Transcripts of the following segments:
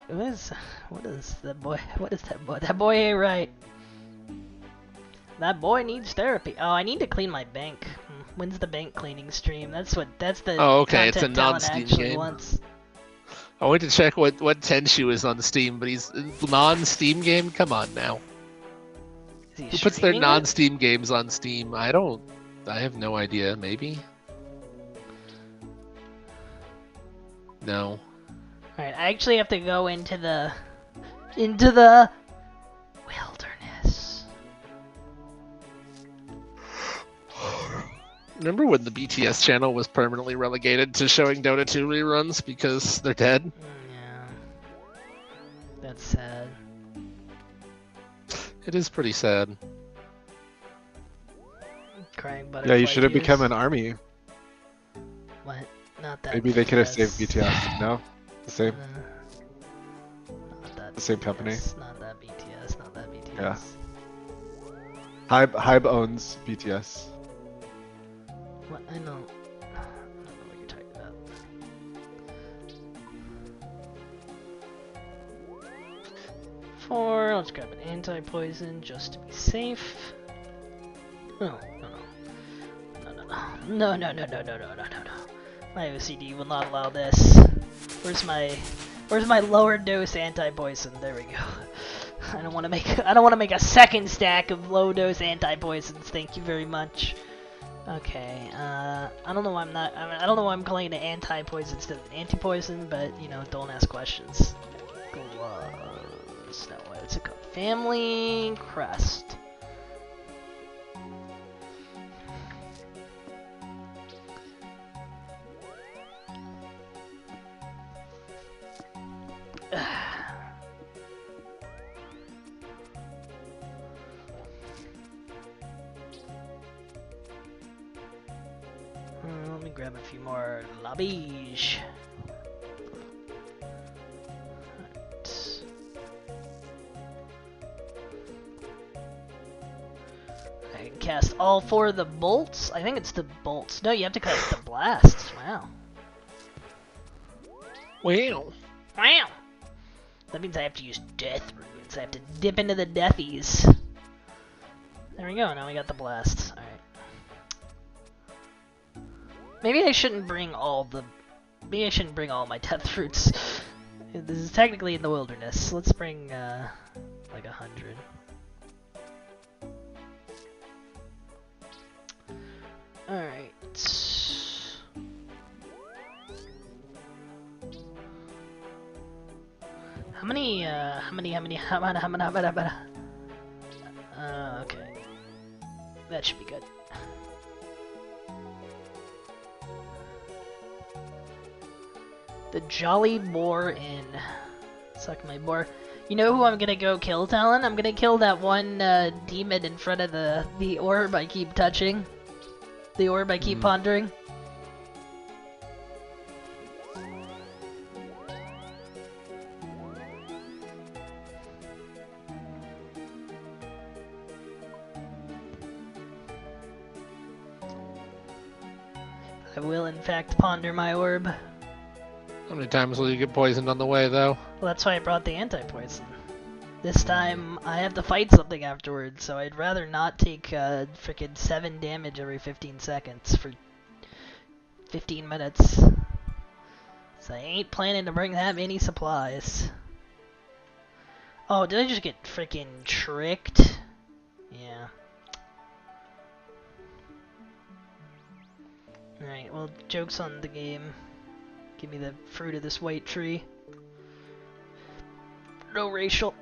what is that boy? What is that boy? That boy ain't right. That boy needs therapy. Oh, I need to clean my bank. When's the bank cleaning stream? That's the Oh, okay. It's a content talent non-Steam actually game. wants. I went to check what Tenshu is on Steam, but he's non-Steam game. Come on now. Is he Who puts their streaming it? non-Steam games on Steam? I have no idea. Maybe. No. Alright, I actually have to go into the wilderness. Remember when the BTS channel was permanently relegated to showing Dota 2 reruns because they're dead? Yeah. That's sad. It is pretty sad. Crying butterfly Yeah, you should have tears. become an army. What? Not that. Maybe they could have saved fast. BTS. No? The same? Not that The same BTS, company? Not that BTS. Not that BTS. Yeah. Hybe owns BTS. What? I don't know what you're talking about. Four. Let's grab an anti-poison just to be safe. No. My OCD will not allow this. Where's my lower dose anti-poison? There we go. I don't want to make a second stack of low dose anti-poisons. Thank you very much. Okay. I don't know why I don't know why I'm calling it an anti-poison instead of an anti-poison, but you know, don't ask questions. Gloves. Now what's it called? Family crest. Let me grab a few more lobbies. Right. I can cast all four of the bolts. I think it's the bolts. No, you have to cast the blasts. Wow. Wow. Wow. That means I have to use death runes. I have to dip into the deathies. There we go. Now we got the blasts. All right. Maybe I shouldn't bring all my death fruits. This is technically in the wilderness. Let's bring like 100. All right. How many? Okay. That should be good. The Jolly Moor Inn. Suck my boar. You know who I'm gonna go kill, Talon? I'm gonna kill that one demon in front of the orb I keep touching. The orb I keep pondering. I will in fact ponder my orb. How many times will you get poisoned on the way, though? Well, that's why I brought the anti-poison. This time, I have to fight something afterwards, so I'd rather not take frickin' 7 damage every 15 seconds for 15 minutes. So I ain't planning to bring that many supplies. Oh, did I just get frickin' tricked? Yeah. Alright, well, joke's on the game. Give me the fruit of this white tree. No racial.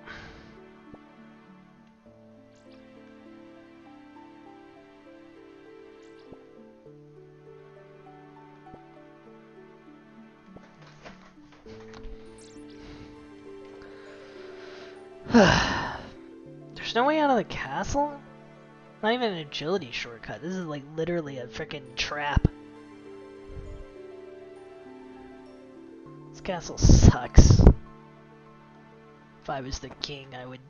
There's no way out of the castle? Not even an agility shortcut. This is like literally a frickin' trap. This castle sucks. If I was the king, I would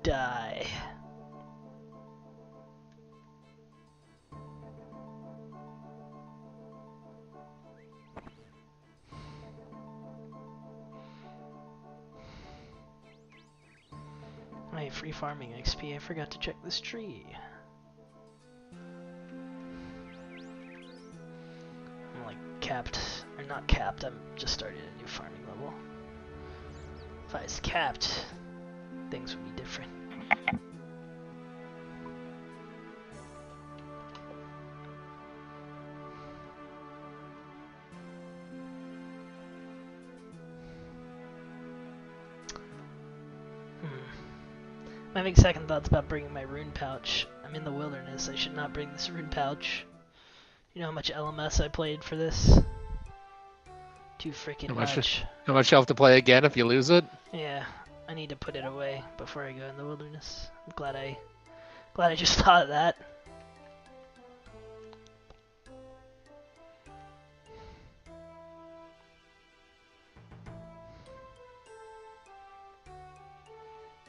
die. my free farming XP. I forgot to check this tree. I'm like capped, or not capped, I'm just starting a new farming level. If I was capped, things would be different. I'm having second thoughts about bringing my rune pouch. I'm in the wilderness, I should not bring this rune pouch. You know how much LMS I played for this? Too freaking much. How much you have to play again if you lose it? Yeah, I need to put it away before I go in the wilderness. I'm glad I just thought of that.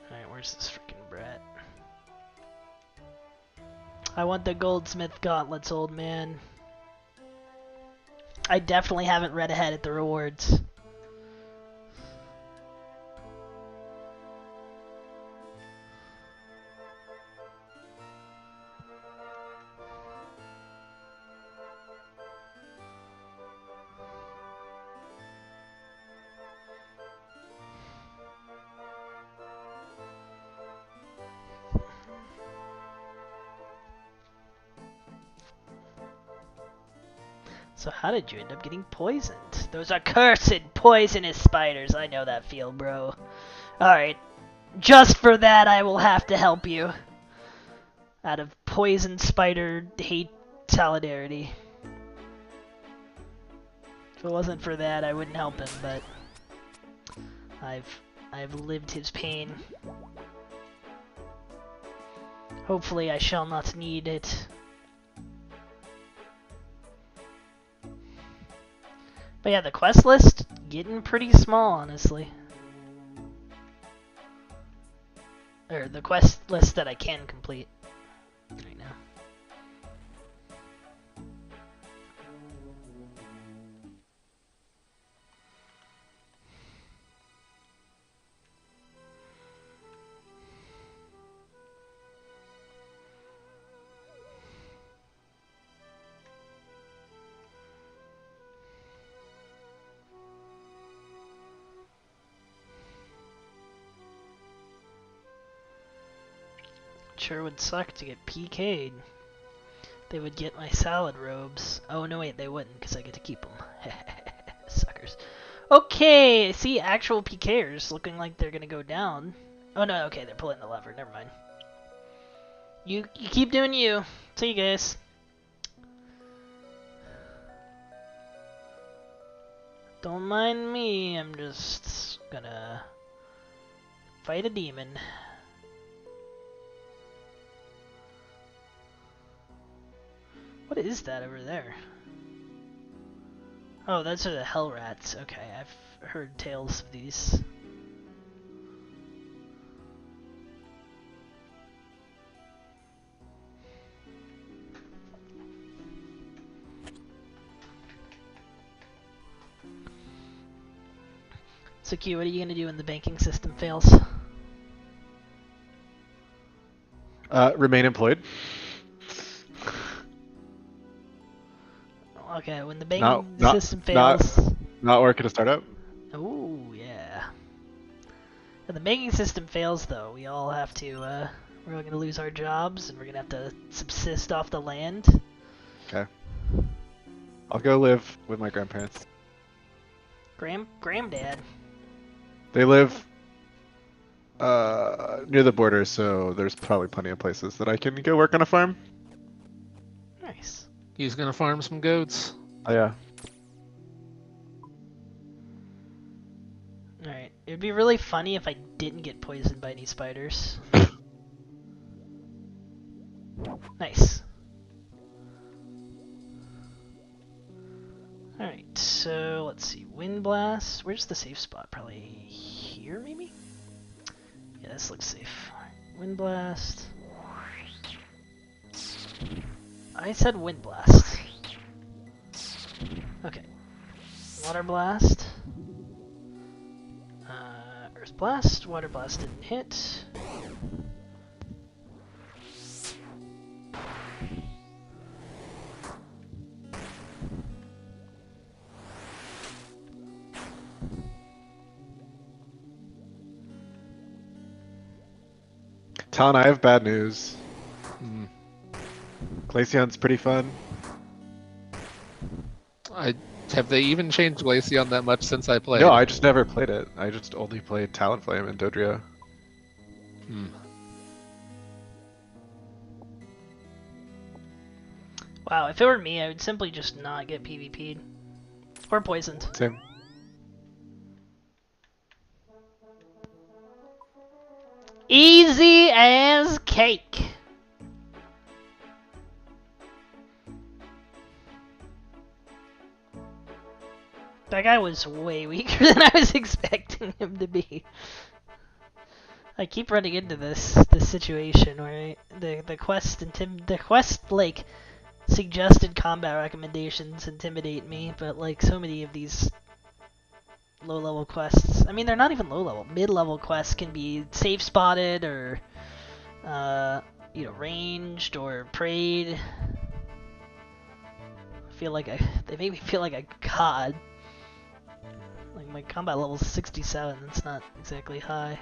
Alright, where's this freaking brat? I want the goldsmith gauntlets, old man. I definitely haven't read ahead at the rewards. So how did you end up getting poisoned? Those are cursed, poisonous spiders. I know that feel, bro. Alright. Just for that, I will have to help you. Out of poison spider hate solidarity. If it wasn't for that, I wouldn't help him, but I've lived his pain. Hopefully I shall not need it. But yeah, the quest list getting pretty small, honestly. Or the quest list that I can complete right now. Sure would suck to get PK'd. They would get my salad robes. Oh no wait, they wouldn't because I get to keep them. Suckers. Okay, see actual PKers looking like they're gonna go down. Oh no, okay, they're pulling the lever, never mind. You keep doing you. See you guys. Don't mind me, I'm just gonna fight a demon. What is that over there? Oh, those are the hell rats. Okay, I've heard tales of these. So Q, what are you gonna do when the banking system fails? Remain employed. Okay, when the banking system fails. Not work at a startup. Ooh, yeah. When the banking system fails, though, we all have to. We're all gonna lose our jobs, and we're gonna have to subsist off the land. Okay. I'll go live with my grandparents. Granddad. They live near the border, so there's probably plenty of places that I can go work on a farm. Nice. He's gonna farm some goats. Oh yeah. Alright, it'd be really funny if I didn't get poisoned by any spiders. Nice. Alright, so let's see. Wind blast. Where's the safe spot? Probably here, maybe? Yeah, this looks safe. Wind blast. I said wind blast. Okay. Water blast. Earth blast. Water blast didn't hit. Talon, I have bad news. Hmm. Glaceon's pretty fun. Have they even changed Glaceon that much since I played? No, I just never played it. I just only played Talonflame and Dodrio. Hmm. Wow, if it were me, I would simply just not get PvP'd. Or poisoned. Same. Easy as cake. That guy was way weaker than I was expecting him to be. I keep running into this situation where the quest like suggested combat recommendations intimidate me, but like so many of these low level quests, I mean they're not even low level, mid level quests can be safe spotted or you know, ranged or prayed. I feel like they make me feel like a god. Like my combat level's 67, that's not exactly high.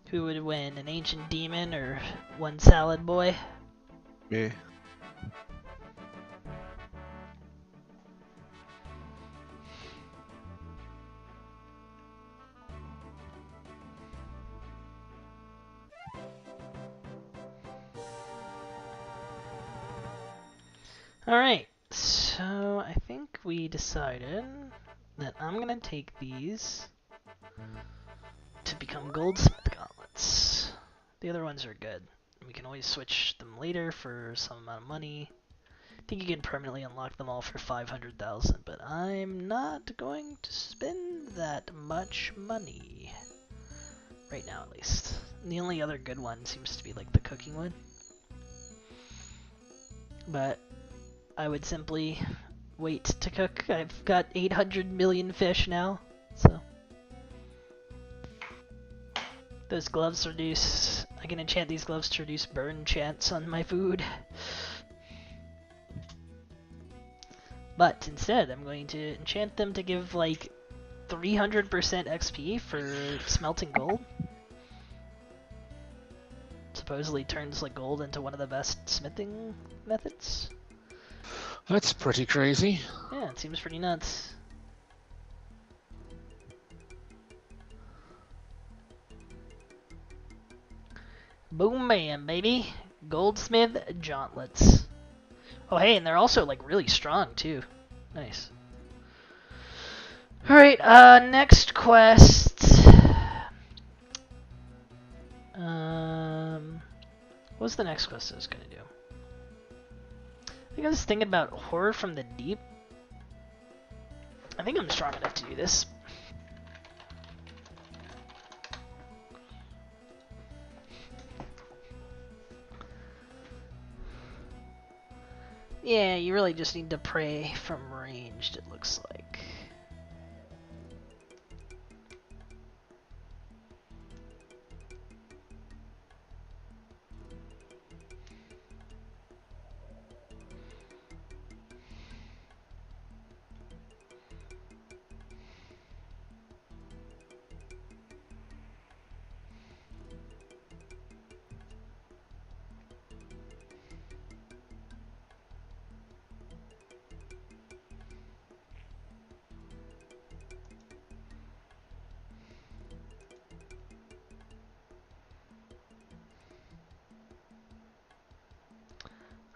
Who would win, an ancient demon or one salad boy? Me. Alright, so I think we decided that I'm gonna take these to become goldsmith gauntlets. The other ones are good. We can always switch them later for some amount of money. I think you can permanently unlock them all for 500,000, but I'm not going to spend that much money. Right now, at least. And the only other good one seems to be like the cooking one. But I would simply wait to cook. I've got 800 million fish now, so. Those gloves reduce. I can enchant these gloves to reduce burn chance on my food. But instead, I'm going to enchant them to give like 300% XP for smelting gold. Supposedly turns like gold into one of the best smithing methods. That's pretty crazy. Yeah, it seems pretty nuts. Boom bam, baby. Goldsmith gauntlets. Oh hey, and they're also like really strong too. Nice. Alright, next quest. What was the next quest I was gonna do? I think I was thinking about Horror from the Deep. I think I'm strong enough to do this. Yeah, you really just need to pray from ranged, it looks like.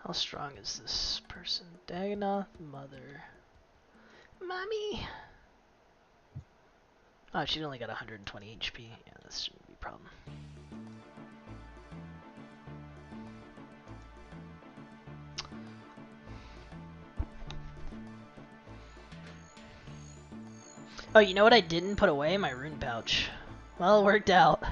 How strong is this person? Dagonoth, mother. Mommy! Oh, she's only got 120 HP. Yeah, this shouldn't be a problem. Oh, you know what I didn't put away? My rune pouch. Well, it worked out.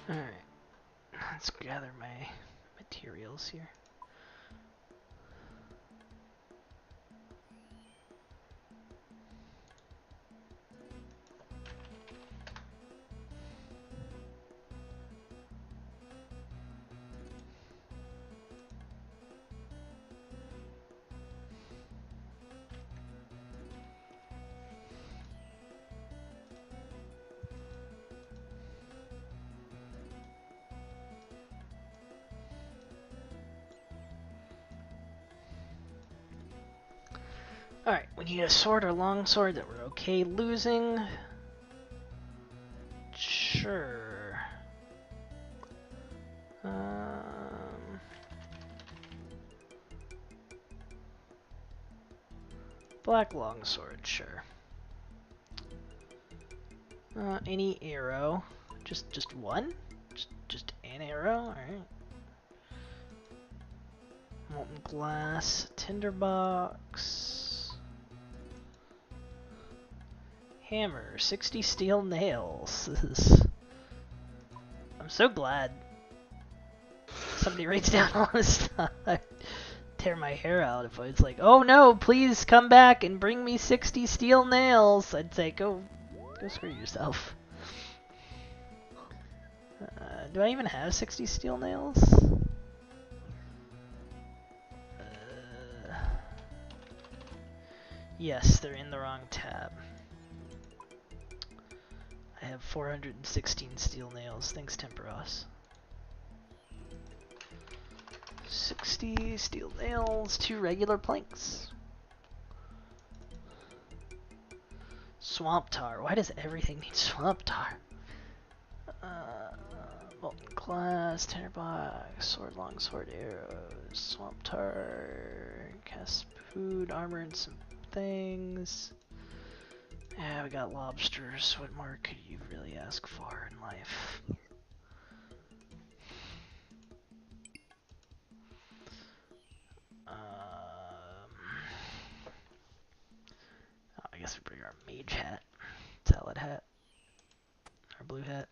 Alright, let's gather my materials here. Alright, we need a sword or longsword that we're okay losing. Sure. Black longsword, sure. Any arrow. Just one? Just an arrow? Alright. Molten glass, tinderbox. Hammer, 60 steel nails. I'm so glad somebody writes down all this stuff. I'd tear my hair out if I was like, oh no, please come back and bring me 60 steel nails. I'd say, go screw yourself. Do I even have 60 steel nails? Yes, they're in the wrong tab. I have 416 steel nails. Thanks, Temperos. 60 steel nails, 2 regular planks. Swamp tar. Why does everything need swamp tar? Molten glass, tinderbox, sword, longsword, arrows, swamp tar, cast food, armor, and some things. Yeah, we got lobsters. What more could you really ask for in life? I guess we bring our mage hat, salad hat, our blue hat.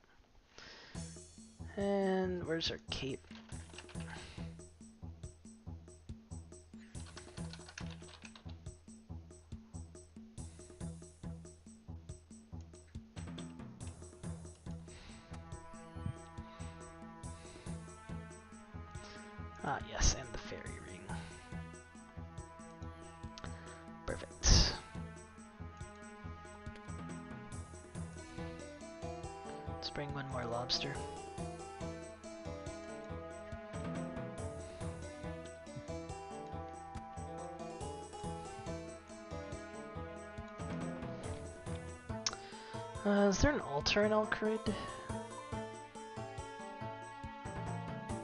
And where's our cape? Ah, yes, and the fairy ring. Perfect. Let's bring one more lobster. Is there an altar in Elkrid?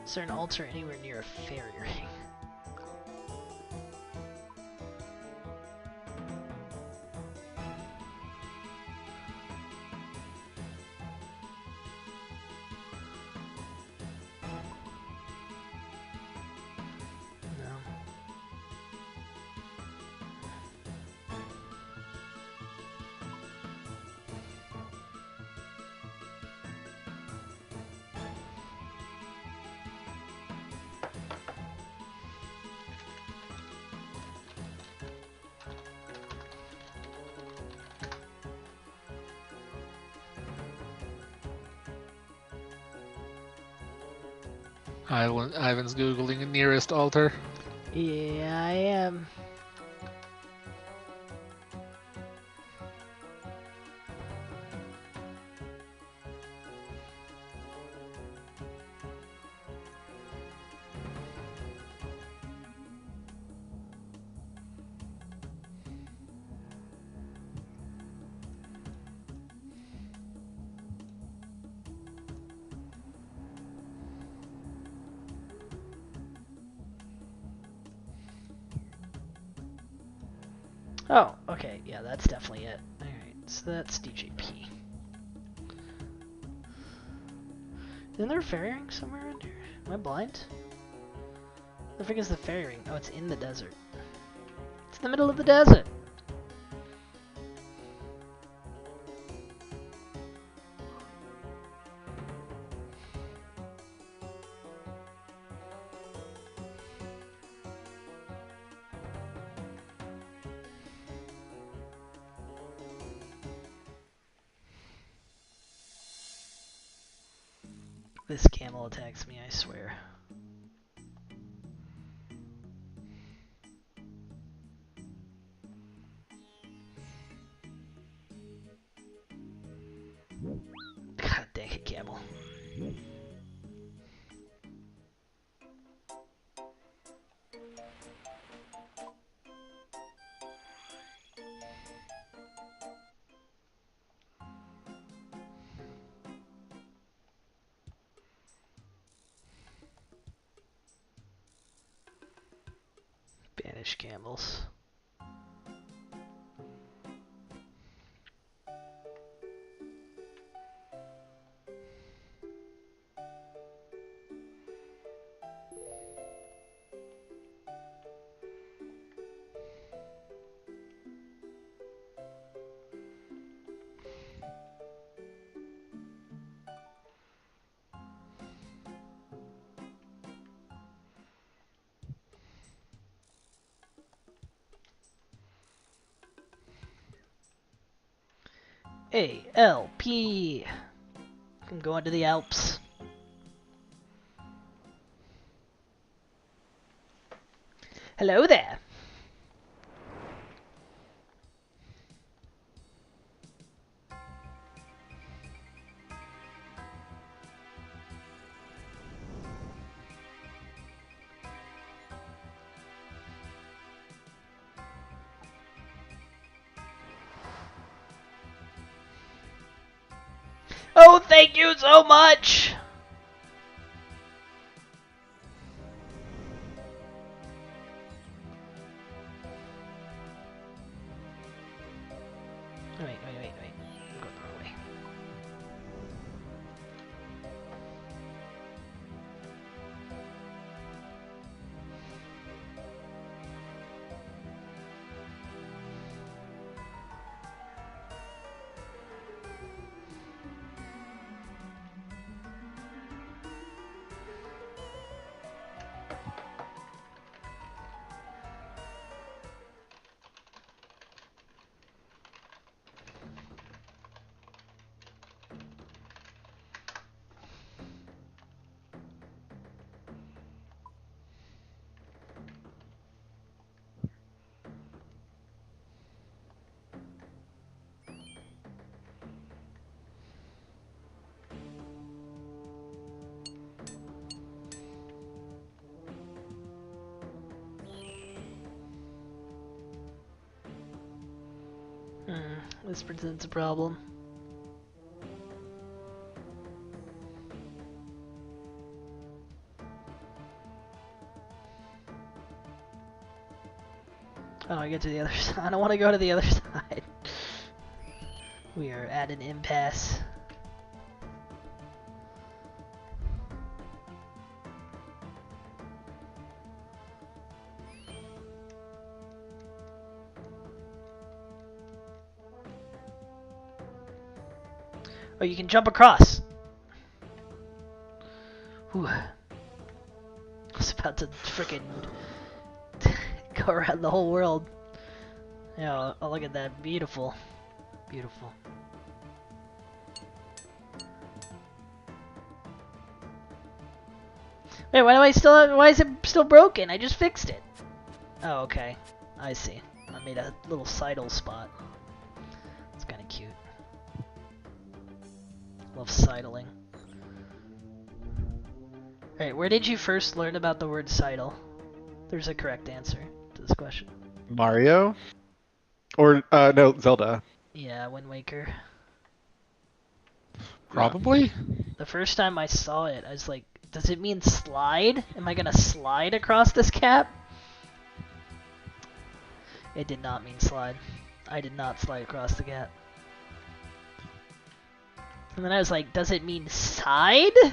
Is there an altar anywhere near a fairy ring? No. Ivan's googling the nearest altar. Yeah, I am. Oh, okay, yeah, that's definitely it. Alright, so that's DJP. Isn't there a fairy ring somewhere around here? Am I blind? The frick is the fairy ring? Oh, it's in the desert. It's in the middle of the desert! This camel attacks me, I swear. God dang it, camel. Banish camels. ALP. I'm going to the Alps. Hello there. Oh, thank you so much! Wait. I'm going the wrong way. This presents a problem. Oh, I get to the other side. I don't want to go to the other side. We are at an impasse. Oh, you can jump across. Whew. I was about to frickin' go around the whole world. Yeah, oh, look at that. Beautiful. Beautiful. Wait, why is it still broken? I just fixed it. Oh, okay. I see. I made a little sidle spot. It's kind of cute. Love sidling. Alright, where did you first learn about the word sidle? There's a correct answer to this question. Mario? Or, no, Zelda. Yeah, Wind Waker. Probably. The first time I saw it, I was like, does it mean slide? Am I gonna slide across this cap? It did not mean slide. I did not slide across the gap. And then I was like, does it mean side? And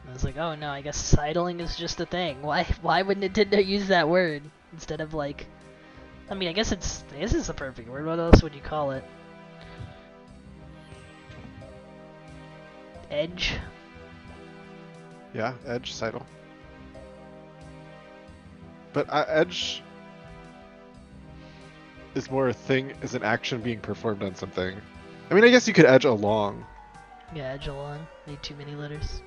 I was like, oh no, I guess sidling is just a thing. Why would Nintendo use that word instead of like, I mean, I guess it's the perfect word. What else would you call it? Edge? Yeah, edge, sidle. But edge is more a thing, is an action being performed on something. I mean, I guess you could edge along. Yeah, Echelon. Made too many letters.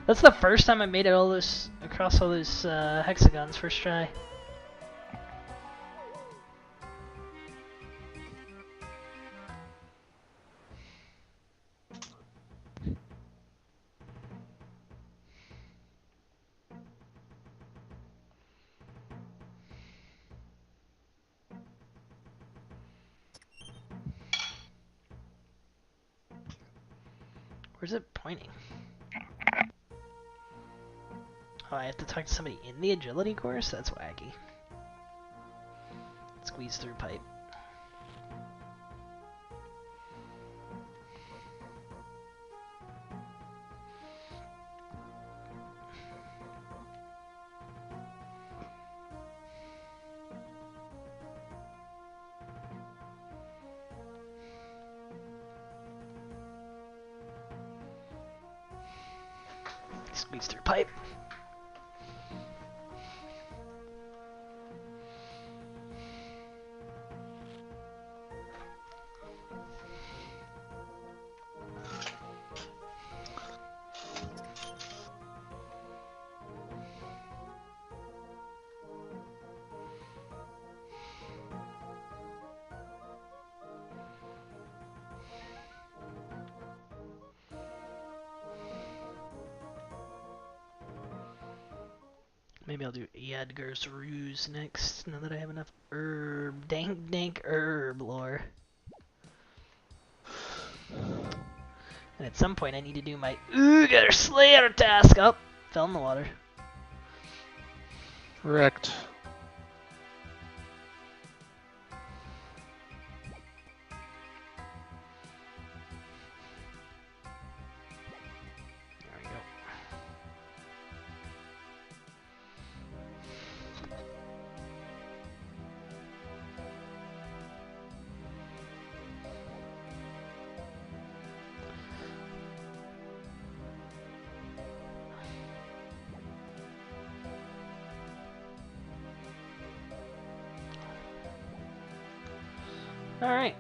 That's the first time I made it all those across all those hexagons first try. Where's it pointing? Oh, I have to talk to somebody in the agility course? That's wacky. Squeeze through pipe. Squeeze through pipe. Maybe I'll do Yadgar's Ruse next, now that I have enough herb. Dank herb lore. And at some point I need to do my Oogar Slayer task. Oh, fell in the water. Wrecked. There we go. Alright.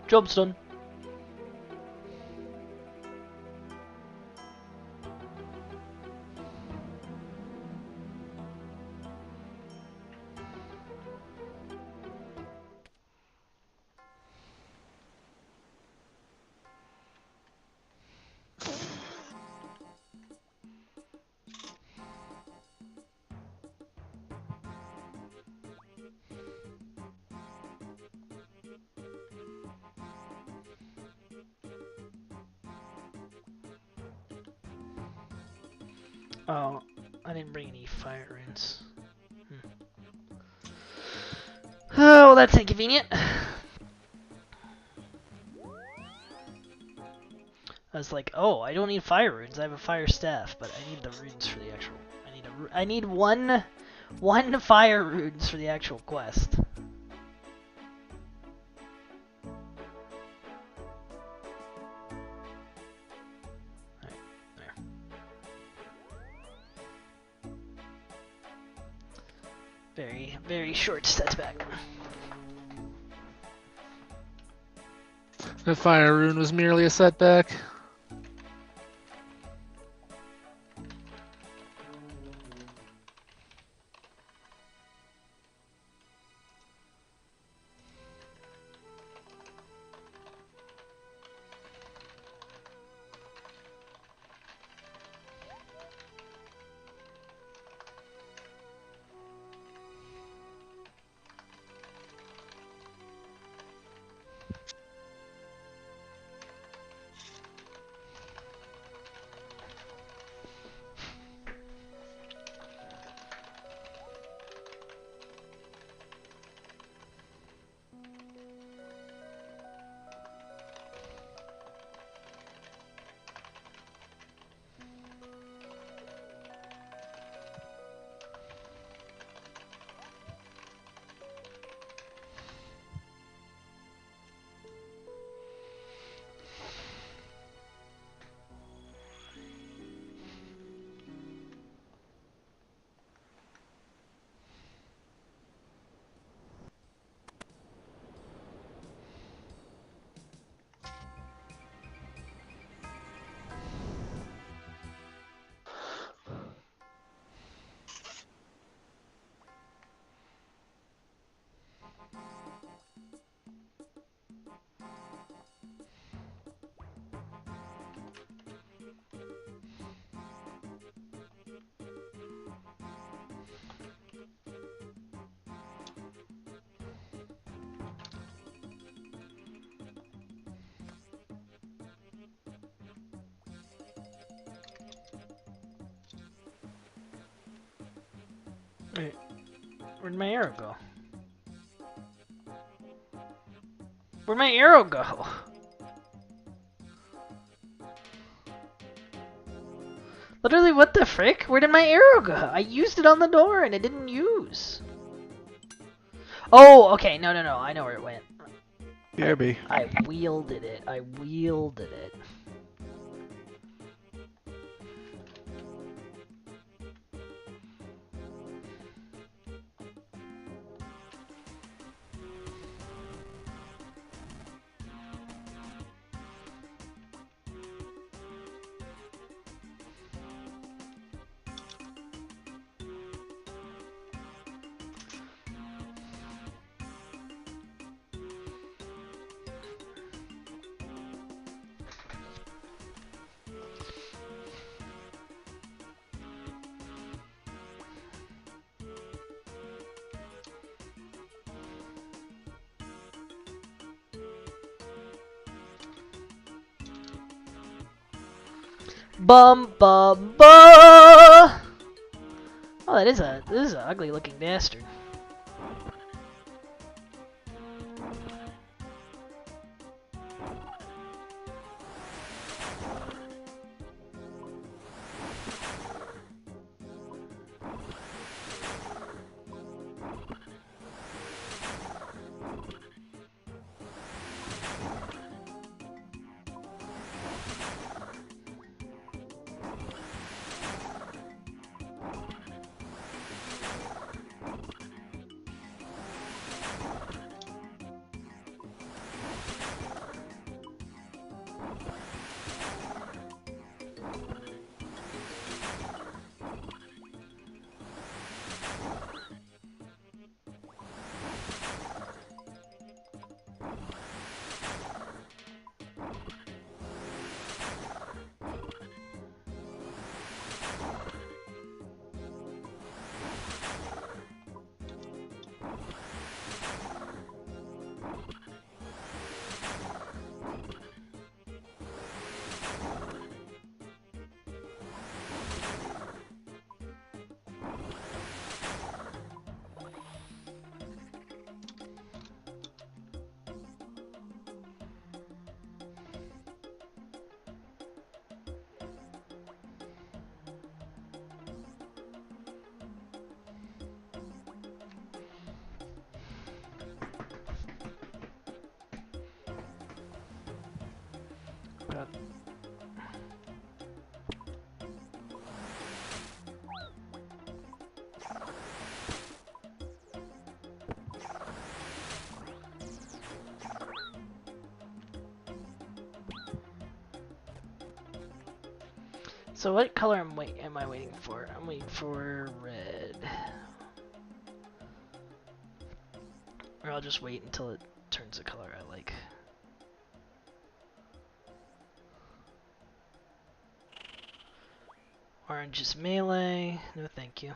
Job's done. Oh, I didn't bring any fire runes. Oh, well, that's inconvenient. I was like, oh, I don't need fire runes. I have a fire staff, but I need the runes for the actual. I need one fire runes for the actual quest. Alright, there. Very, very short setback. The fire rune was merely a setback. Wait, where'd my arrow go? Where'd my arrow go? Literally, what the frick? Where did my arrow go? I used it on the door and it didn't use. Oh, okay. No. I know where it went. BRB. I wielded it. I wielded it. Bum bum ba. Oh, this is an ugly looking bastard. God. So what color am I waiting for? I'm waiting for red. Or I'll just wait until it turns the color I like. Orange is melee. No thank you.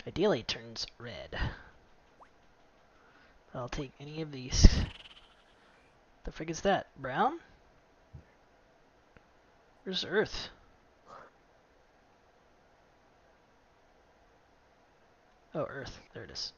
Ideally it turns red. I'll take any of these. The frick is that? Brown? Where's Earth? Oh, Earth. There it is.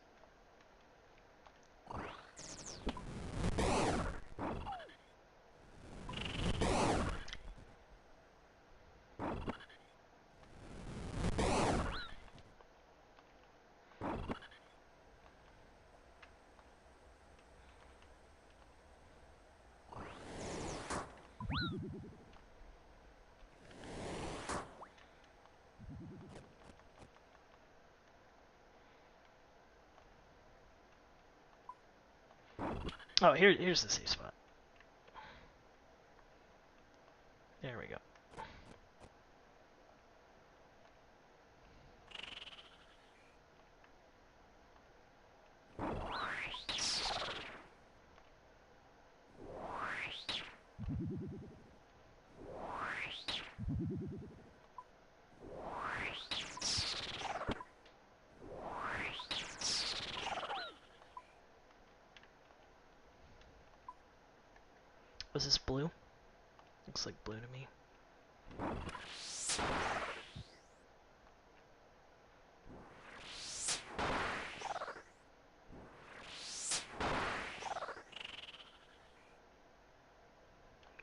Oh, here's the safe spot. There we go. Was this blue? Looks like blue to me.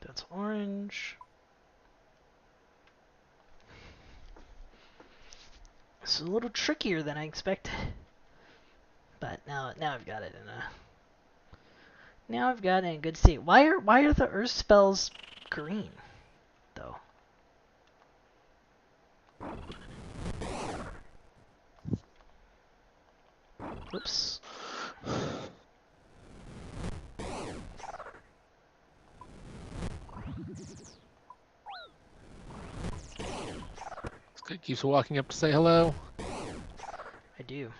That's orange. This is a little trickier than I expected. But now I've got it in a good state. Why are the earth spells green though? Whoops. This guy keeps walking up to say hello. I do.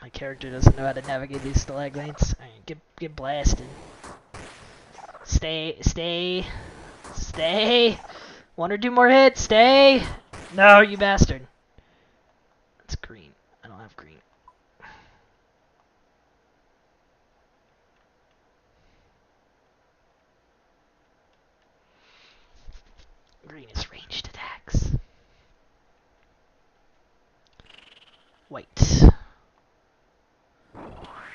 My character doesn't know how to navigate these stalagmites. Alright, get blasted. Stay. One or two more hits. Stay. No, you bastard. That's green. I don't have green. Green is ranged attacks. White.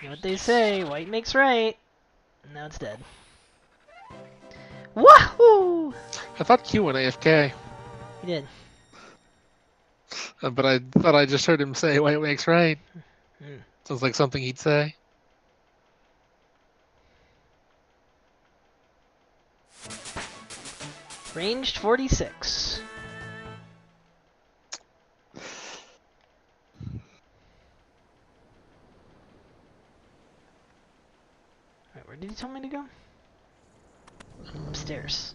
You know what they say, white makes right. Now it's dead. Wahoo! I thought Q went AFK, He did. but I thought I just heard him say white makes right. Mm. Sounds like something he'd say. Ranged 46. Alright, where did he tell me to go? Upstairs.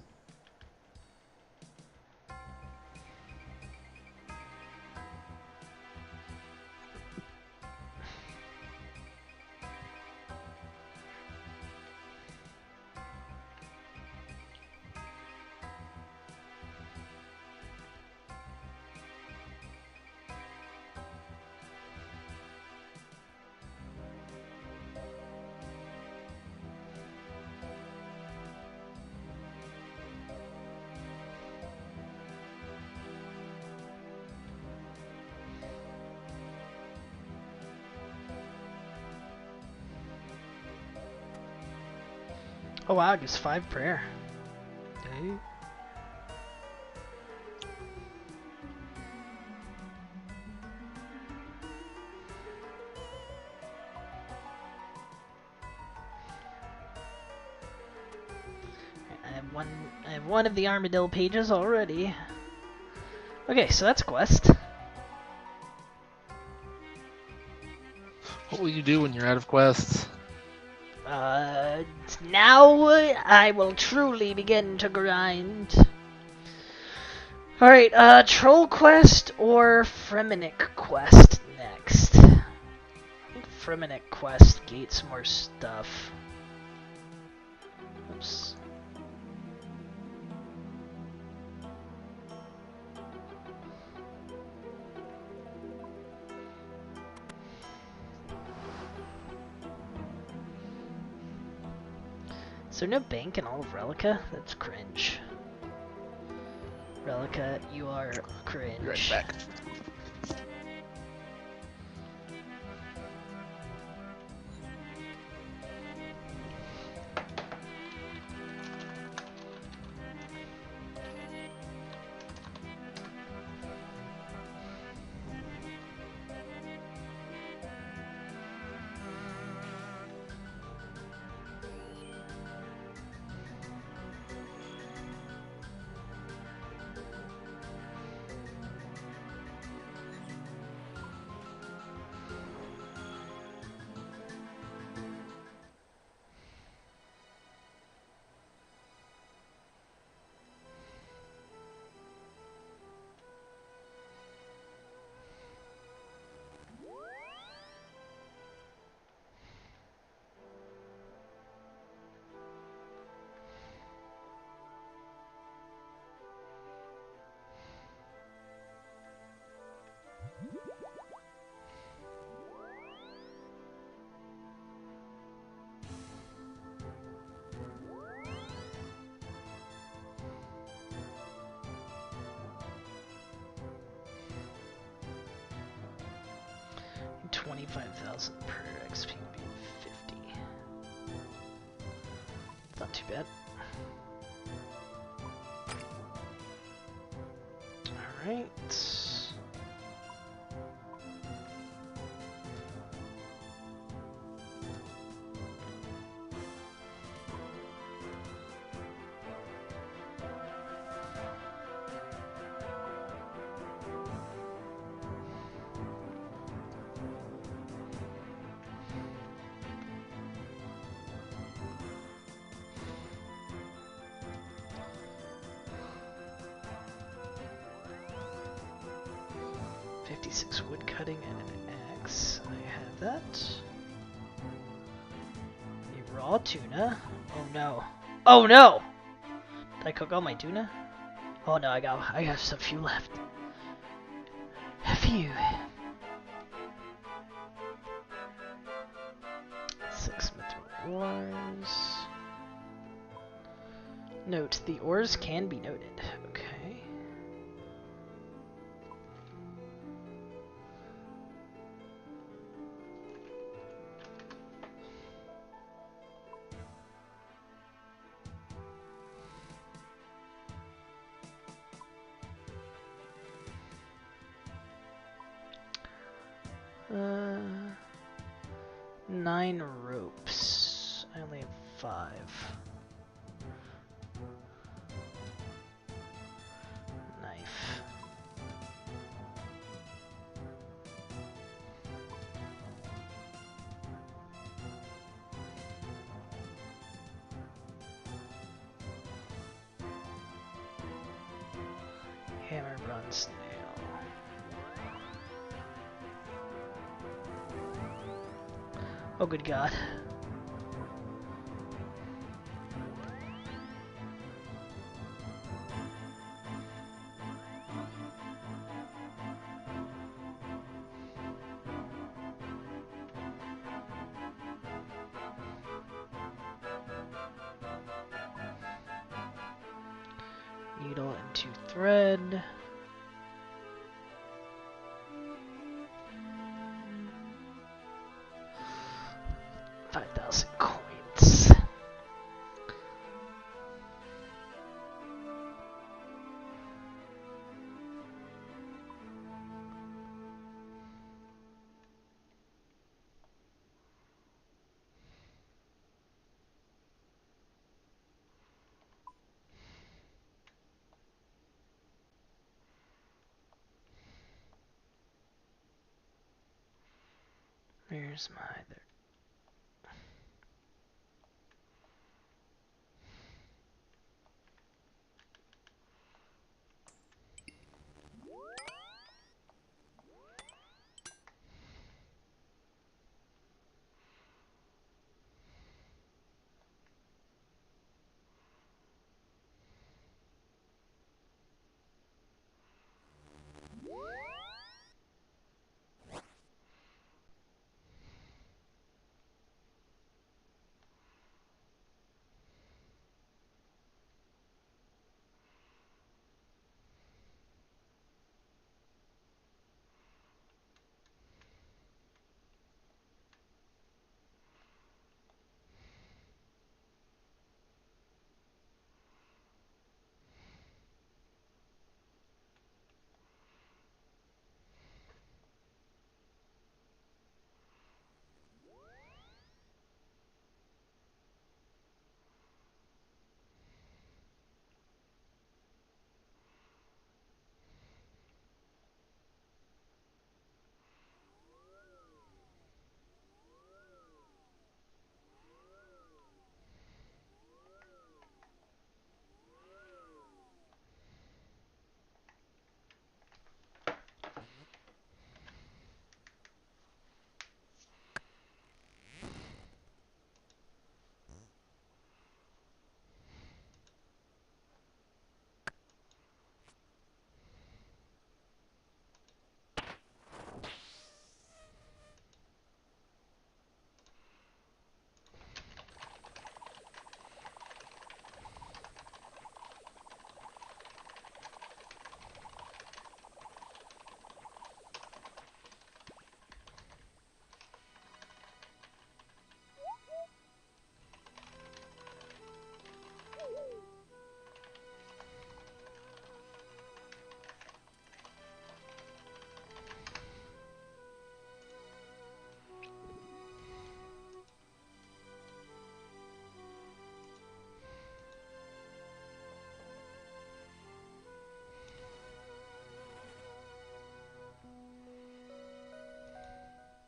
Oh wow, it gives 5 prayer. Okay. I have one of the armadillo pages already. Okay, so that's a quest. What will you do when you're out of quests? Now I will truly begin to grind. Alright, Troll Quest or Fremenic Quest next. I think Fremenic Quest gates more stuff. Oops. Is there no bank in all of Relica? That's cringe. Relica, you are cringe. Be right back. 25,000 per XP would be 50. It's not too bad. Alright. Wood cutting and an axe. I have that. A raw tuna. Oh no. Oh no! Did I cook all my tuna? Oh no, I got just a few left. A few. 6 mithril ores. Note, the ores can be noted. Okay. Uh, 9 ropes. I only have 5. Knife. Hammer, bronze nail. Oh, good God. Needle into thread. $5,000 coins. Where's my other?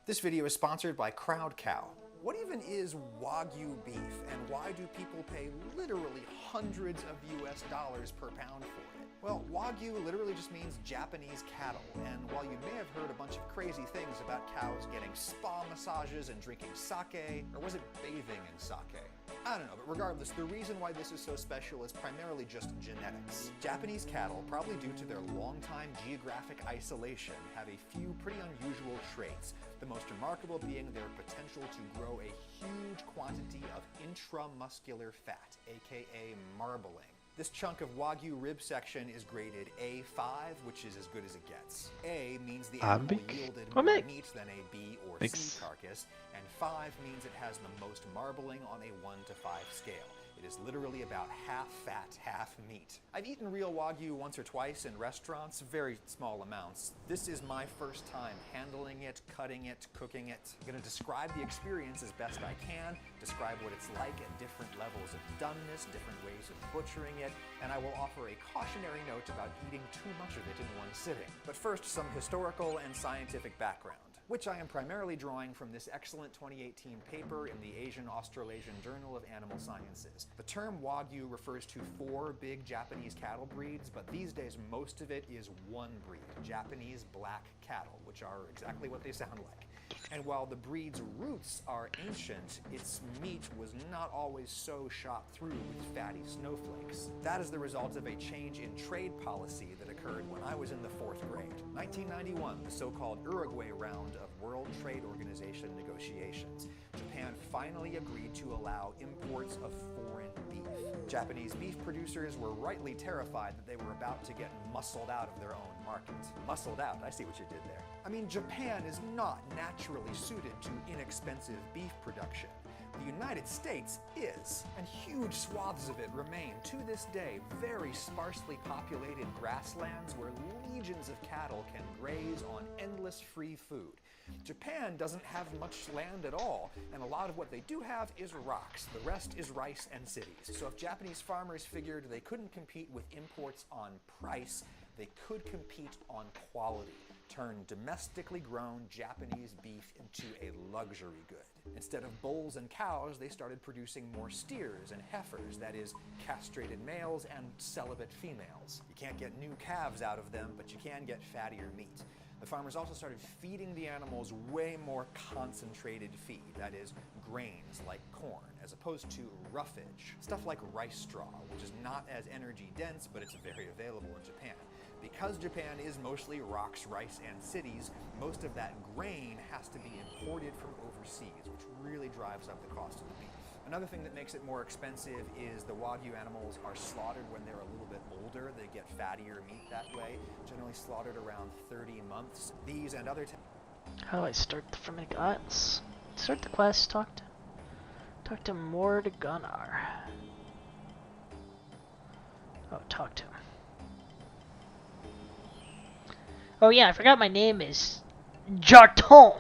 This video is sponsored by Crowd Cow. What even is Wagyu beef, and why do people pay literally hundreds of US dollars per pound for it? Well, Wagyu literally just means Japanese cattle, and while you may have heard a bunch of crazy things about cows getting spa massages and drinking sake, or was it bathing in sake? I don't know, but regardless, the reason why this is so special is primarily just genetics. Japanese cattle, probably due to their long-time geographic isolation, have a few pretty unusual traits, the most remarkable being their potential to grow a huge quantity of intramuscular fat, aka marbling. This chunk of Wagyu rib section is graded A5, which is as good as it gets. A means the animal yielded more meat than a B or C carcass, and 5 means it has the most marbling on a 1 to 5 scale. It is literally about half fat, half meat. I've eaten real Wagyu once or twice in restaurants, very small amounts. This is my first time handling it, cutting it, cooking it. I'm gonna describe the experience as best I can, describe what it's like at different levels of doneness, different ways of butchering it, and I will offer a cautionary note about eating too much of it in one sitting. But first, some historical and scientific background, which I am primarily drawing from this excellent 2018 paper in the Asian-Australasian Journal of Animal Sciences. The term Wagyu refers to 4 big Japanese cattle breeds, but these days most of it is one breed, Japanese black cattle, which are exactly what they sound like. And while the breed's roots are ancient, its meat was not always so shot through with fatty snowflakes. That is the result of a change in trade policy that occurred when I was in the 4th grade. 1991, the so-called Uruguay round of World Trade Organization negotiations. Japan finally agreed to allow imports of foreign beef. Japanese beef producers were rightly terrified that they were about to get muscled out of their own market. Muscled out, I see what you did there. I mean, Japan is not naturally suited to inexpensive beef production. The United States is, and huge swaths of it remain, to this day, very sparsely populated grasslands where legions of cattle can graze on endless free food. Japan doesn't have much land at all, and a lot of what they do have is rocks. The rest is rice and cities. So if Japanese farmers figured they couldn't compete with imports on price, they could compete on quality. Turn domestically grown Japanese beef into a luxury good. Instead of bulls and cows, they started producing more steers and heifers, that is, castrated males and celibate females. You can't get new calves out of them, but you can get fattier meat. The farmers also started feeding the animals way more concentrated feed, that is, grains like corn, as opposed to roughage, stuff like rice straw, which is not as energy dense, but it's very available in Japan. Because Japan is mostly rocks, rice, and cities, most of that grain has to be imported from overseas, which really drives up the cost of the beef. Another thing that makes it more expensive is the Wagyu animals are slaughtered when they're a little bit older. They get fattier meat that way, generally slaughtered around 30 months. These and other... How do I start the Fremennik Isles? Start the quest, talk to Moar de Gunnar. Oh, talk to him. Oh yeah, I forgot my name is Jarton.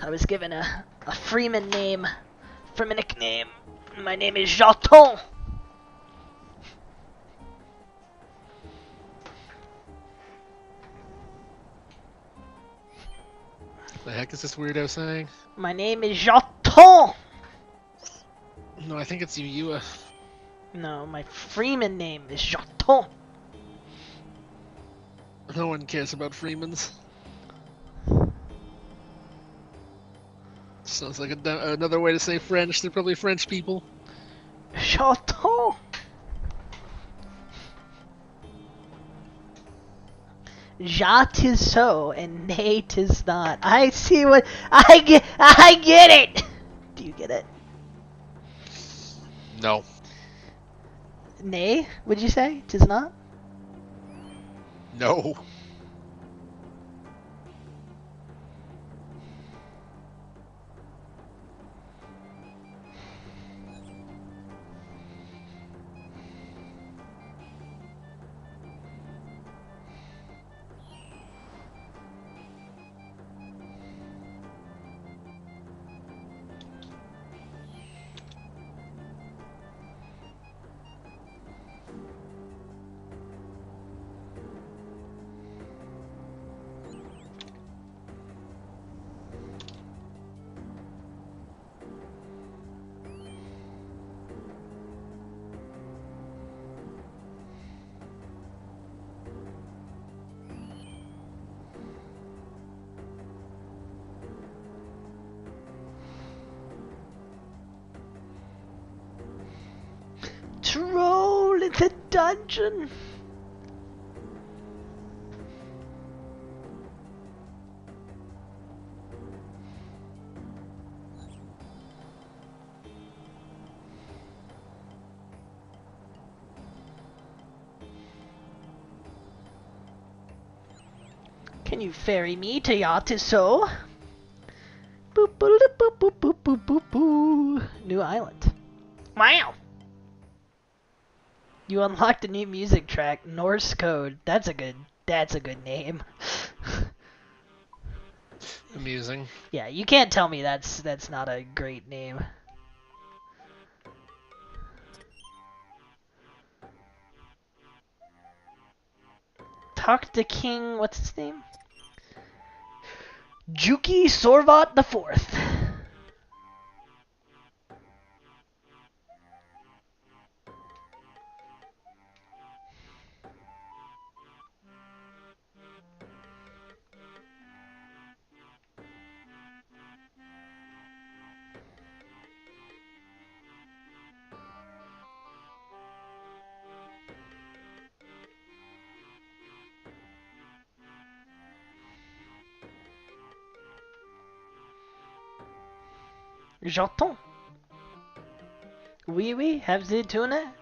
I was given a Freeman name, Fremennik name. My name is Jarton. The heck is this weirdo saying? My name is Jarton. No, I think it's you. No, my Freeman name is Jarton. No one cares about Freemans. Sounds like another way to say French. They're probably French people. Jarton. Ja 'tis so, and nay 'tis not. I see what I get. I get it. Do you get it? No. Nay, would you say? 'Tis not? No. The dungeon! Can you ferry me to Yatiso? Boop boop boop boop boop boop boop boo. New island. Wow! You unlocked a new music track, Norse Code. That's a good name. Amusing. Yeah, you can't tell me that's not a great name. Talk to King, what's his name? Juki Sorvat the Fourth. J'entends. Oui, oui, have the tuna?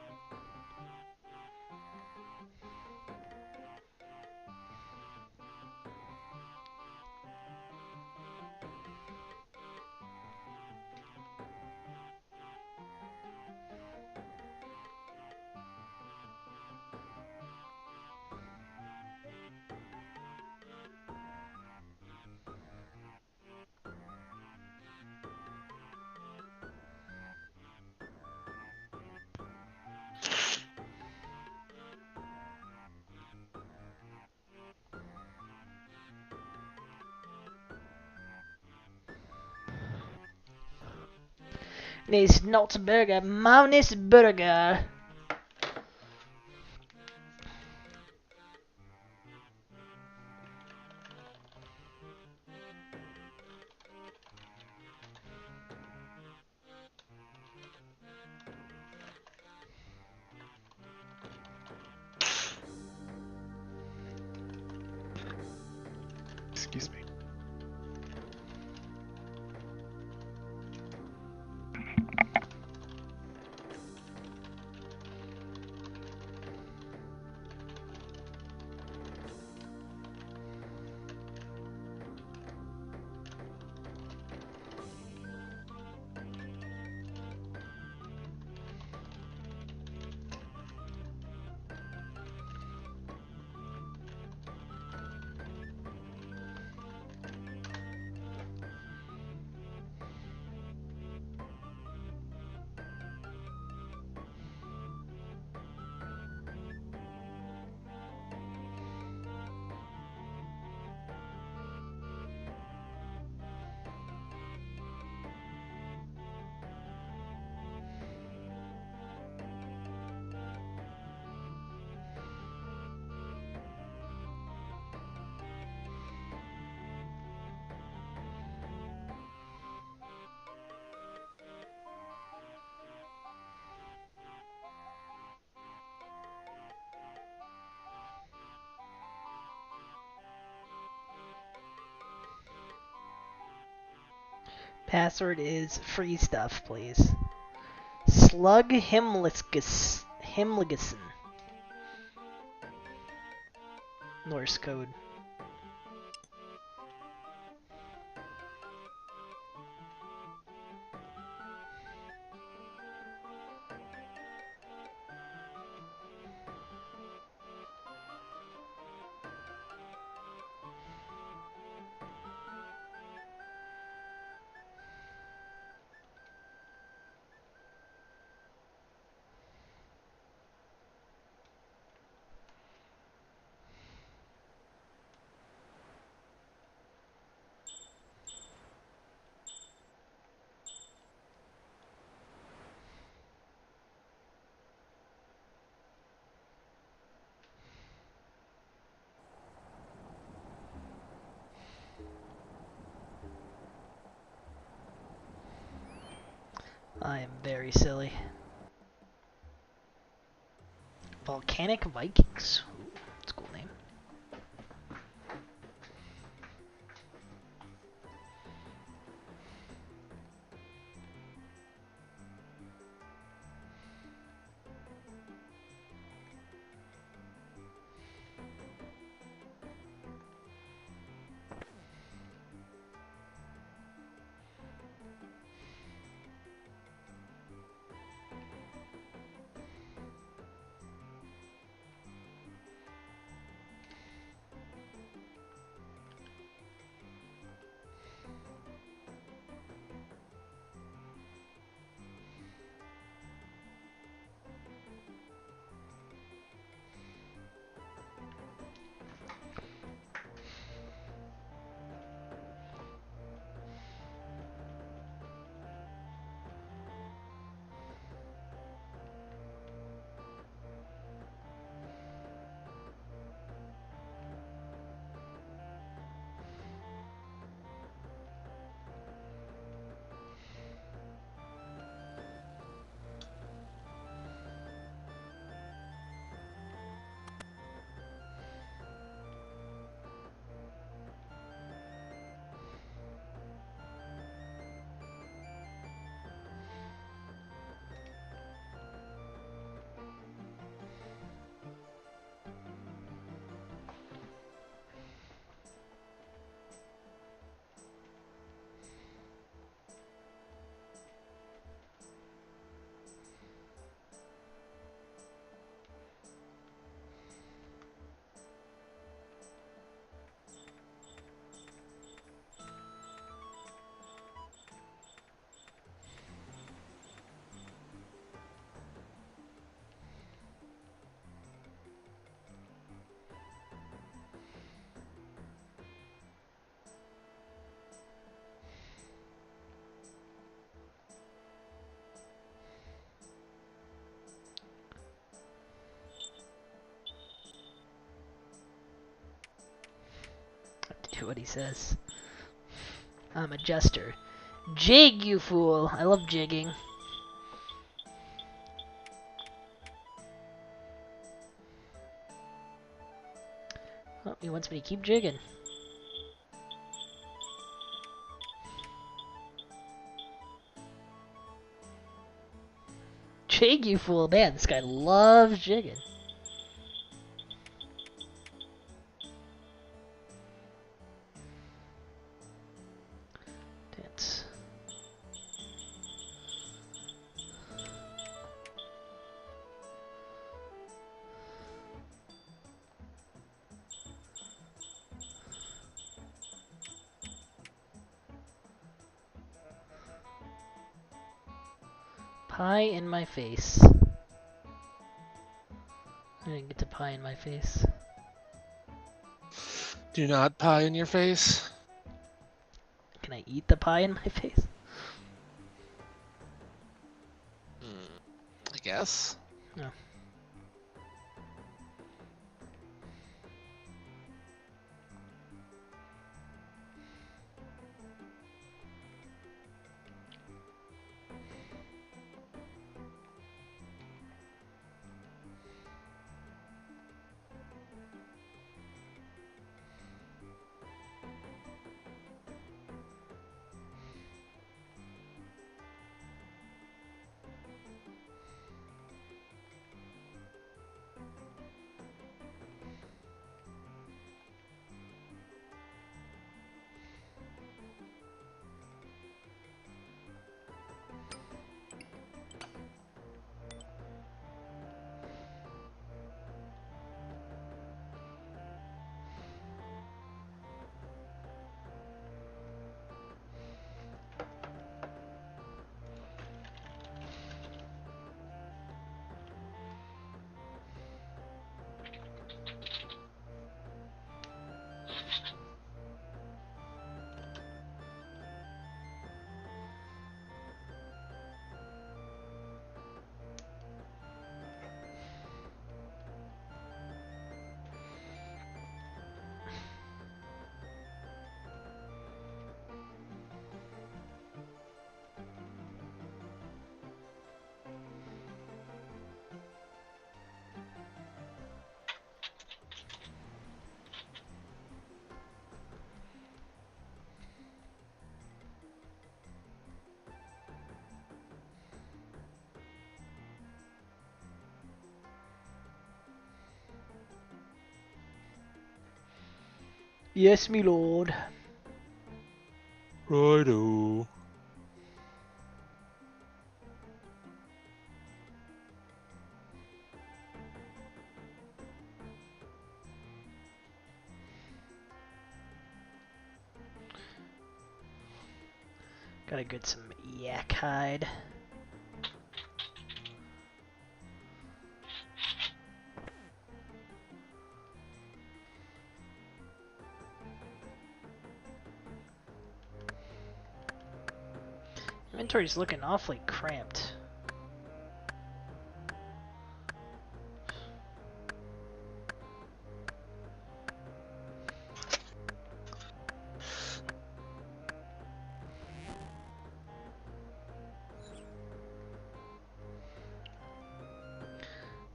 This not burger, Magnus burger. Excuse me. Password is free stuff, please. Slug Himligason. Norse code. I am very silly. Volcanic Vikings. Ooh, that's a cool name. Do what he says. I'm a jester. Jig, you fool! I love jigging. Oh, he wants me to keep jigging. Jig, you fool! Man, this guy loves jigging. Dance. Pie in my face. I didn't get to pie in my face. Do not pie in your face. Can I eat the pie in my face? I guess. No. Yes, me lord. Righto. Gotta get some yak hide. Inventory's looking awfully cramped.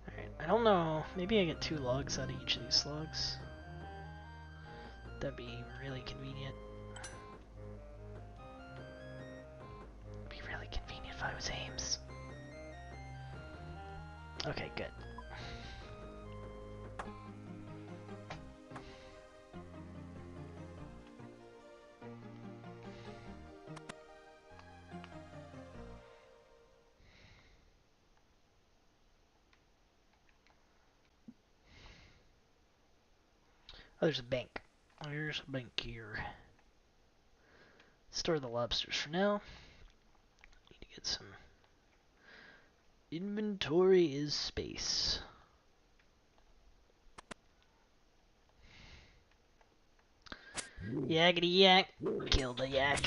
Alright, I don't know. Maybe I get 2 logs out of each of these slugs. That'd be really convenient. Be really convenient if I was Ames. Okay, good. Oh, there's a bank. There's a bank here. Store the lobsters for now. Need to get some. Inventory is space. Yakety yak. Kill the yak.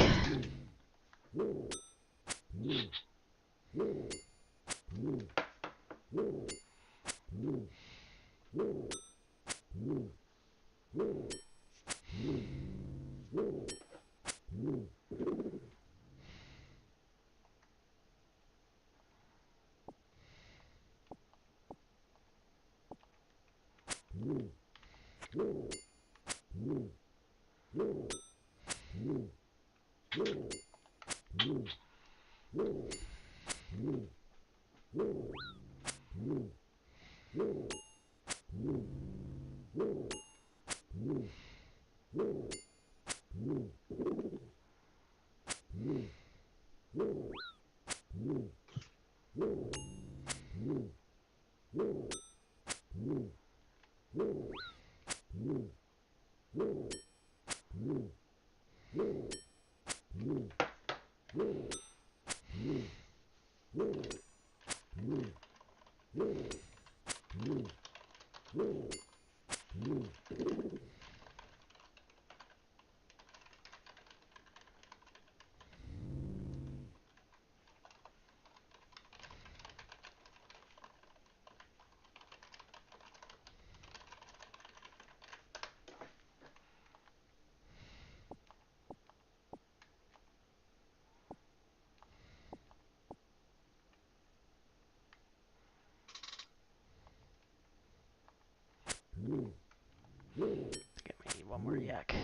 Get me one more yak.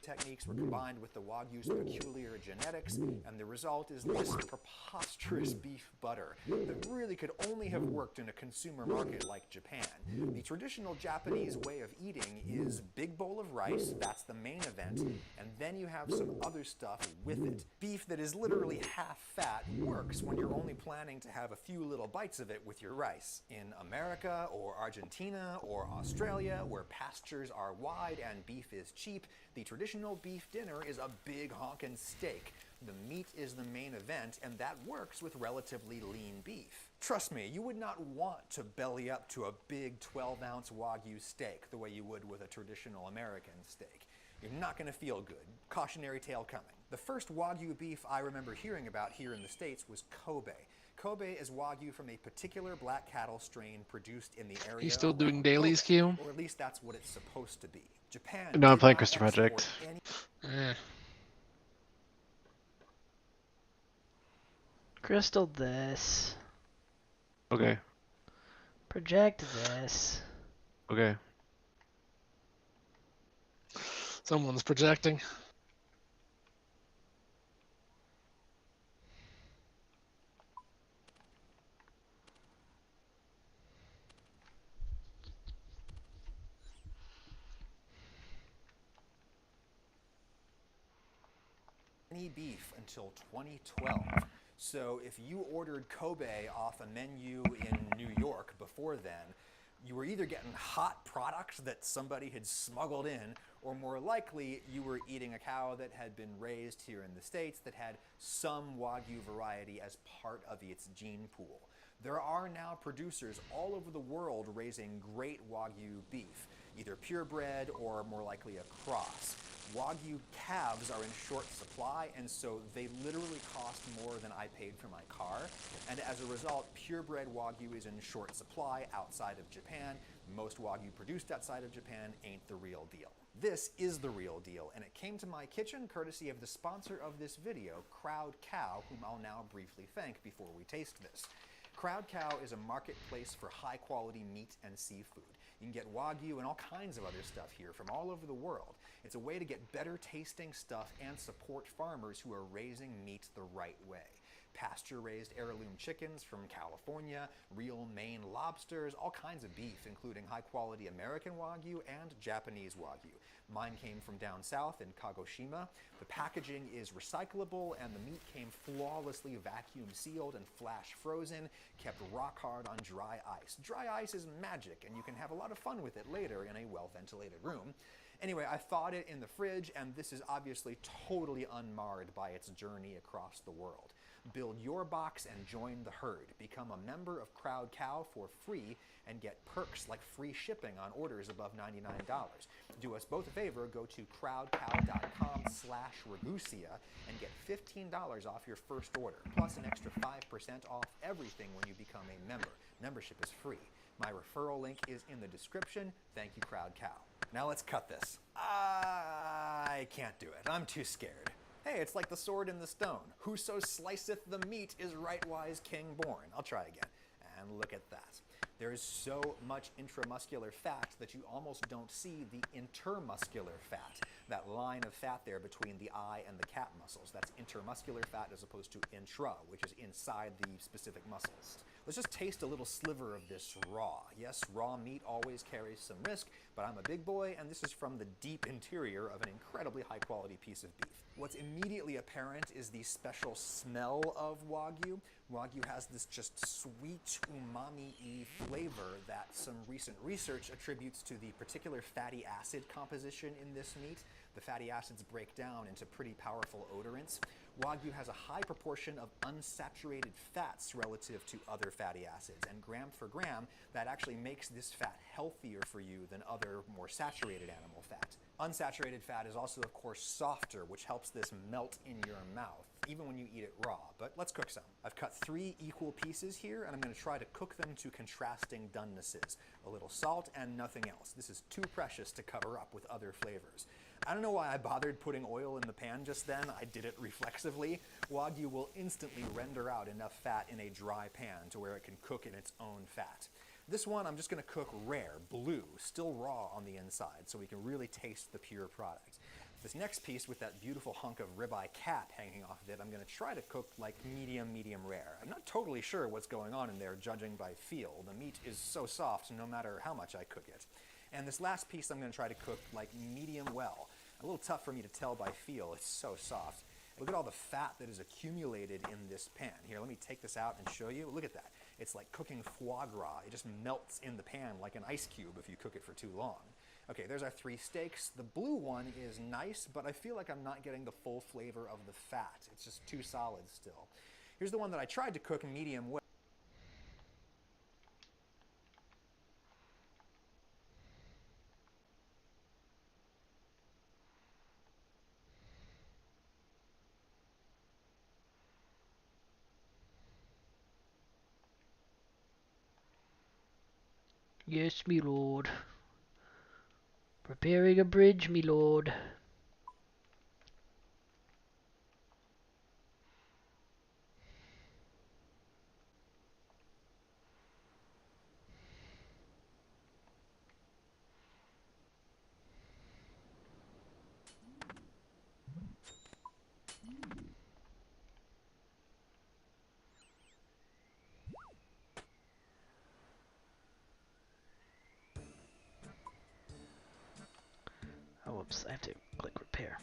Techniques were combined with the Wagyu's peculiar genetics, and the result is this preposterous beef butter that really could only have worked in a consumer market like Japan. The traditional Japanese way of eating is big bowl of rice, that's the main event, and then you have some other stuff with it. Beef that is literally half fat works when you're only planning to have a few little bites of it with your rice. In America or Argentina or Australia, where pastures are wide and beef is cheap, the traditional beef dinner is a big honkin' steak. The meat is the main event, and that works with relatively lean beef. Trust me, you would not want to belly up to a big 12-ounce Wagyu steak the way you would with a traditional American steak. You're not going to feel good. Cautionary tale coming. The first Wagyu beef I remember hearing about here in the States was Kobe. Kobe is Wagyu from a particular black cattle strain produced in the area. You still doing around dailies, Kobe, Q? or at least that's what it's supposed to be. Japan No, I'm did playing not Crystal export Project. any Crystal this. Okay. Project this. Okay. Someone's projecting. any beef until 2012. So if you ordered Kobe off a menu in New York before then, you were either getting hot products that somebody had smuggled in, or more likely you were eating a cow that had been raised here in the States that had some Wagyu variety as part of its gene pool. There are now producers all over the world raising great Wagyu beef, either purebred or more likely a cross. Wagyu calves are in short supply, and so they literally cost more than I paid for my car. And as a result, purebred Wagyu is in short supply outside of Japan. Most Wagyu produced outside of Japan ain't the real deal. This is the real deal, and it came to my kitchen courtesy of the sponsor of this video, Crowd Cow, whom I'll now briefly thank before we taste this. Crowd Cow is a marketplace for high-quality meat and seafood. You can get Wagyu and all kinds of other stuff here from all over the world. It's a way to get better tasting stuff and support farmers who are raising meat the right way. Pasture-raised heirloom chickens from California, real Maine lobsters, all kinds of beef, including high-quality American Wagyu and Japanese Wagyu. Mine came from down south in Kagoshima. The packaging is recyclable, and the meat came flawlessly vacuum sealed and flash frozen, kept rock hard on dry ice. Dry ice is magic, and you can have a lot of fun with it later in a well-ventilated room. Anyway, I thawed it in the fridge, and this is obviously totally unmarred by its journey across the world. Build your box and join the herd. Become a member of Crowd Cow for free and get perks like free shipping on orders above $99. Do us both a favor, go to crowdcow.com/Ragusia and get $15 off your first order, plus an extra 5% off everything when you become a member. Membership is free. My referral link is in the description. Thank you, Crowd Cow. Now let's cut this. I can't do it. I'm too scared. Hey, it's like the sword in the stone. Whoso sliceth the meat is rightwise king born. I'll try again. And look at that. There is so much intramuscular fat that you almost don't see the intermuscular fat, that line of fat there between the eye and the cap muscles. That's intermuscular fat as opposed to intra, which is inside the specific muscles. Let's just taste a little sliver of this raw. Yes, raw meat always carries some risk, but I'm a big boy, and this is from the deep interior of an incredibly high-quality piece of beef. What's immediately apparent is the special smell of Wagyu. Wagyu has this just sweet, umami-y flavor that some recent research attributes to the particular fatty acid composition in this meat. The fatty acids break down into pretty powerful odorants. Wagyu has a high proportion of unsaturated fats relative to other fatty acids, and gram for gram, that actually makes this fat healthier for you than other more saturated animal fat. Unsaturated fat is also, of course, softer, which helps this melt in your mouth, even when you eat it raw. But let's cook some. I've cut 3 equal pieces here, and I'm going to try to cook them to contrasting donenesses. A little salt and nothing else. This is too precious to cover up with other flavors. I don't know why I bothered putting oil in the pan just then. I did it reflexively. Wagyu will instantly render out enough fat in a dry pan to where it can cook in its own fat. This one I'm just going to cook rare, blue, still raw on the inside, so we can really taste the pure product. This next piece with that beautiful hunk of ribeye cap hanging off of it, I'm going to try to cook like medium rare. I'm not totally sure what's going on in there, judging by feel. The meat is so soft no matter how much I cook it. And this last piece I'm going to try to cook like medium well. A little tough for me to tell by feel, it's so soft. Look at all the fat that is accumulated in this pan. Here, let me take this out and show you. Look at that. It's like cooking foie gras. It just melts in the pan like an ice cube if you cook it for too long. Okay, there's our 3 steaks. The blue one is nice, but I feel like I'm not getting the full flavor of the fat. It's just too solid still. Here's the one that I tried to cook medium well. Yes, me lord. Preparing a bridge, me lord. Oh, whoops, I have to click repair.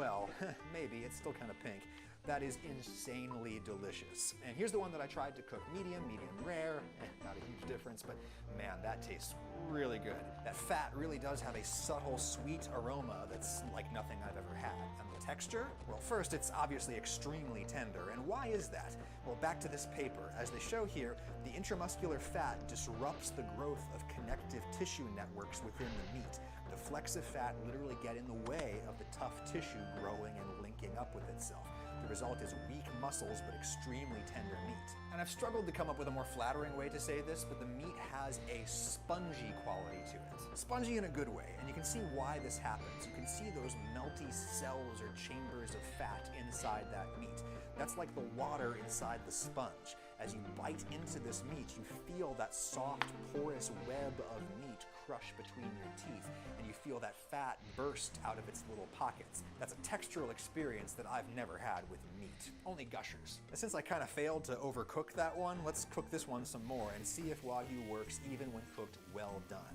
Well, maybe, it's still kind of pink. That is insanely delicious. And here's the one that I tried to cook medium rare. Not a huge difference, but man, that tastes really good. That fat really does have a subtle sweet aroma that's like nothing I've ever had. And the texture? Well, first, it's obviously extremely tender. And why is that? Well, back to this paper. As they show here, the intramuscular fat disrupts the growth of connective tissue networks within the meat. The flecks of fat literally get in the way of the tough tissue growing and linking up with itself. The result is weak muscles, but extremely tender meat. And I've struggled to come up with a more flattering way to say this, but the meat has a spongy quality to it. Spongy in a good way, and you can see why this happens. You can see those melty cells or chambers of fat inside that meat. That's like the water inside the sponge. As you bite into this meat, you feel that soft, porous web of meat crush between your teeth, and you feel that fat burst out of its little pockets. That's a textural experience that I've never had with meat. Only gushers. And since I kind of failed to overcook that one, let's cook this one some more and see if Wagyu works even when cooked well done.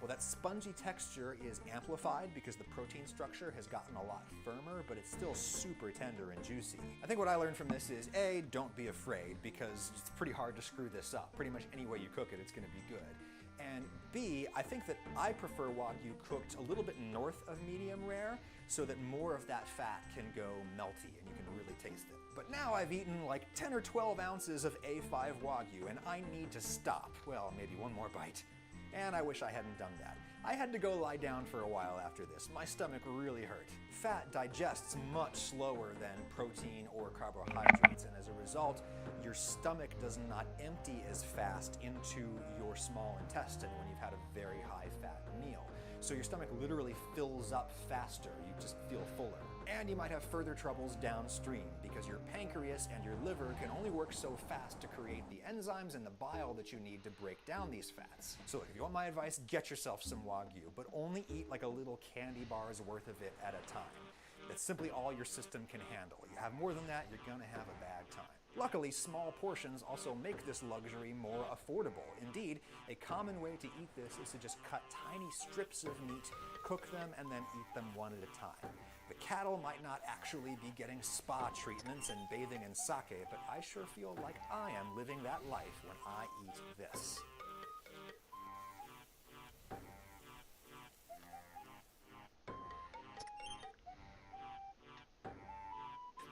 Well, that spongy texture is amplified because the protein structure has gotten a lot firmer, but it's still super tender and juicy. I think what I learned from this is A, don't be afraid, because it's pretty hard to screw this up. Pretty much any way you cook it, it's gonna be good. And B, I think that I prefer Wagyu cooked a little bit north of medium rare so that more of that fat can go melty and you can really taste it. But now I've eaten like 10 or 12 ounces of A5 Wagyu and I need to stop. Well, maybe one more bite. And I wish I hadn't done that. I had to go lie down for a while after this. My stomach really hurt. Fat digests much slower than protein or carbohydrates, and as a result, your stomach does not empty as fast into your small intestine when you've had a very high-fat meal. So your stomach literally fills up faster. You just feel fuller. And you might have further troubles downstream because your pancreas and your liver can only work so fast to create the enzymes and the bile that you need to break down these fats. So if you want my advice, get yourself some Wagyu, but only eat like a little candy bar's worth of it at a time. That's simply all your system can handle. You have more than that, you're gonna have a bad time. Luckily, small portions also make this luxury more affordable. Indeed, a common way to eat this is to just cut tiny strips of meat, cook them, and then eat them one at a time. The cattle might not actually be getting spa treatments and bathing in sake, but I sure feel like I am living that life when I eat this.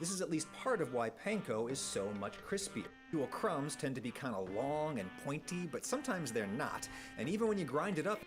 This is at least part of why panko is so much crispier. Usual crumbs tend to be kind of long and pointy, but sometimes they're not, and even when you grind it up,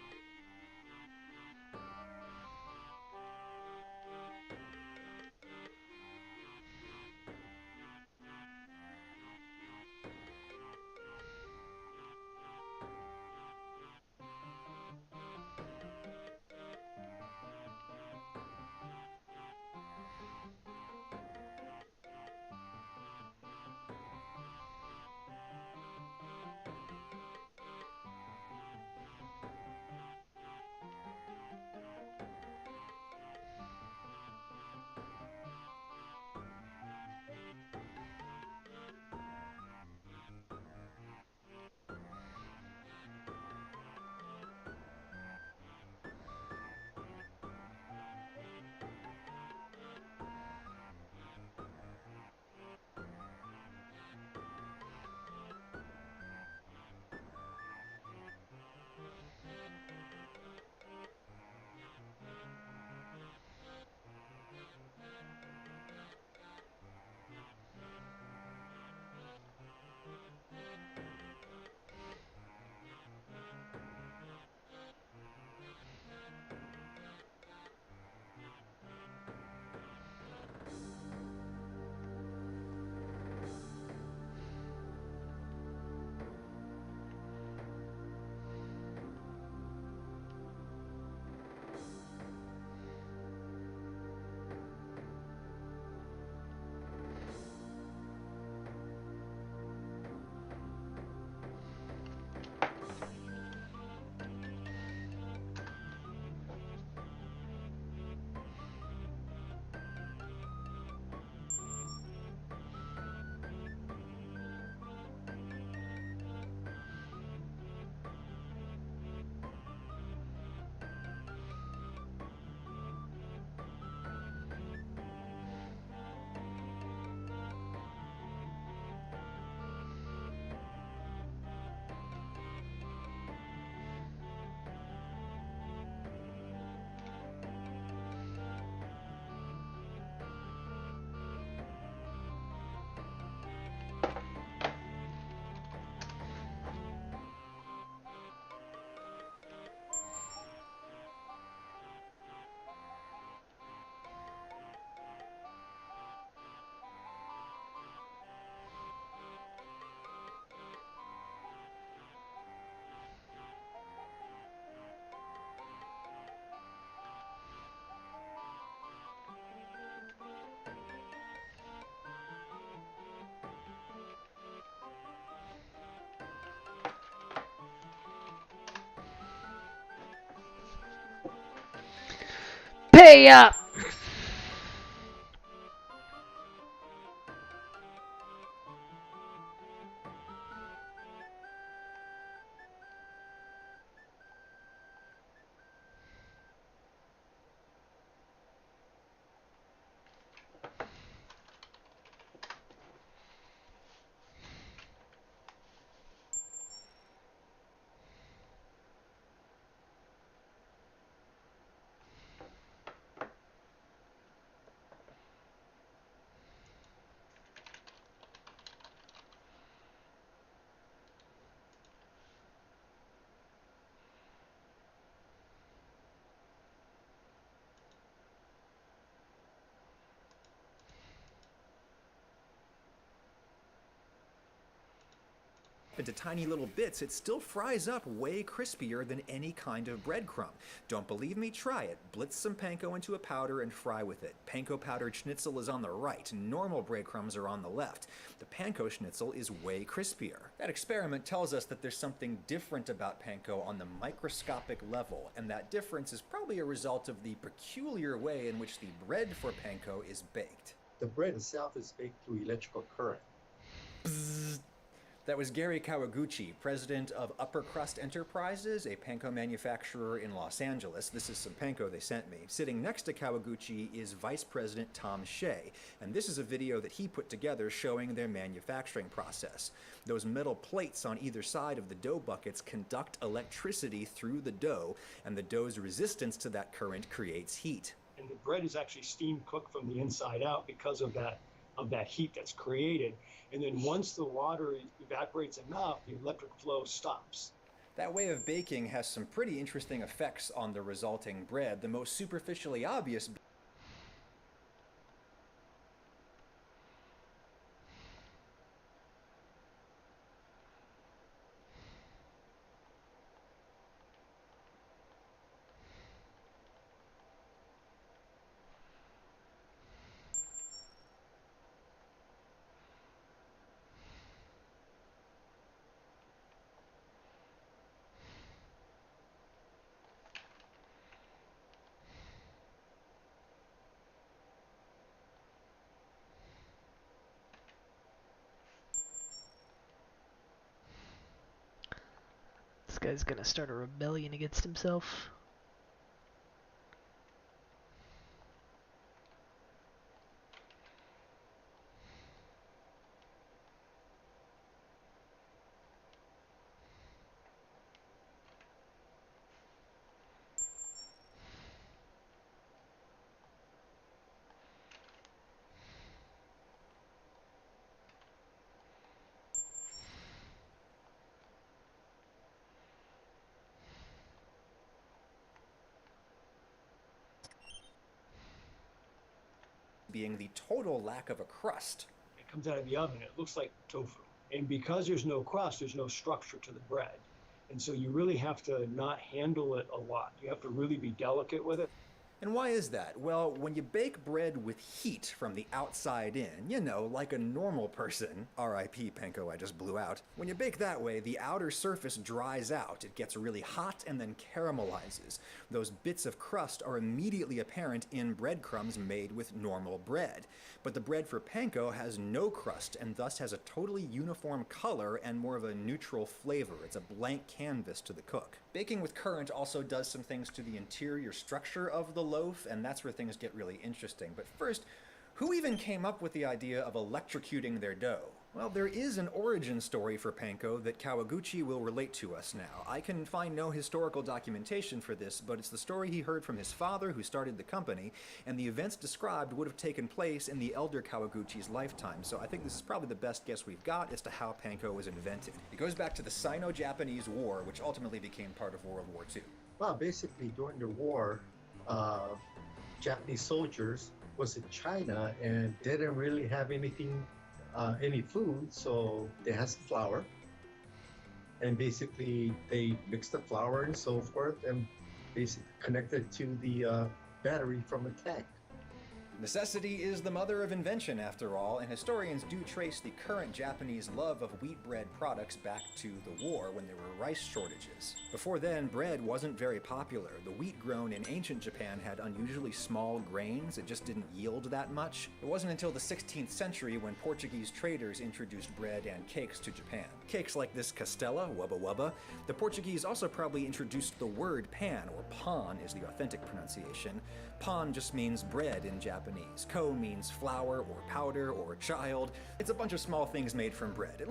pay up! into tiny little bits, it still fries up way crispier than any kind of breadcrumb. Don't believe me? Try it. Blitz some panko into a powder and fry with it. Panko powdered schnitzel is on the right, normal breadcrumbs are on the left. The panko schnitzel is way crispier. That experiment tells us that there's something different about panko on the microscopic level, and that difference is probably a result of the peculiar way in which the bread for panko is baked. The bread itself is baked through electrical current. Bzzz. That was Gary Kawaguchi, president of Upper Crust Enterprises, a panko manufacturer in Los Angeles. This is some panko they sent me. Sitting next to Kawaguchi is Vice President Tom Shea, and this is a video that he put together showing their manufacturing process. Those metal plates on either side of the dough buckets conduct electricity through the dough, and the dough's resistance to that current creates heat. And the bread is actually steam cooked from the inside out because of that heat that's created. And then once the water evaporates enough, the electric flow stops. That way of baking has some pretty interesting effects on the resulting bread. The most superficially obvious This guy's gonna start a rebellion against himself. being the total lack of a crust. It comes out of the oven, it looks like tofu. And because there's no crust, there's no structure to the bread. And so you really have to not handle it a lot. You have to really be delicate with it. And why is that? Well, when you bake bread with heat from the outside in, you know, like a normal person, R.I.P. panko I just blew out, when you bake that way, the outer surface dries out. It gets really hot and then caramelizes. Those bits of crust are immediately apparent in breadcrumbs made with normal bread. But the bread for panko has no crust and thus has a totally uniform color and more of a neutral flavor. It's a blank canvas to the cook. Baking with current also does some things to the interior structure of the loaf, and that's where things get really interesting. But first, who even came up with the idea of electrocuting their dough? Well, there is an origin story for panko that Kawaguchi will relate to us now. I can find no historical documentation for this, but it's the story he heard from his father, who started the company, and the events described would have taken place in the elder Kawaguchi's lifetime. So I think this is probably the best guess we've got as to how panko was invented. It goes back to the Sino-Japanese War, which ultimately became part of World War II. Well, basically during the war, Japanese soldiers was in China and didn't really have anything, any food, so they had some flour. And basically they mixed the flour and so forth and basically connected to the battery from a tank. Necessity is the mother of invention, after all, and historians do trace the current Japanese love of wheat bread products back to the war when there were rice shortages. Before then, bread wasn't very popular. The wheat grown in ancient Japan had unusually small grains. It just didn't yield that much. It wasn't until the 16th century when Portuguese traders introduced bread and cakes to Japan. Cakes like this castella, wubba wubba. The Portuguese also probably introduced the word pan, or pan is the authentic pronunciation. Pan just means bread in Japanese. Ko means flour or powder or child. It's a bunch of small things made from bread.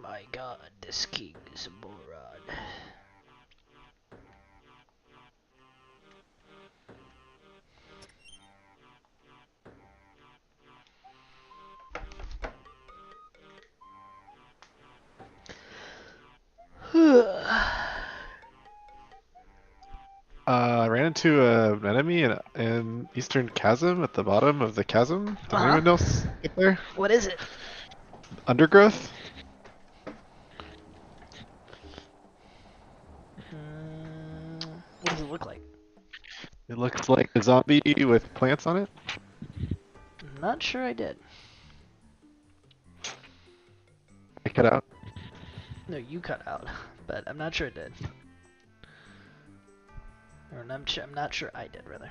My god, this king is a moron. I ran into an enemy in Eastern Chasm at the bottom of the chasm. Did Uh-huh. anyone else get there? What is it? Undergrowth? What does it look like? It looks like a zombie with plants on it. Not sure I did. I cut out. No, you cut out, but I'm not sure it did. Or I'm not sure I did, rather.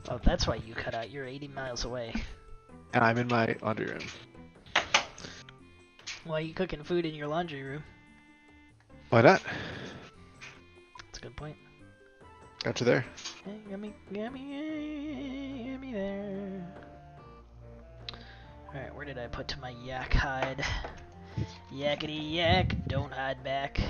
Oh, that's why you cut out. You're 80 miles away. And I'm in my laundry room. Why are you cooking food in your laundry room? Why not? That's a good point. Got you there. Hey, get me there. Alright, where did I put to my yak hide? Yakety yak, don't hide back.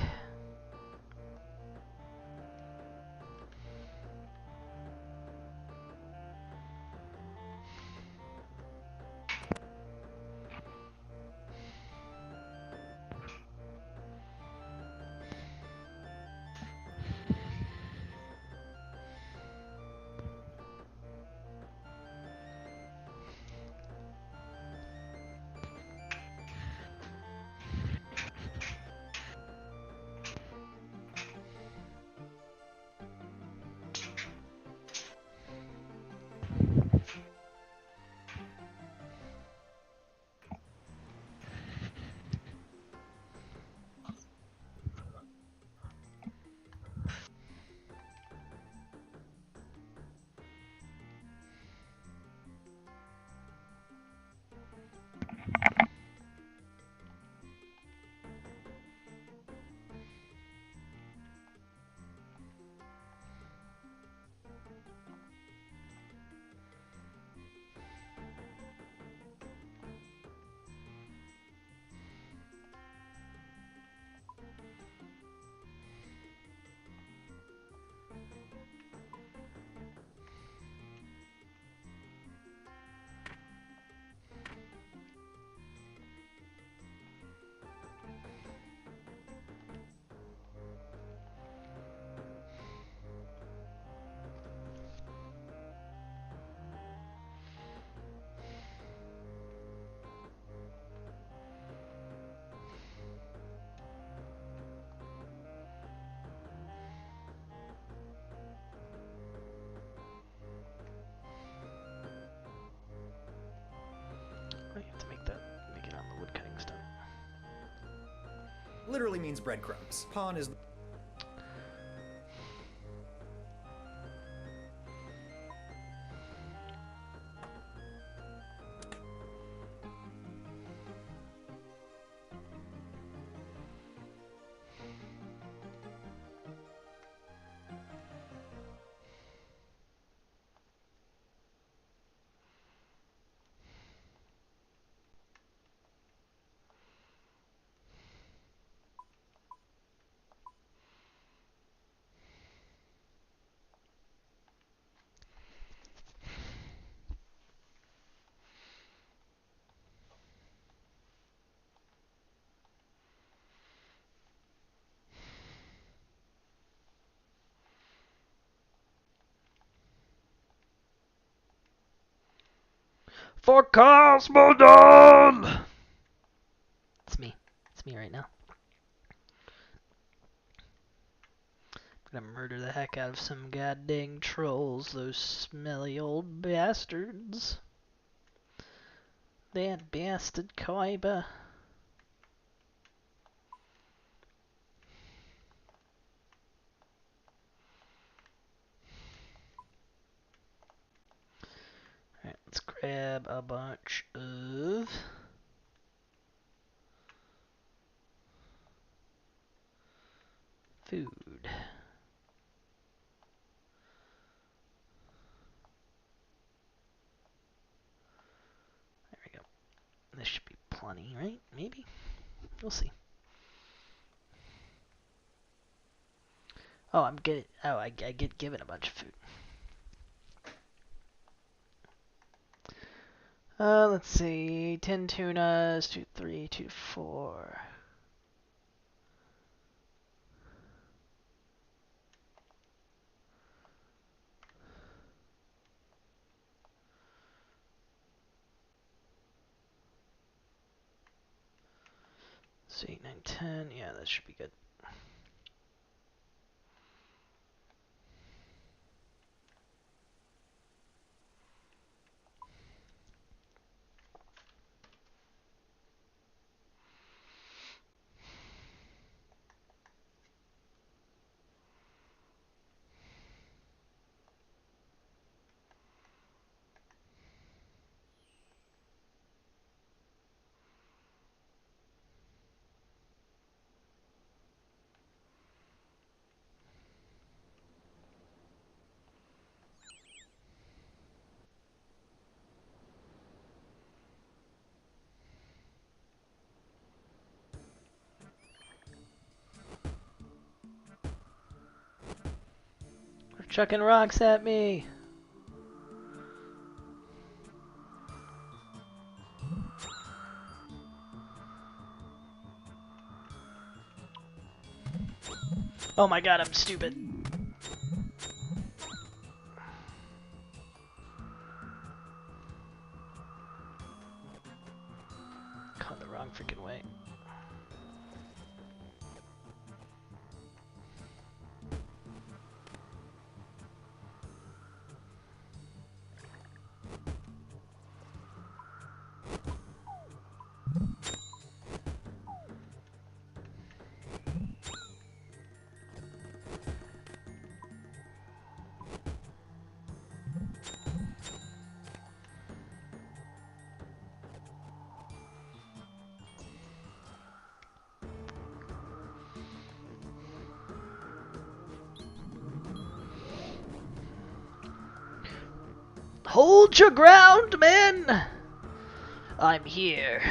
I have to make it on the wood cutting stone. Literally means breadcrumbs. Pawn is For Cosmodon! It's me. It's me right now. I'm gonna murder the heck out of some goddamn trolls, those smelly old bastards. That bastard Kaiba. Alright, let's grab a bunch of food. There we go. This should be plenty, right? Maybe? We'll see. Oh, I'm getting. Oh, I get given a bunch of food. Let's see. 10 tunas, 2, 3, 2, 4. So 8, 9, 10. Yeah, that should be good. They're chucking rocks at me. Oh my god, I'm stupid. Gone the wrong freaking way. Hold your ground, men! I'm here.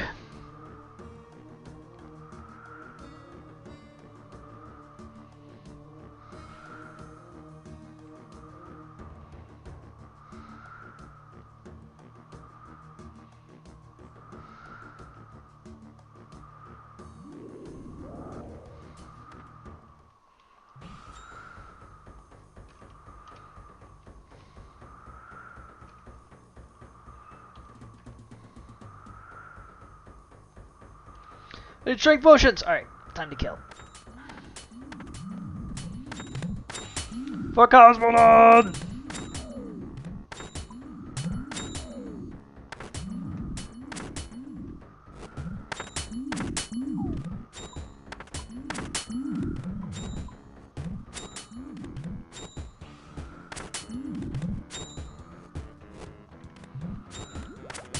It's strength potions! Alright, time to kill. For Cosmonaut!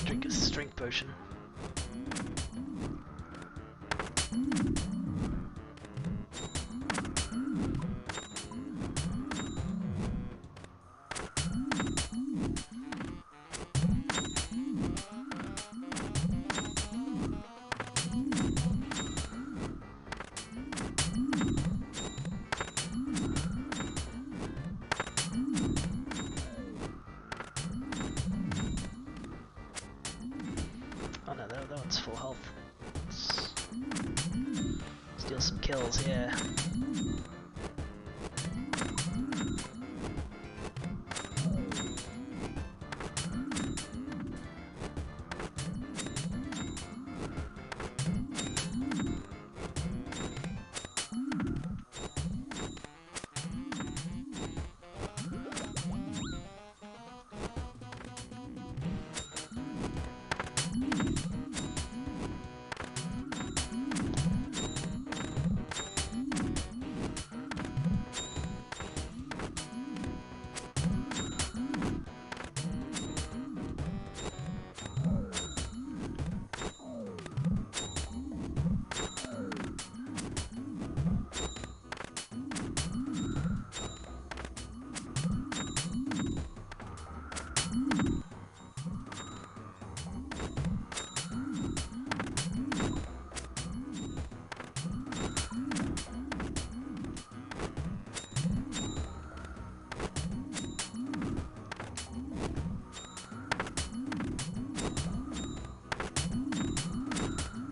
Drink a strength potion. Oh no, that one's full health. Let's steal some kills, yeah.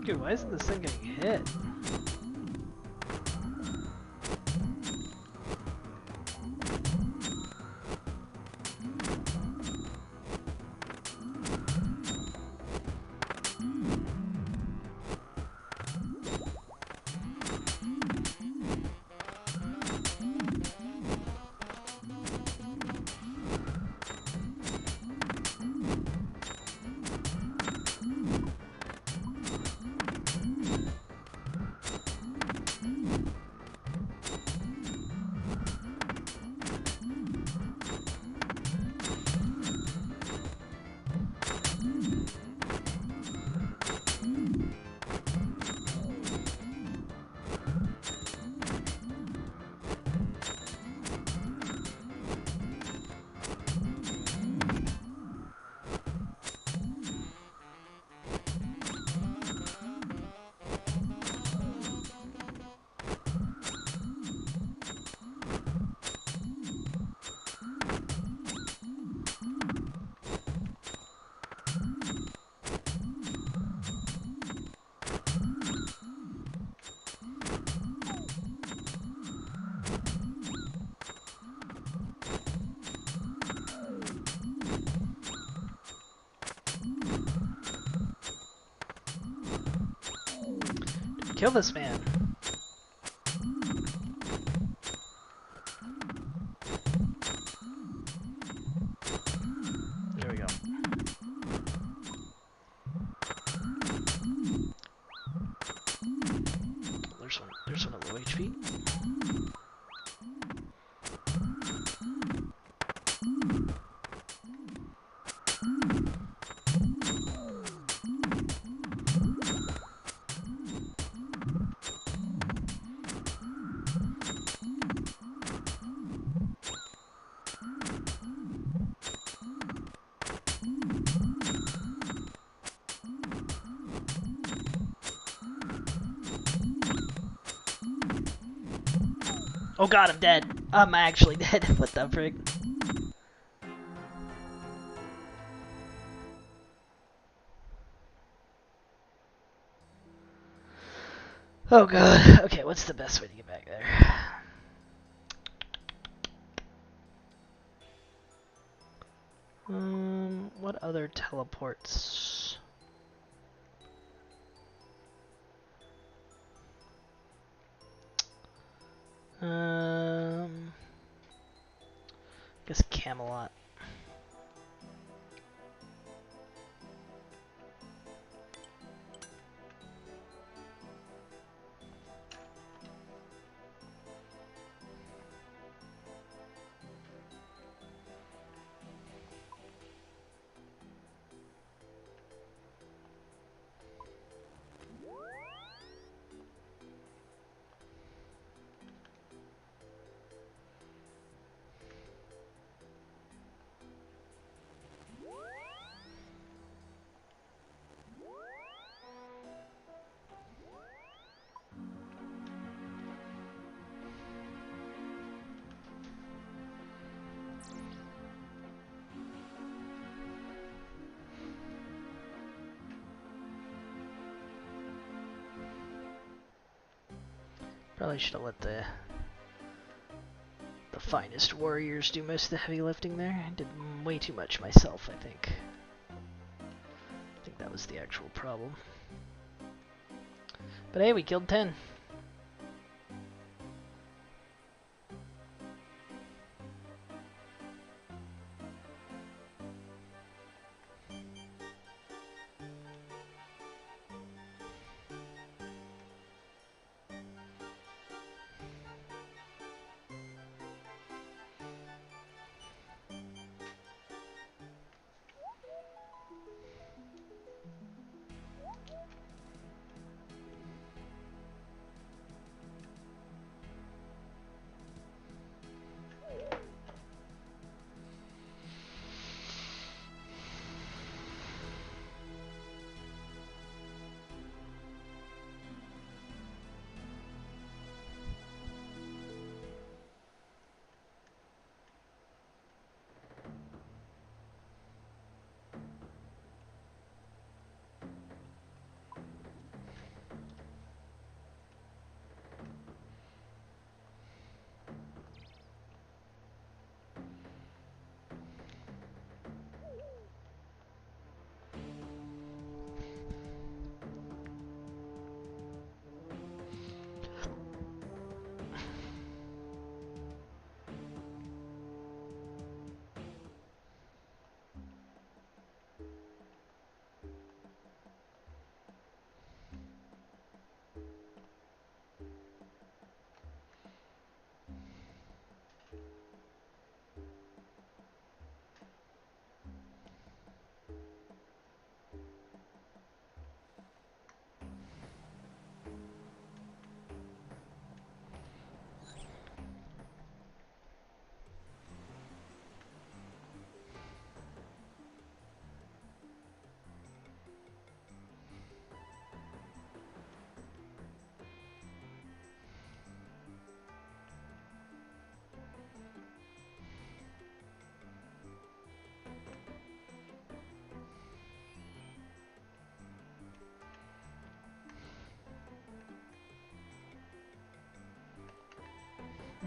Dude, why isn't this thing getting hit? Kill this man. There we go. There's one at low HP. Oh god, I'm dead. I'm actually dead. What the frick? Oh god. Okay, what's the best way to get back there? What other teleports? Guess Camelot. Probably should have let the finest warriors do most of the heavy lifting there. I did way too much myself, I think. I think that was the actual problem. But hey, we killed 10.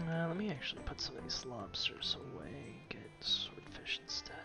Let me actually put some of these lobsters away and get swordfish instead.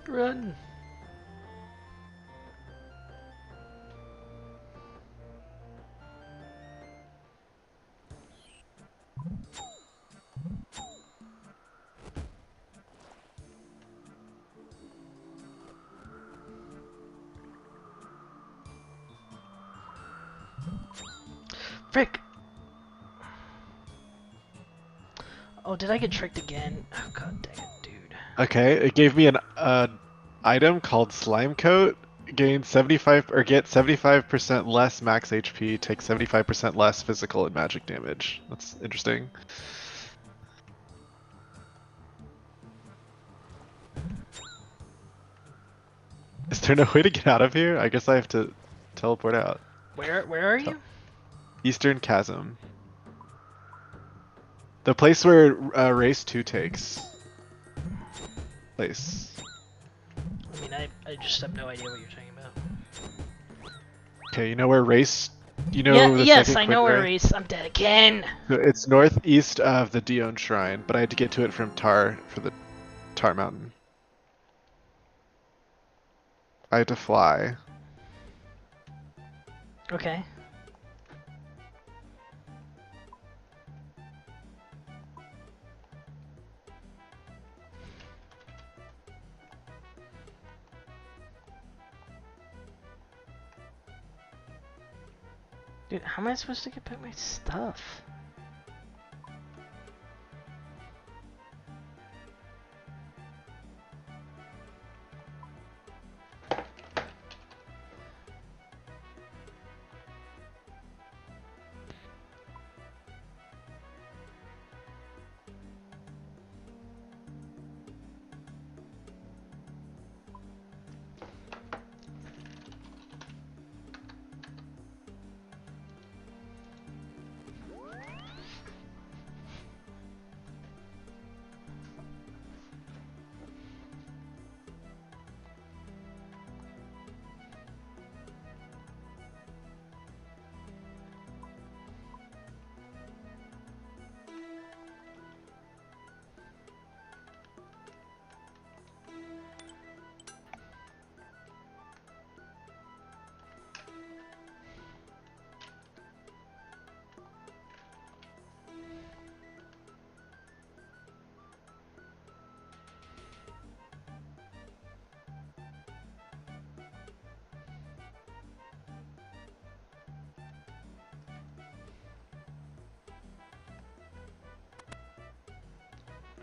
Run! Frick! Oh, did I get tricked again? Oh god dang it, dude. Okay, it gave me an item called Slime Coat. Gain 75 or get 75% less max HP, take 75% less physical and magic damage. That's interesting. Is there no way to get out of here? I guess I have to teleport out. Where are you? Eastern Chasm. The place where race 2 takes place. I mean, I just have no idea what you're talking about. Okay, you know where race? You know Yeah, the yes, second I quick know where race? race. I'm dead again. It's northeast of the Dion Shrine, but I had to get to it from Tar for the Tar Mountain. I had to fly. Okay. Dude, how am I supposed to get back my stuff?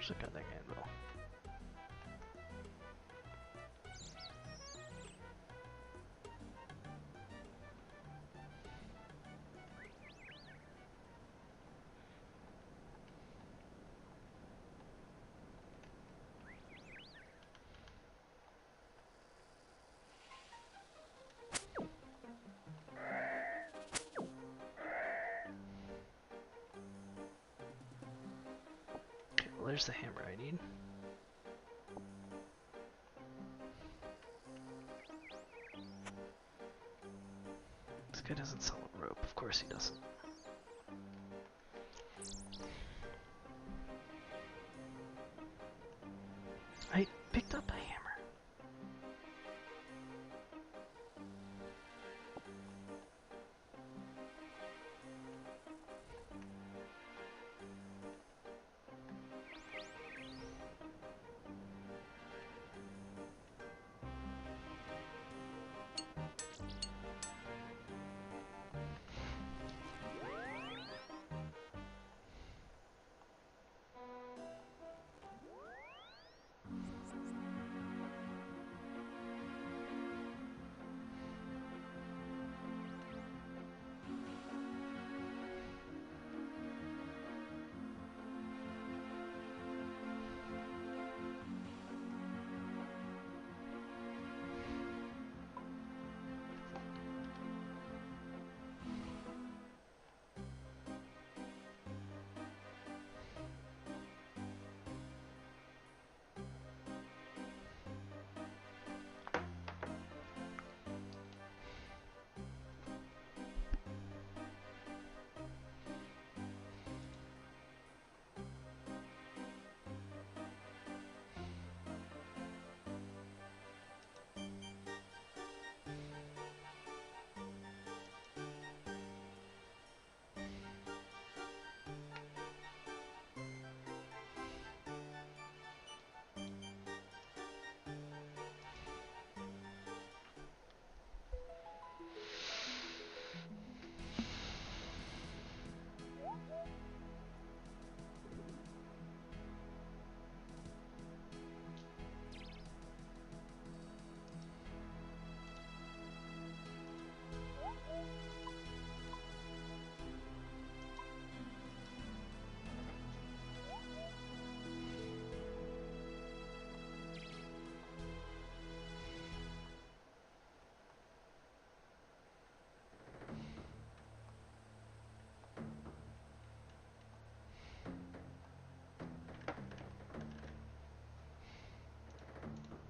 Where's the goddamn anvil? Okay, well there's the hammer I need. This guy doesn't sell a rope, of course he doesn't. I picked up a hammer.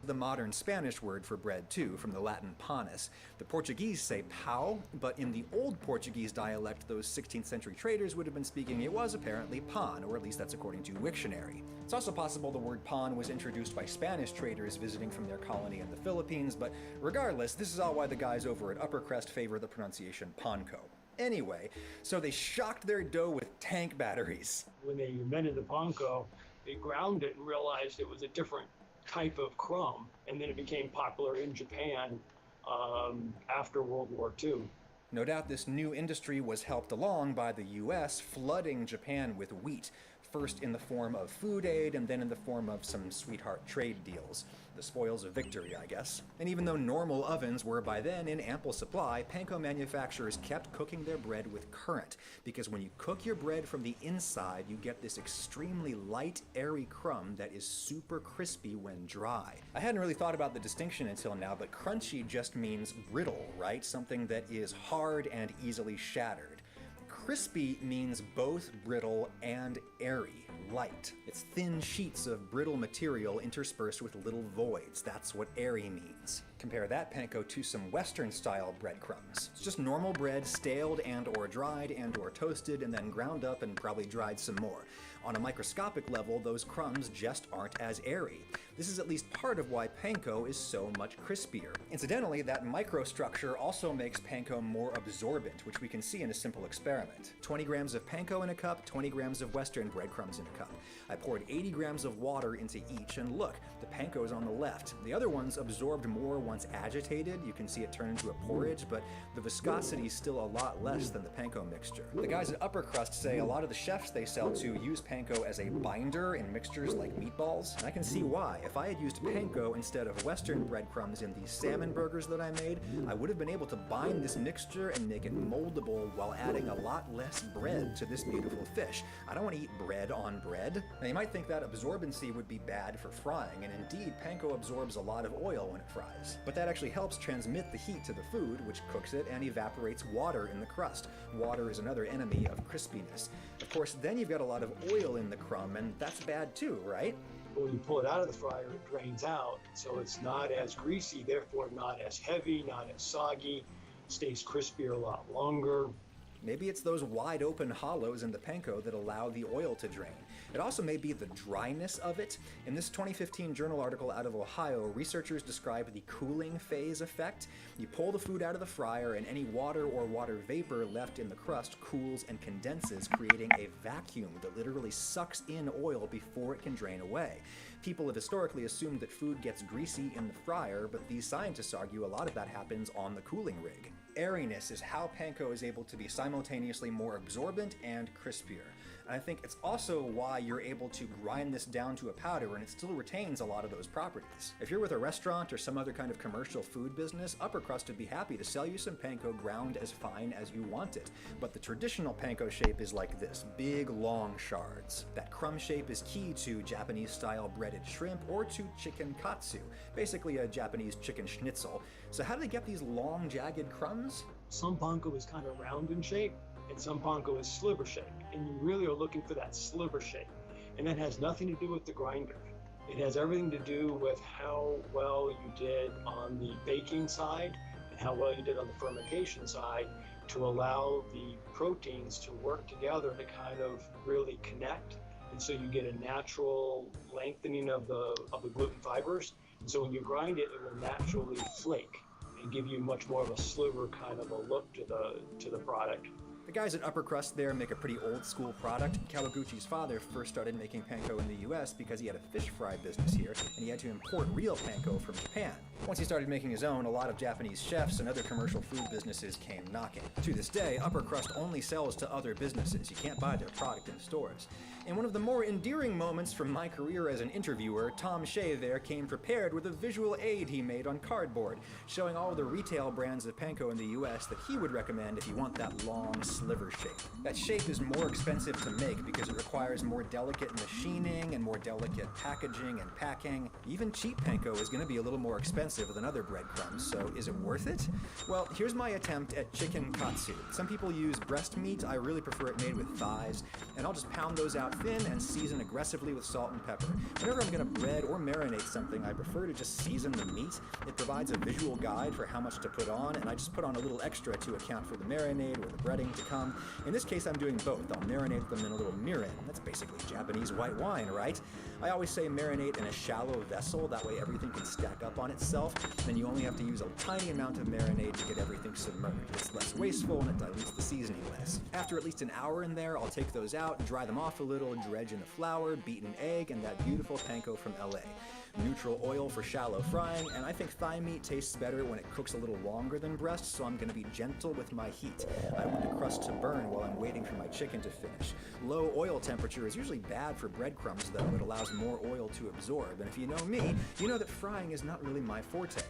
The modern Spanish word for bread, too, from the Latin panis. The Portuguese say pão, but in the old Portuguese dialect those 16th century traders would have been speaking, it was apparently pan, or at least that's according to Wiktionary. It's also possible the word pan was introduced by Spanish traders visiting from their colony in the Philippines, but regardless, this is all why the guys over at Upper Crust favor the pronunciation panko. Anyway, so they shocked their dough with tank batteries. When they invented the panko, they ground it and realized it was a different type of crumb, and then it became popular in Japan after World War II. No doubt this new industry was helped along by the US flooding Japan with wheat, first in the form of food aid and then in the form of some sweetheart trade deals. The spoils of victory, I guess. And even though normal ovens were by then in ample supply, panko manufacturers kept cooking their bread with current, because when you cook your bread from the inside, you get this extremely light, airy crumb that is super crispy when dry. I hadn't really thought about the distinction until now, but crunchy just means brittle, right? Something that is hard and easily shattered. Crispy means both brittle and airy, light. It's thin sheets of brittle material interspersed with little voids. That's what airy means. Compare that panko to some Western-style breadcrumbs. It's just normal bread, staled and or dried and or toasted and then ground up and probably dried some more. On a microscopic level, those crumbs just aren't as airy. This is at least part of why panko is so much crispier. Incidentally, that microstructure also makes panko more absorbent, which we can see in a simple experiment. 20 grams of panko in a cup, 20 grams of Western breadcrumbs in a cup. I poured 80 grams of water into each, and look, the panko is on the left. The other ones absorbed more once agitated. You can see it turn into a porridge, but the viscosity is still a lot less than the panko mixture. The guys at Upper Crust say a lot of the chefs they sell to use panko as a binder in mixtures like meatballs, and I can see why. If I had used panko instead of Western breadcrumbs in these salmon burgers that I made, I would have been able to bind this mixture and make it moldable while adding a lot less bread to this beautiful fish. I don't want to eat bread on bread. Now you might think that absorbency would be bad for frying, and indeed panko absorbs a lot of oil when it fries. But that actually helps transmit the heat to the food, which cooks it and evaporates water in the crust. Water is another enemy of crispiness. Of course, then you've got a lot of oil in the crumb, and that's bad too, right? But when you pull it out of the fryer, it drains out, so it's not as greasy, therefore not as heavy, not as soggy, stays crispier a lot longer. Maybe it's those wide open hollows in the panko that allow the oil to drain. It also may be the dryness of it. In this 2015 journal article out of Ohio, researchers describe the cooling phase effect. You pull the food out of the fryer and any water or water vapor left in the crust cools and condenses, creating a vacuum that literally sucks in oil before it can drain away. People have historically assumed that food gets greasy in the fryer, but these scientists argue a lot of that happens on the cooling rig. Airiness is how panko is able to be simultaneously more absorbent and crispier. And I think it's also why you're able to grind this down to a powder and it still retains a lot of those properties. If you're with a restaurant or some other kind of commercial food business, Upper Crust would be happy to sell you some panko ground as fine as you want it. But the traditional panko shape is like this, big long shards. That crumb shape is key to Japanese-style breaded shrimp or to chicken katsu, basically a Japanese chicken schnitzel. So how do they get these long, jagged crumbs? Some panko is kind of round in shape, and some panko is sliver shaped, and you really are looking for that sliver shape. And that has nothing to do with the grinder. It has everything to do with how well you did on the baking side and how well you did on the fermentation side to allow the proteins to work together to kind of really connect. And so you get a natural lengthening of the gluten fibers. And so when you grind it, it will naturally flake and give you much more of a sliver kind of a look to the product. The guys at Upper Crust there make a pretty old school product. Kawaguchi's father first started making panko in the US because he had a fish fry business here and he had to import real panko from Japan. Once he started making his own, a lot of Japanese chefs and other commercial food businesses came knocking. To this day, Upper Crust only sells to other businesses. You can't buy their product in stores. In one of the more endearing moments from my career as an interviewer, Tom Shea there came prepared with a visual aid he made on cardboard, showing all the retail brands of panko in the US that he would recommend if you want that long, sliver shape. That shape is more expensive to make because it requires more delicate machining and more delicate packaging and packing. Even cheap panko is going to be a little more expensive than other breadcrumbs, so is it worth it? Well, here's my attempt at chicken katsu. Some people use breast meat. I really prefer it made with thighs, and I'll just pound those out thin and season aggressively with salt and pepper. Whenever I'm going to bread or marinate something, I prefer to just season the meat. It provides a visual guide for how much to put on, and I just put on a little extra to account for the marinade or the breading to come. In this case, I'm doing both. I'll marinate them in a little mirin. That's basically Japanese white wine, right? I always say marinate in a shallow vessel. That way everything can stack up on itself. Then you only have to use a tiny amount of marinade to get everything submerged. It's less wasteful and it dilutes the seasoning less. After at least an hour in there, I'll take those out, dry them off a little, dredge in the flour, beaten egg, and that beautiful panko from LA. Neutral oil for shallow frying, and I think thigh meat tastes better when it cooks a little longer than breast, so I'm going to be gentle with my heat. I want the crust to burn while I'm waiting for my chicken to finish. Low oil temperature is usually bad for breadcrumbs, though. It allows more oil to absorb, and if you know me, you know that frying is not really my forte.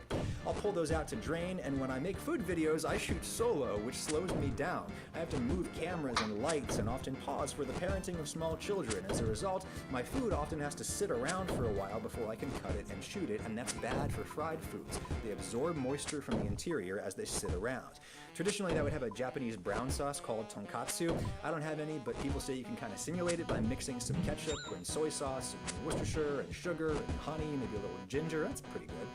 I'll pull those out to drain, and when I make food videos, I shoot solo, which slows me down. I have to move cameras and lights and often pause for the parenting of small children. As a result, my food often has to sit around for a while before I can cut it and shoot it, and that's bad for fried foods. They absorb moisture from the interior as they sit around. Traditionally, that would have a Japanese brown sauce called tonkatsu. I don't have any, but people say you can kind of simulate it by mixing some ketchup and soy sauce and Worcestershire and sugar and honey, maybe a little ginger. That's pretty good.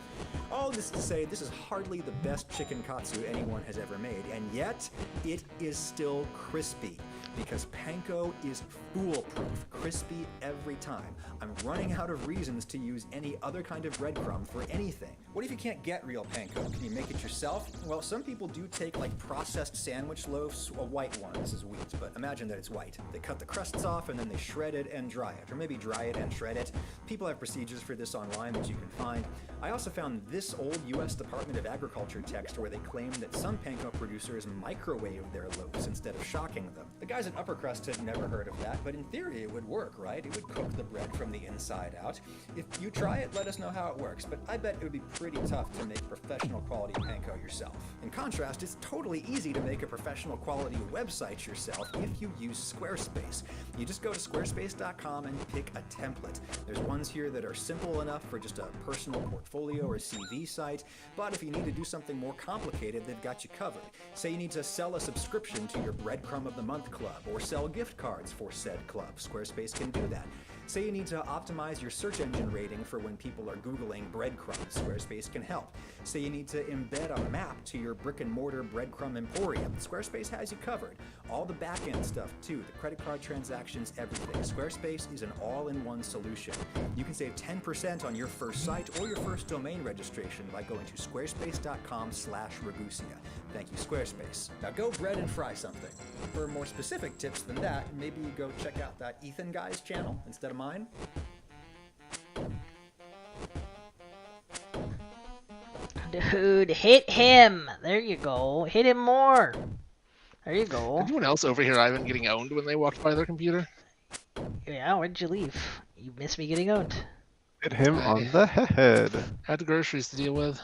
All this to say, this is hardly the best chicken katsu anyone has ever made, and yet it is still crispy. Because panko is foolproof, crispy every time. I'm running out of reasons to use any other kind of breadcrumb for anything. What if you can't get real panko? Can you make it yourself? Well, some people do take like processed sandwich loaves, a white one, this is wheat, but imagine that it's white. They cut the crusts off and then they shred it and dry it, or maybe dry it and shred it. People have procedures for this online that you can find. I also found this old US Department of Agriculture text where they claim that some panko producers microwave their loaves instead of shocking them. The guys at Upper Crust had never heard of that, but in theory it would work, right? It would cook the bread from the inside out. If you try it, let us know how it works, but I bet it would be pretty tough to make professional quality panko yourself. In contrast, it's totally easy to make a professional quality website yourself if you use Squarespace. You just go to squarespace.com and pick a template. There's ones here that are simple enough for just a personal portfolio or CV site, but if you need to do something more complicated, they've got you covered. Say you need to sell a subscription to your Breadcrumb of the Month club, or sell gift cards for said club. Squarespace can do that. Say you need to optimize your search engine rating for when people are Googling breadcrumbs. Squarespace can help. Say you need to embed a map to your brick and mortar breadcrumb emporium. Squarespace has you covered. All the back-end stuff too, the credit card transactions, everything. Squarespace is an all-in-one solution. You can save 10% on your first site or your first domain registration by going to squarespace.com/Ragusia. Thank you, Squarespace. Now go bread and fry something. For more specific tips than that, maybe you go check out that Ethan guy's channel instead of mine. Dude, hit him! There you go. Hit him more. There you go. Anyone else over here Ivan getting owned when they walked by their computer? Yeah, where'd you leave? You missed me getting owned. Hit him on the head. Had the groceries to deal with.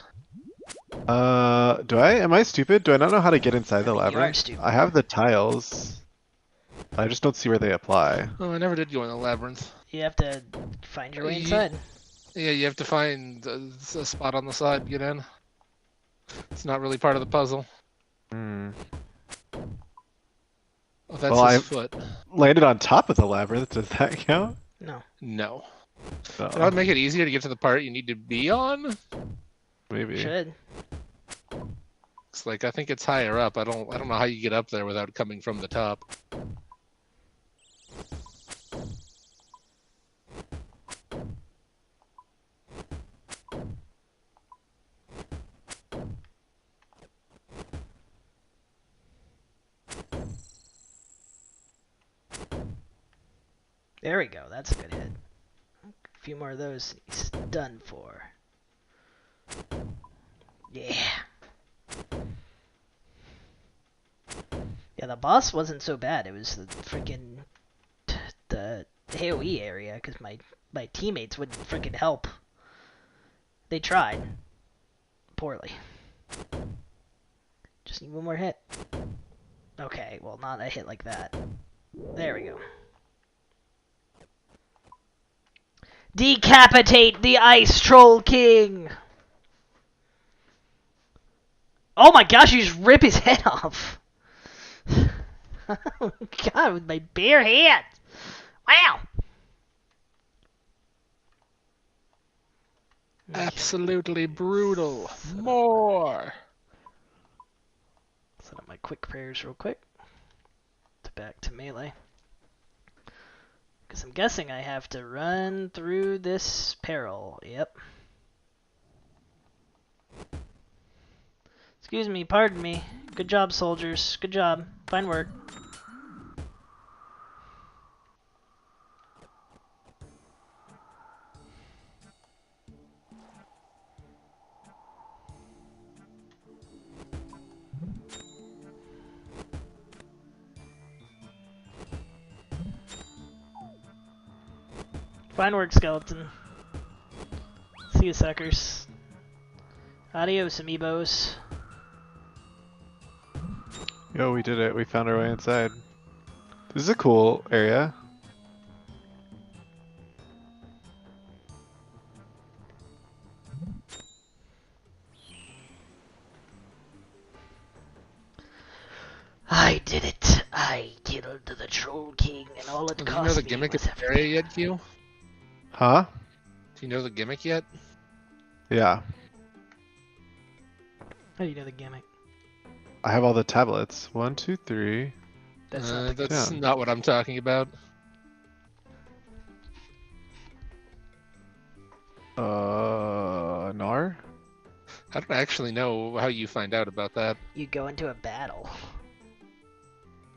Am I stupid? Do I not know how to get inside the You are labyrinth? stupid. I have the tiles. I just don't see where they apply. Oh, I never did go in the labyrinth. You have to find your way inside. Yeah, you have to find a spot on the side to get in. It's not really part of the puzzle. Hmm. Oh, that's Well, his I've foot. landed on top of the labyrinth. Does that count? No. No. Oh, That would make it easier to get to the part you need to be on. maybe. Should. It's like I think it's higher up. I don't know how you get up there without coming from the top. There we go. That's a good hit. A few more of those. He's done for. Yeah. Yeah, the boss wasn't so bad. It was the freaking the AoE area because my teammates wouldn't freaking help. They tried poorly. Just need one more hit. Okay, well, not a hit like that. There we go. Decapitate the Ice Troll King! Oh my gosh, you just rip his head off! Oh god, with my bare hands! Wow! Absolutely brutal. More. Set up my quick prayers real quick. Back to melee. Because I'm guessing I have to run through this peril. Yep. Excuse me, pardon me. Good job, soldiers. Good job. Fine work. Fine work, skeleton. See you, suckers. Adios, amiibos. Yo, we did it. We found our way inside. This is a cool area. I did it. I killed the Troll King, and all it Do you cost know the me gimmick was of the area yet, Q? Huh? Do you know the gimmick yet? Yeah. How do you know the gimmick? I have all the tablets. 1, 2, 3. That's not the That's Yeah. not what I'm talking about. Nar? I don't actually know how you find out about that. You go into a battle.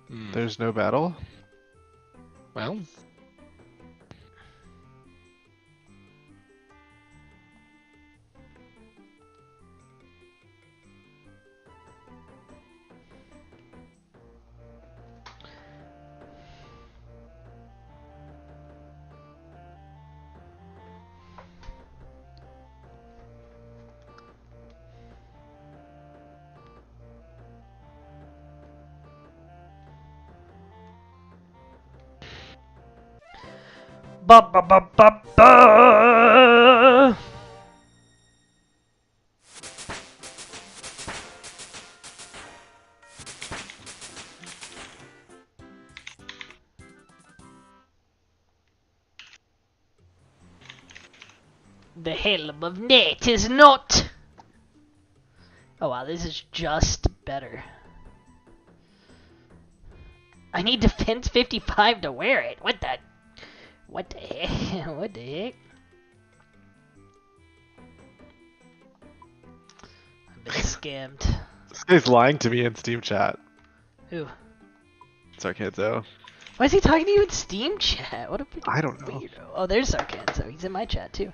Hmm. There's no battle? Well, Ba ba ba ba ba. The helm of net is not. Oh wow, this is just better. I need defense 55 to wear it. What the? What the heck? What the heck? I've been scammed. This guy's lying to me in Steam chat. Who? Sarkanzo. Why is he talking to you in Steam chat? What a freaking I don't know. weirdo. Oh, there's Sarkanzo. He's in my chat too.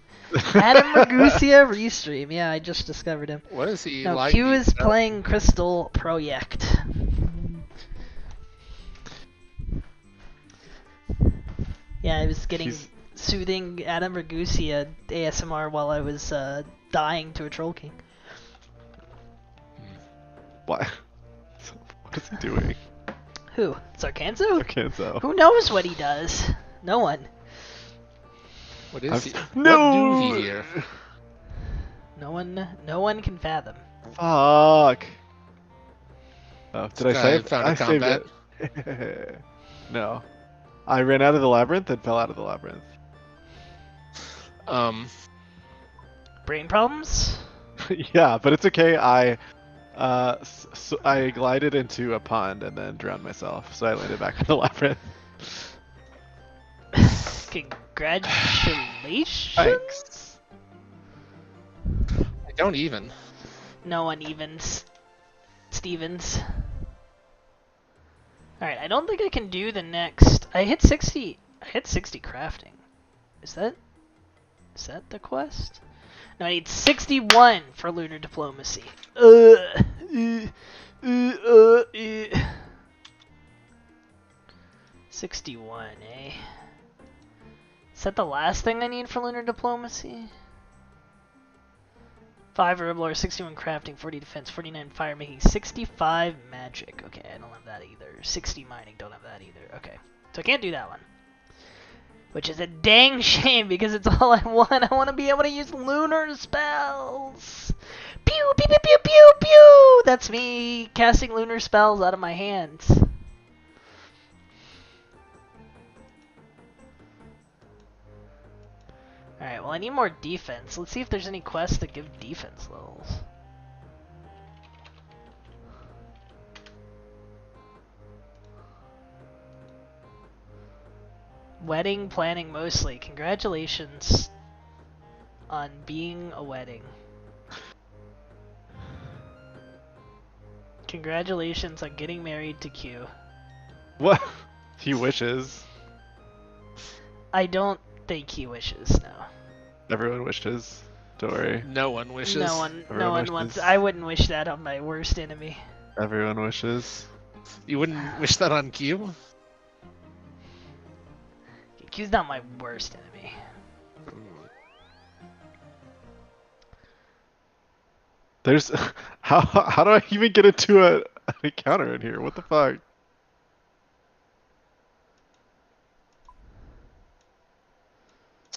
Adam Ragusia restream. Yeah, I just discovered him. what is he No, like? Q is playing Crystal Project. Yeah, I was getting He's- soothing Adam Ragusia ASMR while I was dying to a Troll King. What? What is he doing? Who? Sarkanzo? Sarkanzo. Who knows what he does? No one. What is he? No! What do he here? No one can fathom. Fuck. Oh, did I Guy save? found a I saved combat. it. No. I ran out of the labyrinth and fell out of the labyrinth. Brain problems? Yeah, but it's okay. I I glided into a pond and then drowned myself, so I landed back in the labyrinth. Congratulations. Thanks. I don't even. No one evens. Stevens. Alright, I don't think I can do the next. I hit 60 crafting. Is that the quest? No, I need 61 for lunar diplomacy. 61, eh? Is that the last thing I need for lunar diplomacy? 5 herbal, 61 crafting, 40 defense, 49 fire making, 65 magic. Okay, I don't have that either. 60 mining, don't have that either. Okay, so I can't do that one. Which is a dang shame because it's all I want. I want to be able to use lunar spells. Pew, pew, pew, pew, pew, pew! That's me casting lunar spells out of my hands. Alright, well I need more defense. Let's see if there's any quests that give defense levels. Wedding planning mostly. Congratulations on being a wedding. Congratulations on getting married to Q. What? He wishes. I don't think he wishes, no. Everyone wishes. Don't worry. No one wishes. No one Everyone wants. wishes. I wouldn't wish that on my worst enemy. Everyone wishes. You wouldn't wish that on Q? Q's not my worst enemy. There's how do I even get into an encounter in here? What the fuck?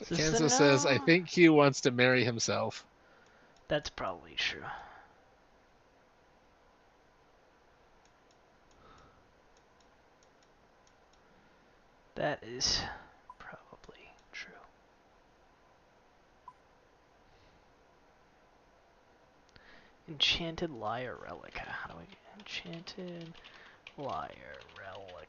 Is this Kansas a says, I no? think Q wants to marry himself. That's probably true. That is probably true. Enchanted Lyre Relic. How do I get Enchanted Lyre Relic?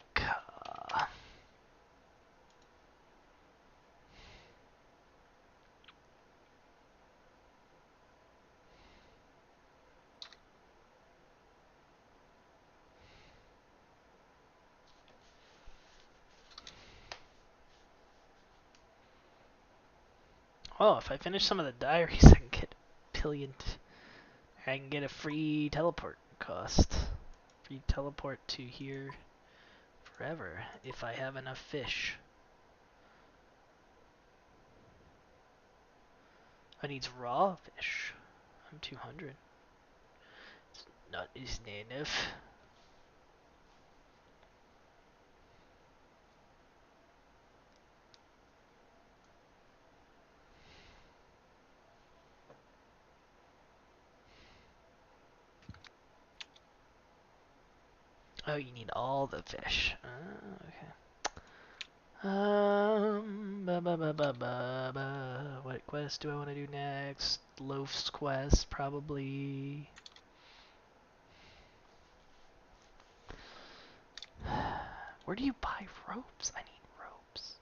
Oh, if I finish some of the diaries, I can get a billion. I can get a free teleport cost. Free teleport to here forever if I have enough fish. I need raw fish. I'm 200. It's not is enough. Oh, you need all the fish. Okay. What quest do I want to do next? Loaf's quest, probably. Where do you buy ropes? I need ropes.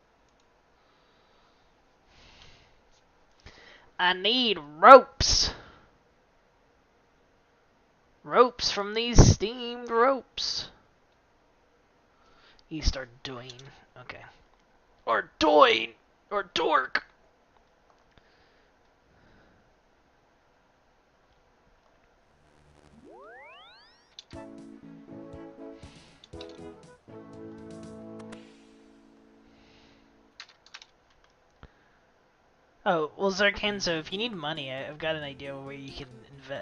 I need ropes! Ropes from these steamed ropes. East or Doin. Okay. Or Doin! Or Dork! Oh, well, Zarkanzo, if you need money, I've got an idea where you can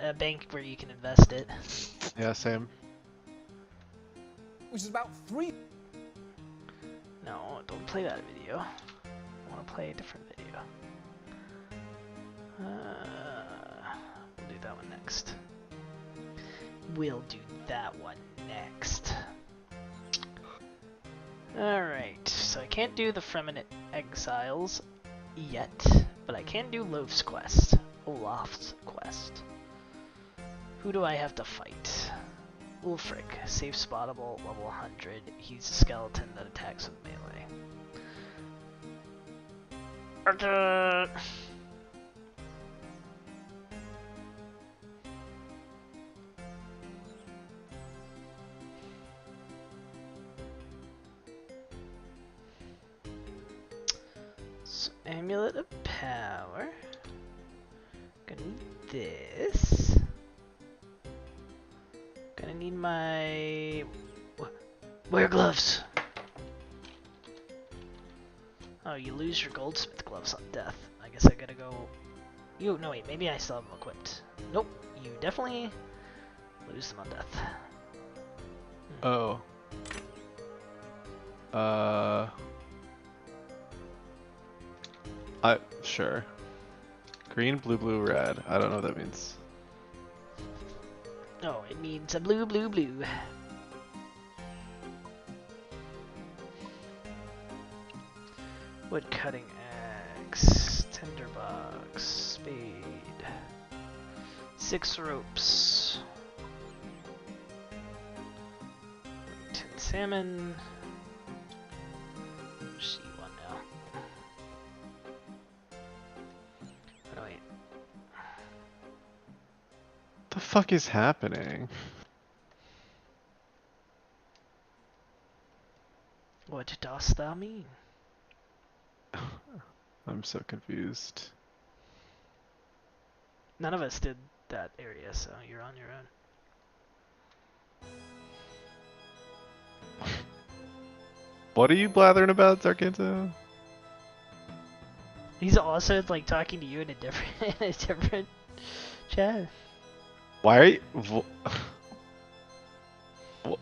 a bank where you can invest it. Yeah, same. Which is about 3. No, don't play that video. I want to play a different video. We'll do that one next. We'll do that one next. Alright, so I can't do the Fremenite Exiles yet, but I can do Loaf's quest. Olaf's quest. Who do I have to fight? Ulfric, safe spottable, level 100. He's a skeleton that attacks with melee. So, Amulet of Power. Gonna need this. Gonna need my... Wear gloves! Oh, you lose your goldsmith gloves on death. I guess I gotta go You, no wait, maybe I still have them equipped. Nope, you definitely lose them on death. Oh. Sure. Green, blue, blue, red. I don't know what that means. Oh, it means a blue, blue, blue. Wood cutting axe, tinderbox, spade, 6 ropes, 10 salmon. See one now. Oh wait. The fuck is happening? What dost thou mean? I'm so confused. None of us did that area, so you're on your own. What are you blathering about, Zarkento? He's also like talking to you in a different, in a different chat. Why are you...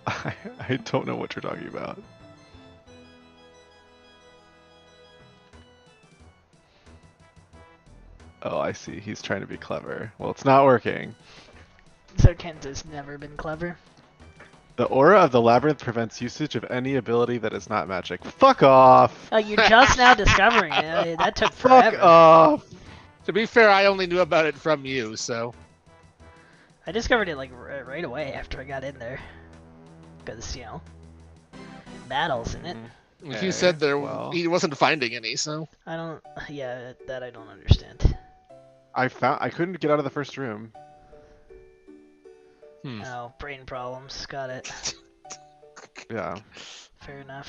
I don't know what you're talking about. Oh, I see. He's trying to be clever. Well, it's not working. So Kento's never been clever. The aura of the labyrinth prevents usage of any ability that is not magic. Fuck off! Oh, you're just now discovering it. That took Fuck forever. off! To be fair, I only knew about it from you, so. I discovered it like right away after I got in there. Because, you know, battles in it. He said there well. he wasn't finding any, so. I don't, yeah, that I don't understand. I couldn't get out of the first room. Oh, brain problems. Got it. Yeah. Fair enough.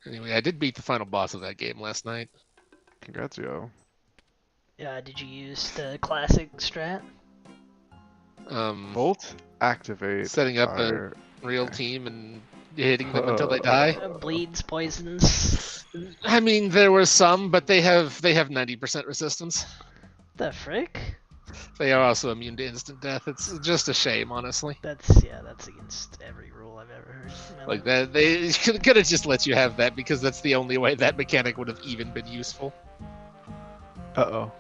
Anyway, I did beat the final boss of that game last night. Congrats, yo. Did you use the classic strat? Bolt activate. Setting up a real team and hitting them until they die. Bleeds, poisons. I mean, there were some, but they have 90% resistance. The frick? They are also immune to instant death. It's just a shame, honestly. That's against every rule I've ever heard. In my Like life. that, they could have just let you have that because that's the only way that mechanic would have even been useful. Uh-oh.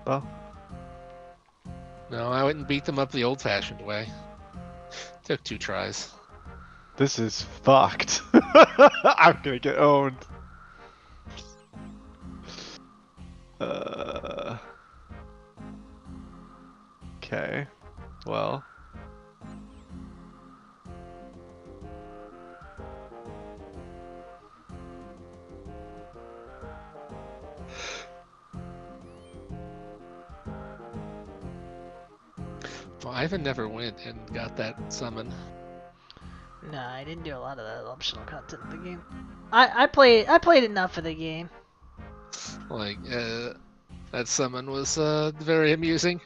Well. No, I went and beat them up the old-fashioned way. Took 2 tries. This is fucked. I'm gonna get owned. Okay. Well. Well, Ivan never went and got that summon. Nah, I didn't do a lot of that optional content in the game. I played enough of the game. Like, that summon was very amusing.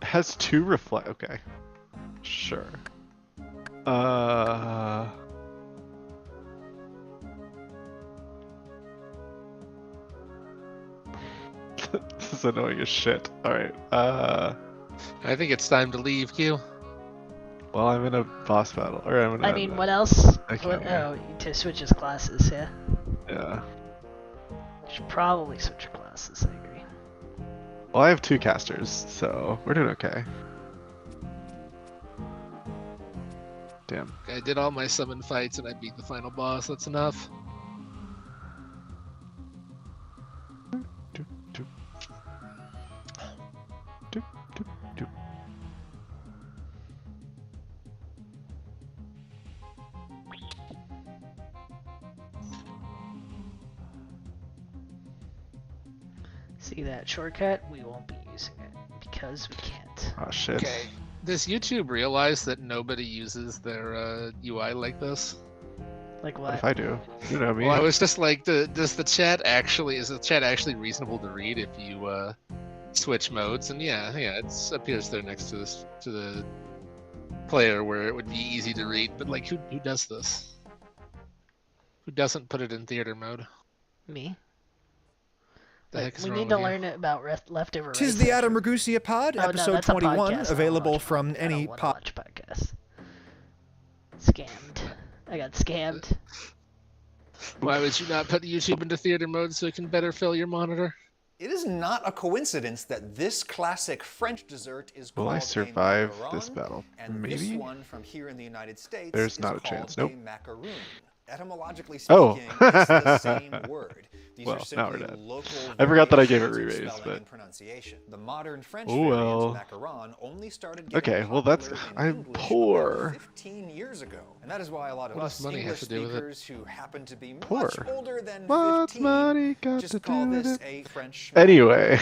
Has 2 reflect. Okay. Sure. This is annoying as shit. Alright. I think it's time to leave, Q. Well, I'm in a boss battle. Or I'm in I a, mean, what else? I can't hear. Oh, to switch his classes, yeah. Yeah. Should probably switch your classes, I agree. Well, I have 2 casters, so we're doing okay. Damn. I did all my summon fights and I beat the final boss. That's enough. See that shortcut? We won't be using it because we can't. Oh shit. Okay. Does YouTube realize that nobody uses their UI like this? Like What what? if I do? You know me. Well, I was just like, is the chat actually reasonable to read if you switch modes? And yeah, it appears there next to the player where it would be easy to read, but like, who does this? Who doesn't put it in theater mode? Me. The heck is We wrong need to with you? learn about leftover rice. Tis the Adam after- Ragusia Pod, Oh, no, episode that's a 21, podcast. I don't available watch from podcasts. I any don't want to watch podcasts. Scammed. I got scammed. Why would you not put YouTube into theater mode so it can better fill your monitor? It is not a coincidence that this classic French dessert is Will called I survive a this macaron, battle? and this Maybe? one from here in the United States There's is not a called chance. Nope. a macaroon. Etymologically Oh. speaking, it's the same word. These Well, are now we're simply dead. local I forgot that I gave it variations of re-raise, spelling but- and pronunciation. The modern French Oh, well. variant macaron only started getting Okay, well that's... popular in I'm English poor. about 15 years ago. And that is why a lot of What us does money have English to do with it? speakers who happen to be Poor. much older than What's 15 money got just to call do with this it? a French Anyway.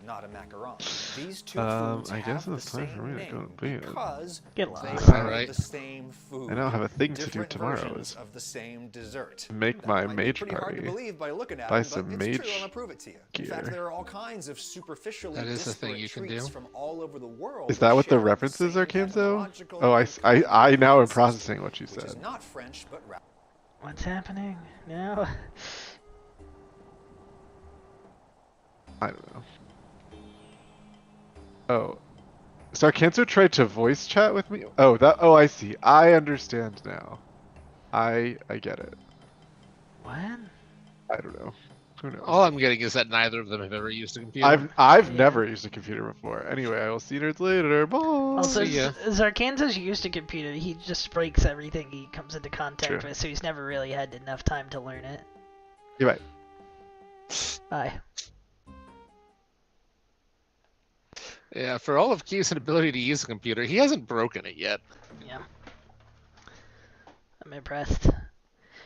not a macaron. These two foods I guess have it's the time for same me to go name to bed. because Get they lost. are Alright. the same food. I now have a thing to do Different tomorrow versions is of the same dessert. make That my might be mage pretty hard to party. believe by looking at Buy it, some but it's true. mage I'm gonna prove it to you. In fact, gear. there are all kinds of superficially That is a thing disparate you can treats do. from all over the world. Is that what the share references same are, Kenzo? etymological Oh, and I now am cultural processing what you which is said. not French, but rather. What's happening now? I don't know. Oh. Sarkenzo tried to voice chat with me? Oh, I see. I understand now. I get it. What? I don't know. Who knows? All I'm getting is that neither of them have ever used a computer. I've Yeah. never used a computer before. Anyway, I will see you nerds later. Bye. Also, See ya. Zarkanza's used a computer. He just breaks everything he comes into contact True. with, so he's never really had enough time to learn it. You're right. Bye. Yeah, for all of Q's ability to use a computer, he hasn't broken it yet. Yeah. I'm impressed.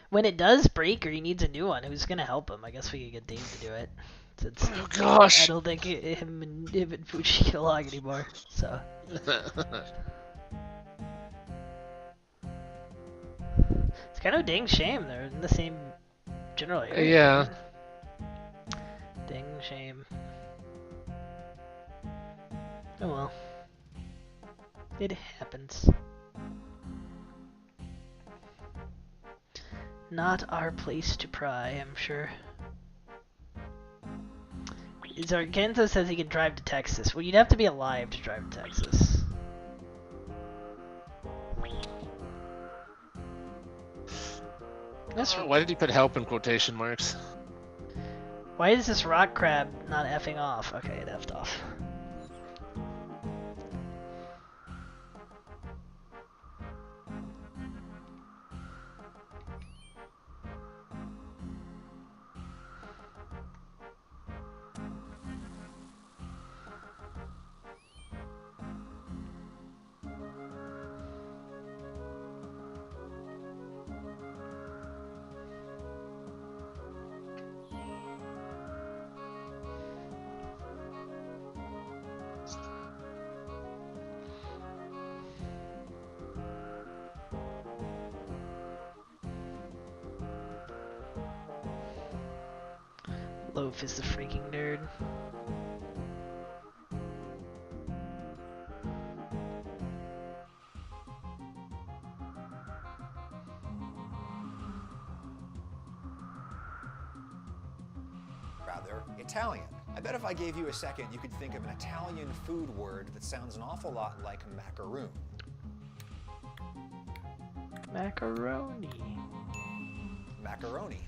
When it does break or he needs a new one, who's gonna help him? I guess we could get Dave to do it. Since Oh I gosh! don't think him and Fushi get along anymore. So it's kind of a dang shame they're in the same general area. Yeah. Dang shame. Oh well. It happens. Not our place to pry, I'm sure. Zarkenza says he can drive to Texas. Well, you'd have to be alive to drive to Texas. That's Why did he put help in quotation marks? Why is this rock crab not effing off? Okay, it effed off. Loaf is the freaking nerd. Rather, Italian. I bet if I gave you a second, you could think of an Italian food word that sounds an awful lot like macaroon. Macaroni. Macaroni.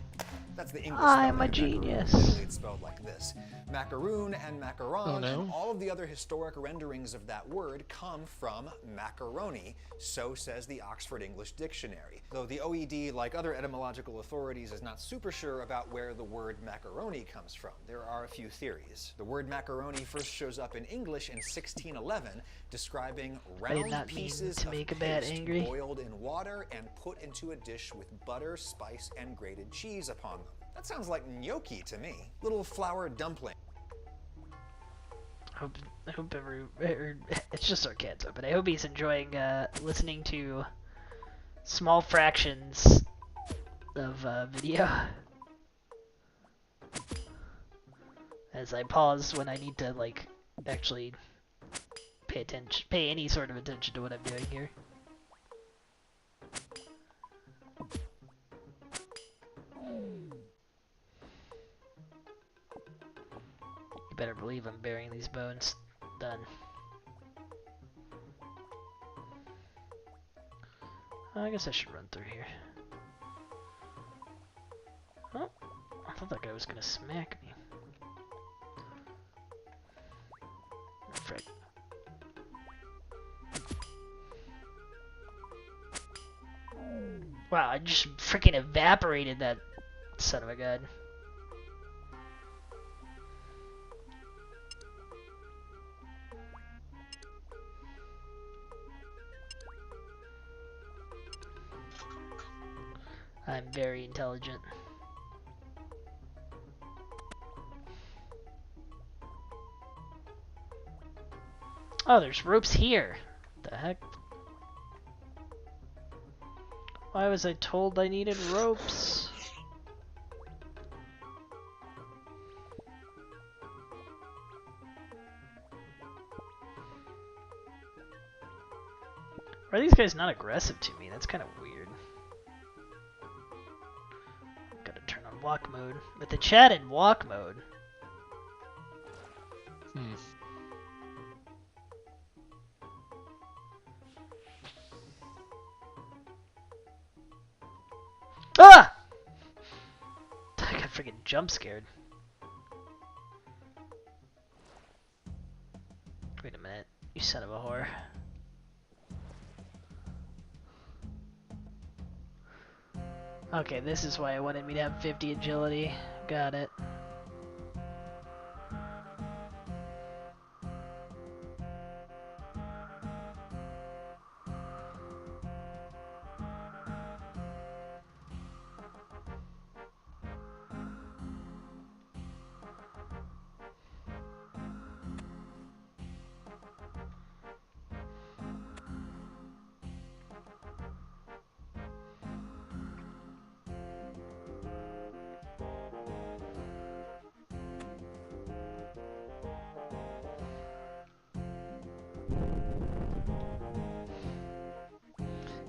That's the English I'm spelling a of macaroon. genius. Literally, it's spelled like this. Macaroon and macaron Oh, no. and all of the other historic renderings of that word come from macaroni, so says the Oxford English Dictionary. Though the OED, like other etymological authorities, is not super sure about where the word macaroni comes from. There are a few theories. The word macaroni first shows up in English in 1611, describing I did round not mean pieces to of make a bat paste angry. boiled in water and put into a dish with butter, spice, and grated cheese upon them. That sounds like gnocchi to me. Little flour dumpling. I hope it's just Sarkanza, but I hope he's enjoying listening to small fractions of video. As I pause when I need to like actually pay any sort of attention to what I'm doing here. You better believe I'm burying these bones. Done. I guess I should run through here. Oh, I thought that guy was gonna smack me. Oh, frick. Wow, I just freaking evaporated that son of a gun. I'm very intelligent. Oh, there's ropes here. The heck? Why was I told I needed ropes? Are these guys not aggressive to me? That's kind of weird. Gotta turn on walk mode. With the chat in walk mode. Ah! I got freaking jump scared. Wait a minute, you son of a whore. Okay, this is why I wanted me to have 50 agility. Got it.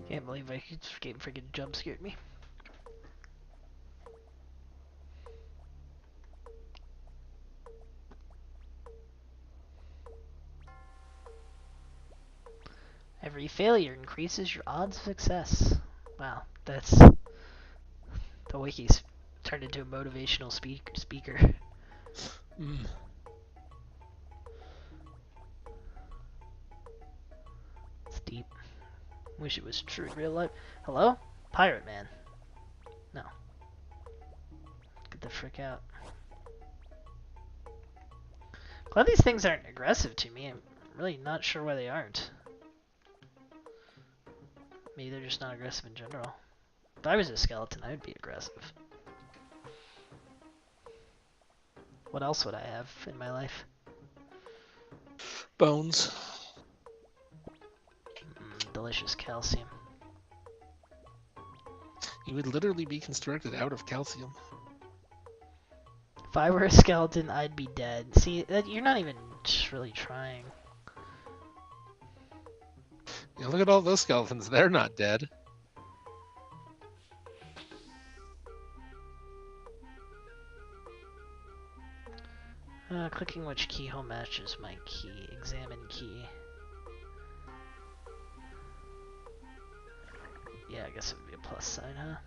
Can't believe I game freaking jump scared me. Every failure increases your odds of success. Wow, that's... The wiki's turned into a motivational speaker. It's deep. Wish it was true in real life. Hello? Pirate man. No. Get the frick out. Glad these things aren't aggressive to me. I'm really not sure why they aren't. Maybe they're just not aggressive in general. If I was a skeleton, I would be aggressive. What else would I have in my life? Bones. Delicious calcium. You would literally be constructed out of calcium. If I were a skeleton, I'd be dead. See, you're not even really trying. Yeah, look at all those skeletons. They're not dead. Clicking which keyhole matches my key. Examine key. Yeah, I guess it would be a plus sign, huh?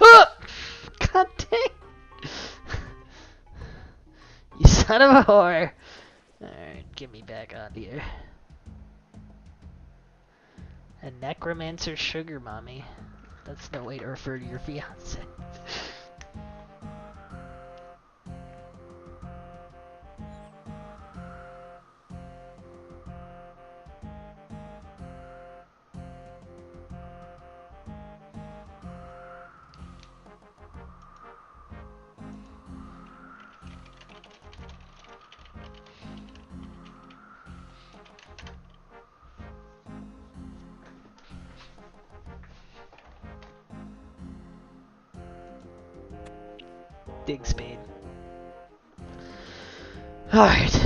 Ah! God dang! You son of a whore! Alright, get me back on here. A necromancer sugar mommy. That's no way to refer to your fiance. Dig spade. Alright.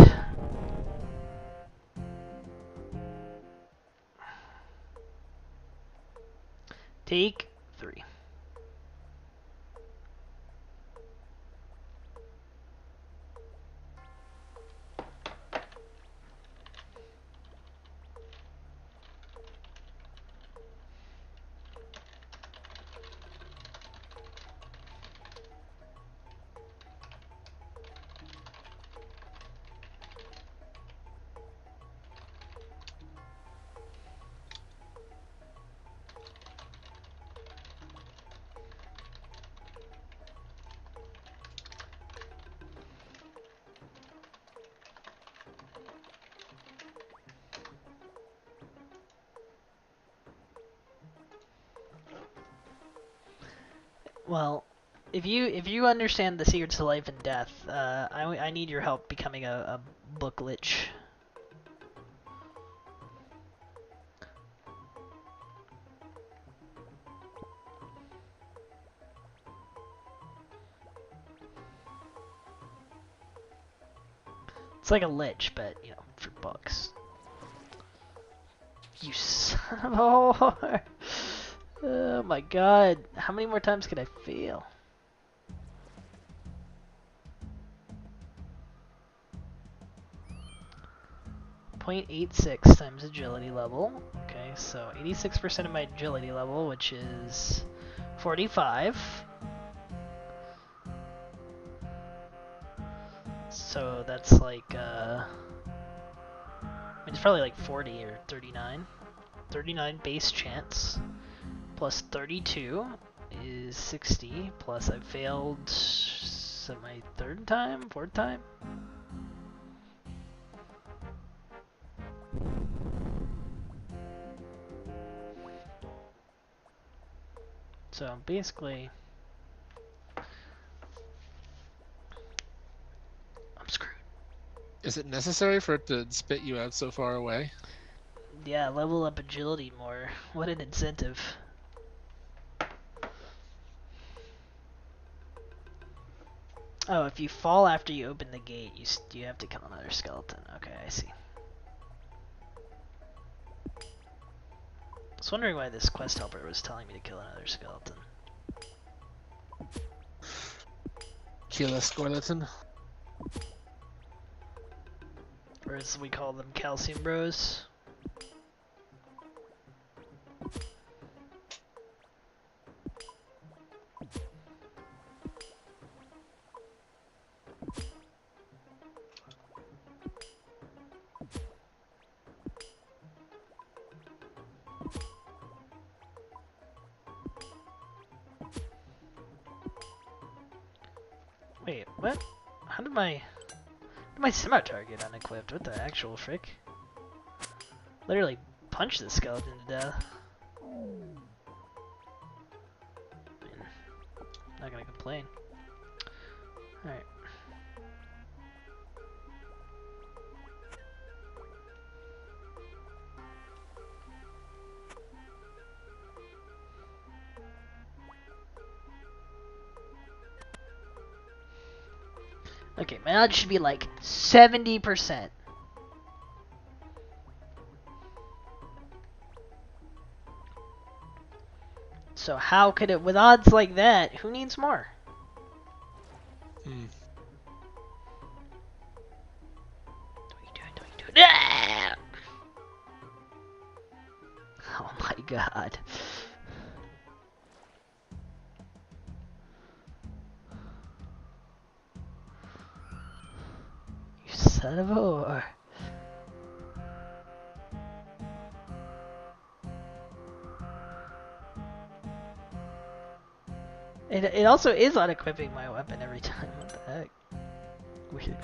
Take 3. Well, if you understand the secrets to life and death, I need your help becoming a book lich. It's like a lich, but you know, for books. You son of a whore! Oh my god! How many more times could I fail? .86 times agility level. Okay, so 86% of my agility level, which is 45. So that's like, I mean, it's probably like 40 or 39. 39 base chance, plus 32 is 60, plus I failed, is that my third time? Fourth time? So basically, I'm screwed. Is it necessary for it to spit you out so far away? Yeah, level up agility more. What an incentive. Oh, if you fall after you open the gate, you have to kill another skeleton. Okay, I see. I was wondering why this quest helper was telling me to kill another skeleton. Kill a skeleton. Or as we call them, calcium bros. Wait, what? How did my scimitar get unequipped? What the actual frick? Literally punched the skeleton to death. I mean, not gonna complain. Alright. Okay, my odds should be like 70%. So how could it, with odds like that, who needs more? Hmm. What are you doing? Ah! Oh my god. You son of a whore. It also is unequipping my weapon every time. What the heck? Weird.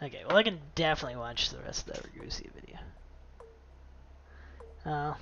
Okay, well I can definitely watch the rest of that Ragusi video. Oh.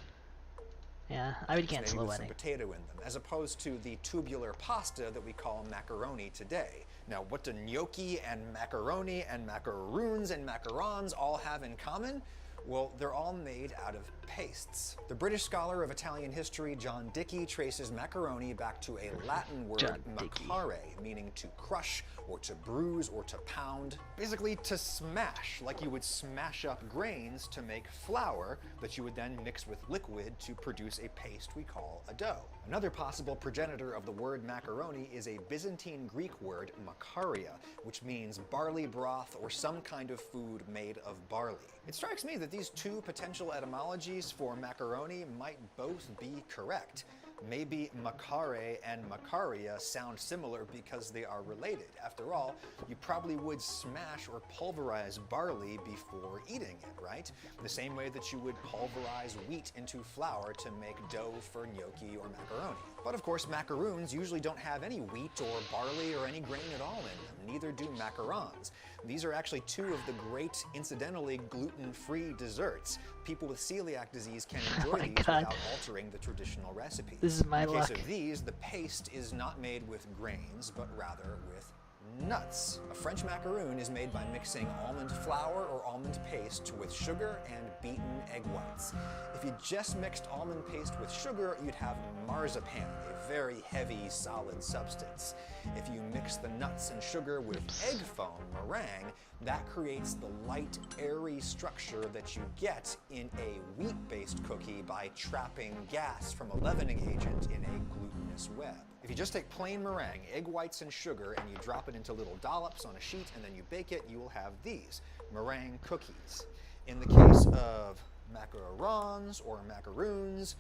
Yeah, I would cancel the Maybe with some wedding. potato in them, as opposed to the tubular pasta that we call macaroni today. Now, what do gnocchi and macaroons and macarons all have in common? Well, they're all made out of pastes. The British scholar of Italian history, John Dickey, traces macaroni back to a Latin word, macare, meaning to crush, or to bruise, or to pound. Basically, to smash, like you would smash up grains to make flour that you would then mix with liquid to produce a paste we call a dough. Another possible progenitor of the word macaroni is a Byzantine Greek word, makaria, which means barley broth or some kind of food made of barley. It strikes me that these two potential etymologies for macaroni might both be correct. Maybe macare and macaria sound similar because they are related. After all, you probably would smash or pulverize barley before eating it, right? The same way that you would pulverize wheat into flour to make dough for gnocchi or macaroni. But of course, macaroons usually don't have any wheat or barley or any grain at all in them. Neither do macarons. These are actually two of the great, incidentally gluten-free desserts. People with celiac disease can enjoy these without altering the traditional recipes. This is my luck. In case of these, the paste is not made with grains, but rather with nuts. A French macaroon is made by mixing almond flour or almond paste with sugar and beaten egg whites. If you just mixed almond paste with sugar, you'd have marzipan, a very heavy, solid substance. If you mix the nuts and sugar with egg foam, meringue, that creates the light, airy structure that you get in a wheat-based cookie by trapping gas from a leavening agent in a glutinous web. If you just take plain meringue, egg whites, and sugar, and you drop it into little dollops on a sheet and then you bake it, you will have these, meringue cookies. In the case of macarons or macaroons,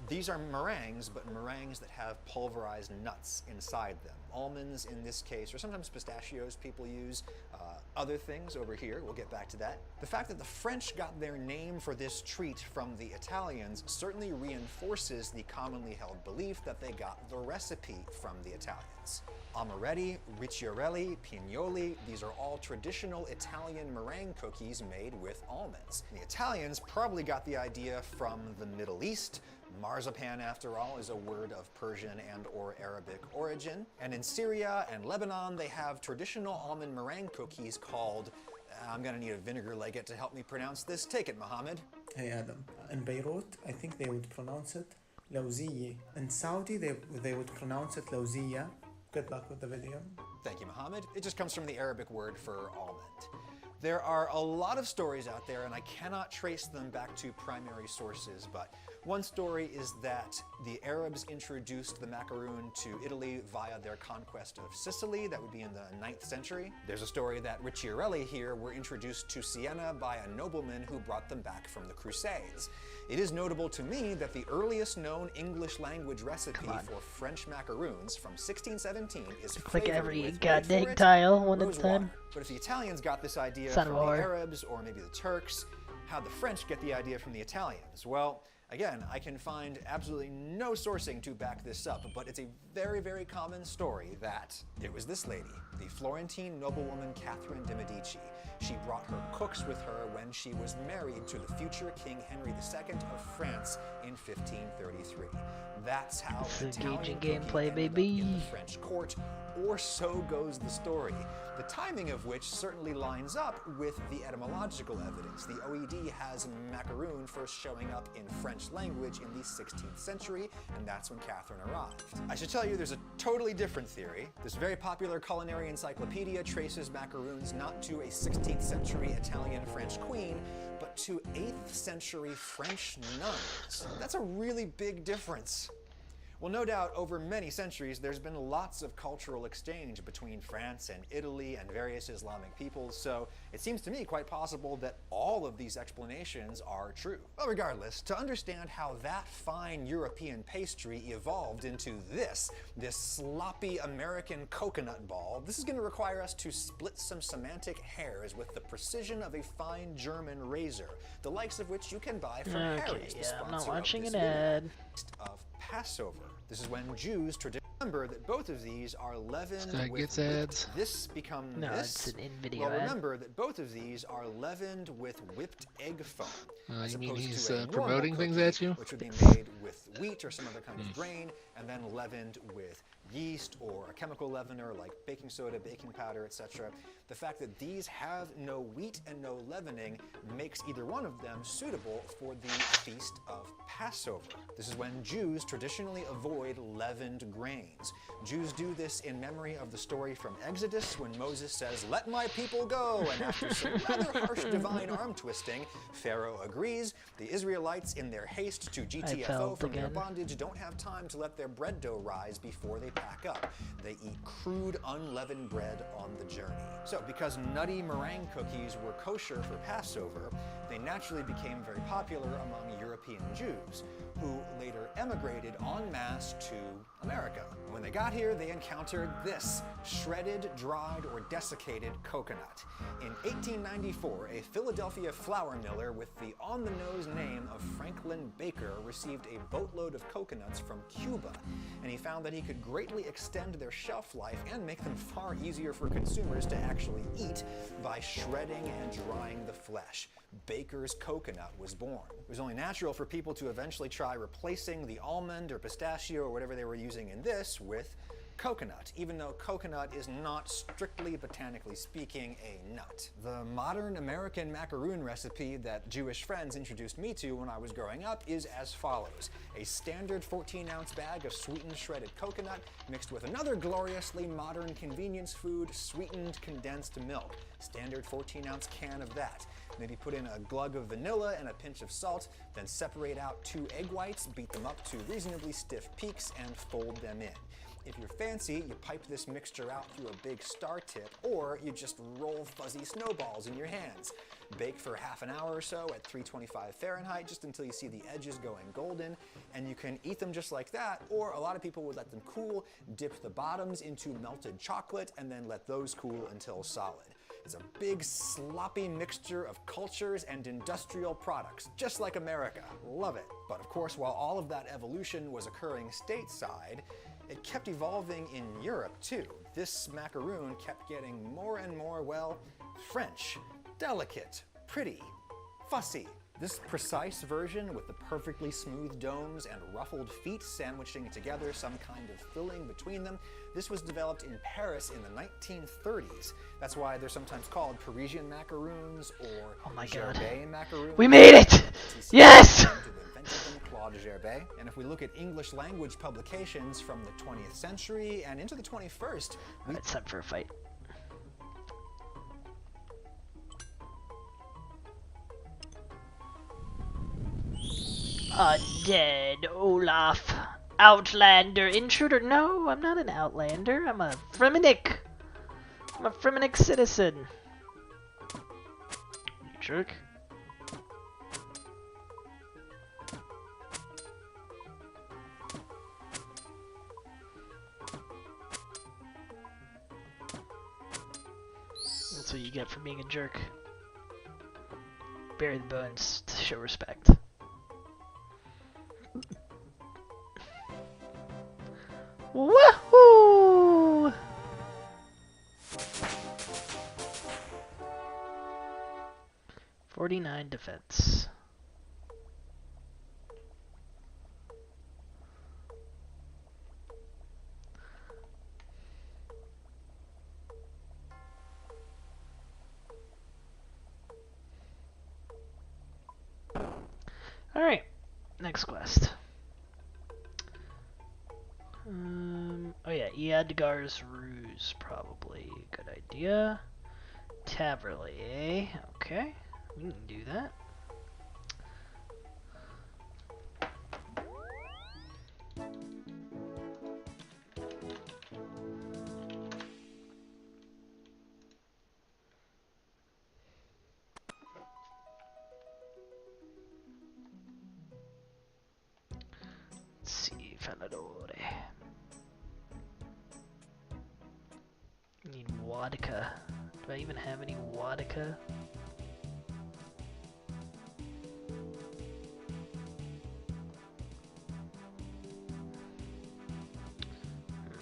these are meringues, but meringues that have pulverized nuts inside them. Almonds in this case, or sometimes pistachios people use. Other things over here, we'll get back to that. The fact that the French got their name for this treat from the Italians certainly reinforces the commonly held belief that they got the recipe from the Italians. Amaretti, ricciarelli, pignoli, these are all traditional Italian meringue cookies made with almonds. The Italians probably got the idea from the Middle East. Marzipan, after all, is a word of Persian and or Arabic origin. And in Syria and Lebanon, they have traditional almond meringue cookies called, I'm gonna need a vinegar legate to help me pronounce this. Take it, Mohammed. Hey Adam. In Beirut, I think they would pronounce it لوزية. In Saudi, they would pronounce it لوزية. Good luck with the video. Thank you, Mohammed. It just comes from the Arabic word for almond. There are a lot of stories out there, and I cannot trace them back to primary sources, but one story is that the Arabs introduced the macaroon to Italy via their conquest of Sicily. That would be in the 9th century. There's a story that ricciarelli here were introduced to Siena by a nobleman who brought them back from the Crusades. It is notable to me that the earliest known English language recipe for French macaroons from 1617 is Click every with, goddamn tile one at a rose time. water. But if the Italians got this idea Son from of a the whore. Arabs or maybe the Turks, how'd the French get the idea from the Italians? Well, again, I can find absolutely no sourcing to back this up, but it's a very, very common story that it was this lady, the Florentine noblewoman Catherine de' Medici. She brought her cooks with her when she was married to the future King Henry II of France in 1533. That's how Italian gameplay, cooking ended up baby. in the French court, or so goes the story. The timing of which certainly lines up with the etymological evidence. The OED has macaroon first showing up in French language in the 16th century, and that's when Catherine arrived. I should tell you there's a totally different theory. This very popular culinary encyclopedia traces macaroons not to a 16th century Italian-French queen, but to 8th century French nuns. That's a really big difference. Well, no doubt, over many centuries, there's been lots of cultural exchange between France and Italy and various Islamic peoples, so it seems to me quite possible that all of these explanations are true. Well, regardless, to understand how that fine European pastry evolved into this sloppy American coconut ball, this is going to require us to split some semantic hairs with the precision of a fine German razor, the likes of which you can buy from Harry's, the sponsor I'm not watching of an this ad. video. Of Passover. This is when Jews traditionally remember that both of these are leavened That with gets ads. this become No, this. it's an in-video Well, ad. remember that both of these are leavened with whipped egg foam. As You mean opposed he's to a normal promoting things cookie, at you? which would be made with wheat or some other kind of grain, and then leavened with yeast or a chemical leavener like baking soda, baking powder, etc. The fact that these have no wheat and no leavening makes either one of them suitable for the Feast of Passover. This is when Jews traditionally avoid leavened grains. Jews do this in memory of the story from Exodus when Moses says, "Let my people go," and after some rather harsh divine arm twisting, Pharaoh agrees. The Israelites, in their haste to GTFO felt from their again. bondage, don't have time to let their bread dough rise before they pack up. They eat crude, unleavened bread on the journey. So, because nutty meringue cookies were kosher for Passover, they naturally became very popular among European Jews, who later emigrated en masse to America. When they got here, they encountered this shredded, dried, or desiccated coconut. In 1894, a Philadelphia flour miller with the on-the-nose name of Franklin Baker received a boatload of coconuts from Cuba, and he found that he could greatly extend their shelf life and make them far easier for consumers to actually actually eat by shredding and drying the flesh. Baker's coconut was born. It was only natural for people to eventually try replacing the almond or pistachio or whatever they were using in this with coconut, even though coconut is not, strictly botanically speaking, a nut. The modern American macaroon recipe that Jewish friends introduced me to when I was growing up is as follows. A standard 14-ounce bag of sweetened shredded coconut mixed with another gloriously modern convenience food, sweetened condensed milk. Standard 14-ounce can of that. Maybe put in a glug of vanilla and a pinch of salt, then separate out 2 egg whites, beat them up to reasonably stiff peaks, and fold them in. If you're fancy, you pipe this mixture out through a big star tip, or you just roll fuzzy snowballs in your hands. Bake for half an hour or so at 325 Fahrenheit, just until you see the edges going golden, and you can eat them just like that, or a lot of people would let them cool, dip the bottoms into melted chocolate, and then let those cool until solid. It's a big, sloppy mixture of cultures and industrial products, just like America. Love it. But of course, while all of that evolution was occurring stateside, it kept evolving in Europe too. This macaroon kept getting more and more, well, French, delicate, pretty, fussy. This precise version with the perfectly smooth domes and ruffled feet sandwiching together some kind of filling between them, this was developed in Paris in the 1930s. That's why they're sometimes called Parisian macaroons or Oh my God. Gerbet macaroons. We made it! Yes! Claude Gerbet. And if we look at English language publications from the 20th century and into the 21st, It's time for a fight. Undead Olaf. Outlander intruder. No, I'm not an outlander. I'm a Fremennik. I'm a Fremennik citizen. You jerk. That's what you get for being a jerk. Bury the bones to show respect. Woohoo! .49 defense. Alright, next quest. Oh yeah, Eadgar's Ruse, probably a good idea. Taverley, eh? Okay, we can do that. Let's see, Fanadore. Need vodka. Do I even have any vodka?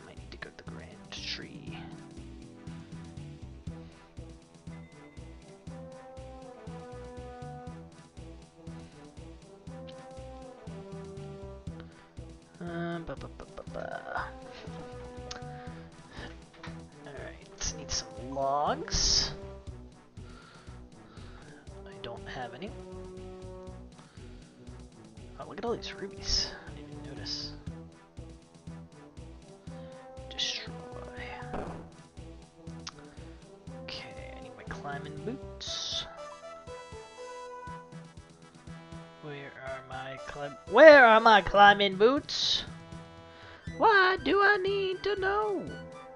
Might need to go to the Grand Tree. Alright, need some logs. I don't have any. Oh, look at all these rubies. I didn't even notice. Destroy. Okay, I need my climbing boots. Where are my climbing boots? Why do I need to know?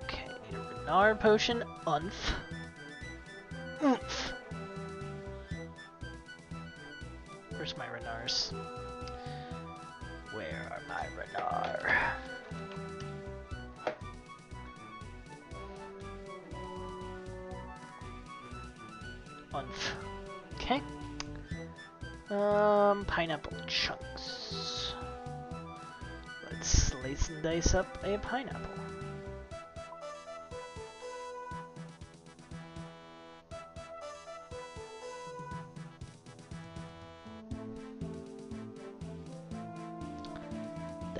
Okay, I need a Renard potion. Oomph. Oomph. Where's my Renars? Where are my Renar? Oomph. Okay. Pineapple chunks. Let's slice and dice up a pineapple.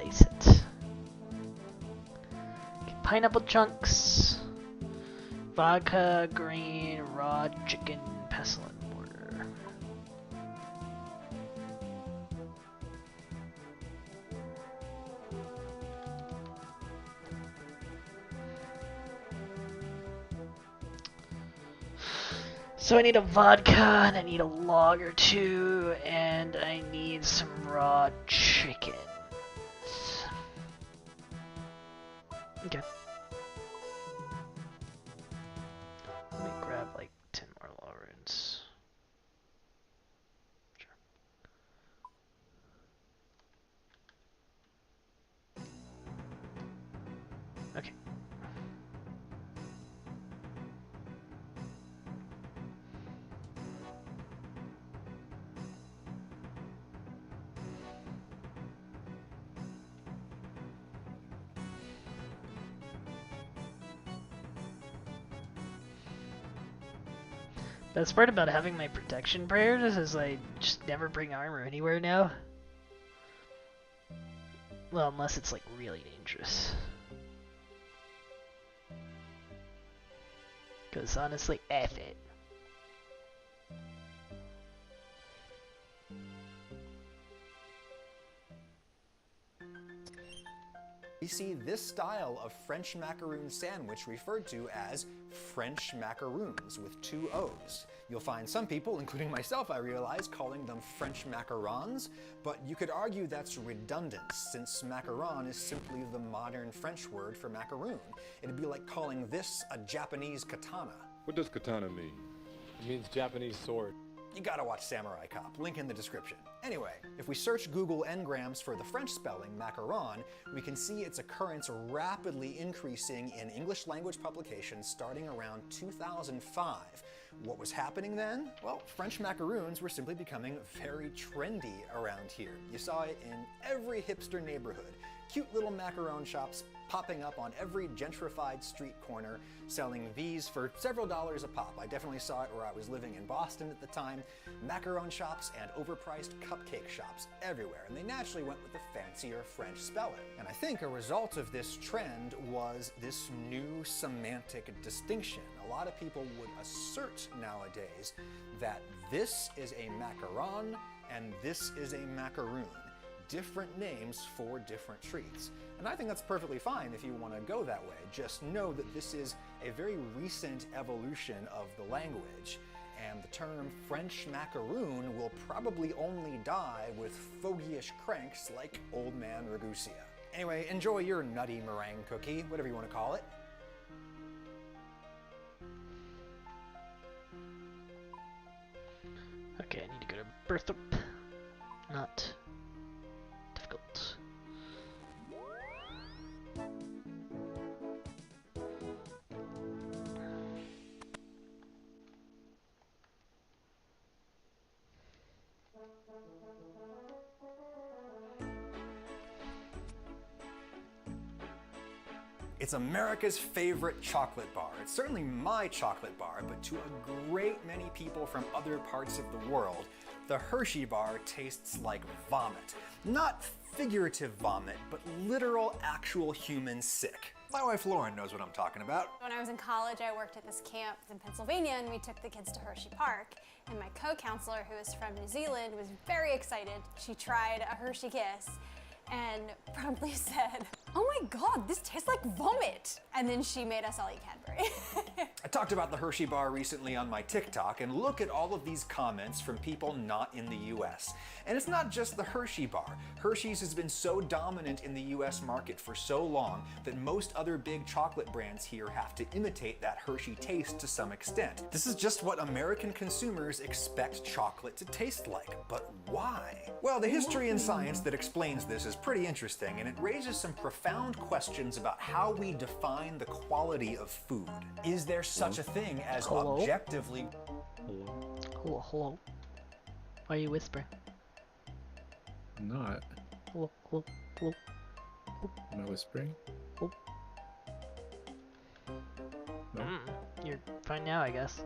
dice it. Pineapple chunks, vodka, green, raw chicken, pestle, and mortar. So I need a vodka, and I need a log or two, and I need some raw chicken. Okay. Let me grab like 10 more law runes. Sure. Okay. Best part about having my protection prayers is I just never bring armor anywhere now. Well, unless it's like really dangerous. Because honestly, F it. We see this style of French macaroon sandwich referred to as French macaroons with 2 O's. You'll find some people, including myself I realize, calling them French macarons, but you could argue that's redundant since macaron is simply the modern French word for macaroon. It'd be like calling this a Japanese katana. What does katana mean? It means Japanese sword. You gotta watch Samurai Cop, link in the description. Anyway, if we search Google Ngrams for the French spelling, macaron, we can see its occurrence rapidly increasing in English language publications starting around 2005. What was happening then? Well, French macaroons were simply becoming very trendy around here. You saw it in every hipster neighborhood. Cute little macaron shops popping up on every gentrified street corner, selling these for several dollars a pop. I definitely saw it where I was living in Boston at the time. Macaron shops and overpriced cupcake shops everywhere, and they naturally went with the fancier French spelling. And I think a result of this trend was this new semantic distinction. A lot of people would assert nowadays that this is a macaron and this is a macaroon. Different names for different treats. And I think that's perfectly fine if you want to go that way. Just know that this is a very recent evolution of the language, and the term French macaroon will probably only die with fogyish cranks like Old Man Ragusia. Anyway, enjoy your nutty meringue cookie, whatever you want to call it. Okay, I need to go to Berthup. Not difficult. It's America's favorite chocolate bar. It's certainly my chocolate bar, but to a great many people from other parts of the world, the Hershey bar tastes like vomit. Not figurative vomit, but literal, actual human sick. My wife Lauren knows what I'm talking about. When I was in college, I worked at this camp in Pennsylvania, and we took the kids to Hershey Park. And my co-counselor, who is from New Zealand, was very excited. She tried a Hershey Kiss and promptly said, "Oh my God, this tastes like vomit." And then she made us all eat Cadbury. I talked about the Hershey bar recently on my TikTok, and look at all of these comments from people not in the US. And it's not just the Hershey bar. Hershey's has been so dominant in the US market for so long that most other big chocolate brands here have to imitate that Hershey taste to some extent. This is just what American consumers expect chocolate to taste like. But why? Well, the history and science that explains this is pretty interesting, and it raises some profound questions about how we define the quality of food. Is there such a thing as Hello? objectively... Hello, hello. Why are you whispering? I'm not. Hello, hello, hello. Am I whispering? Oh. No. You're fine now, I guess.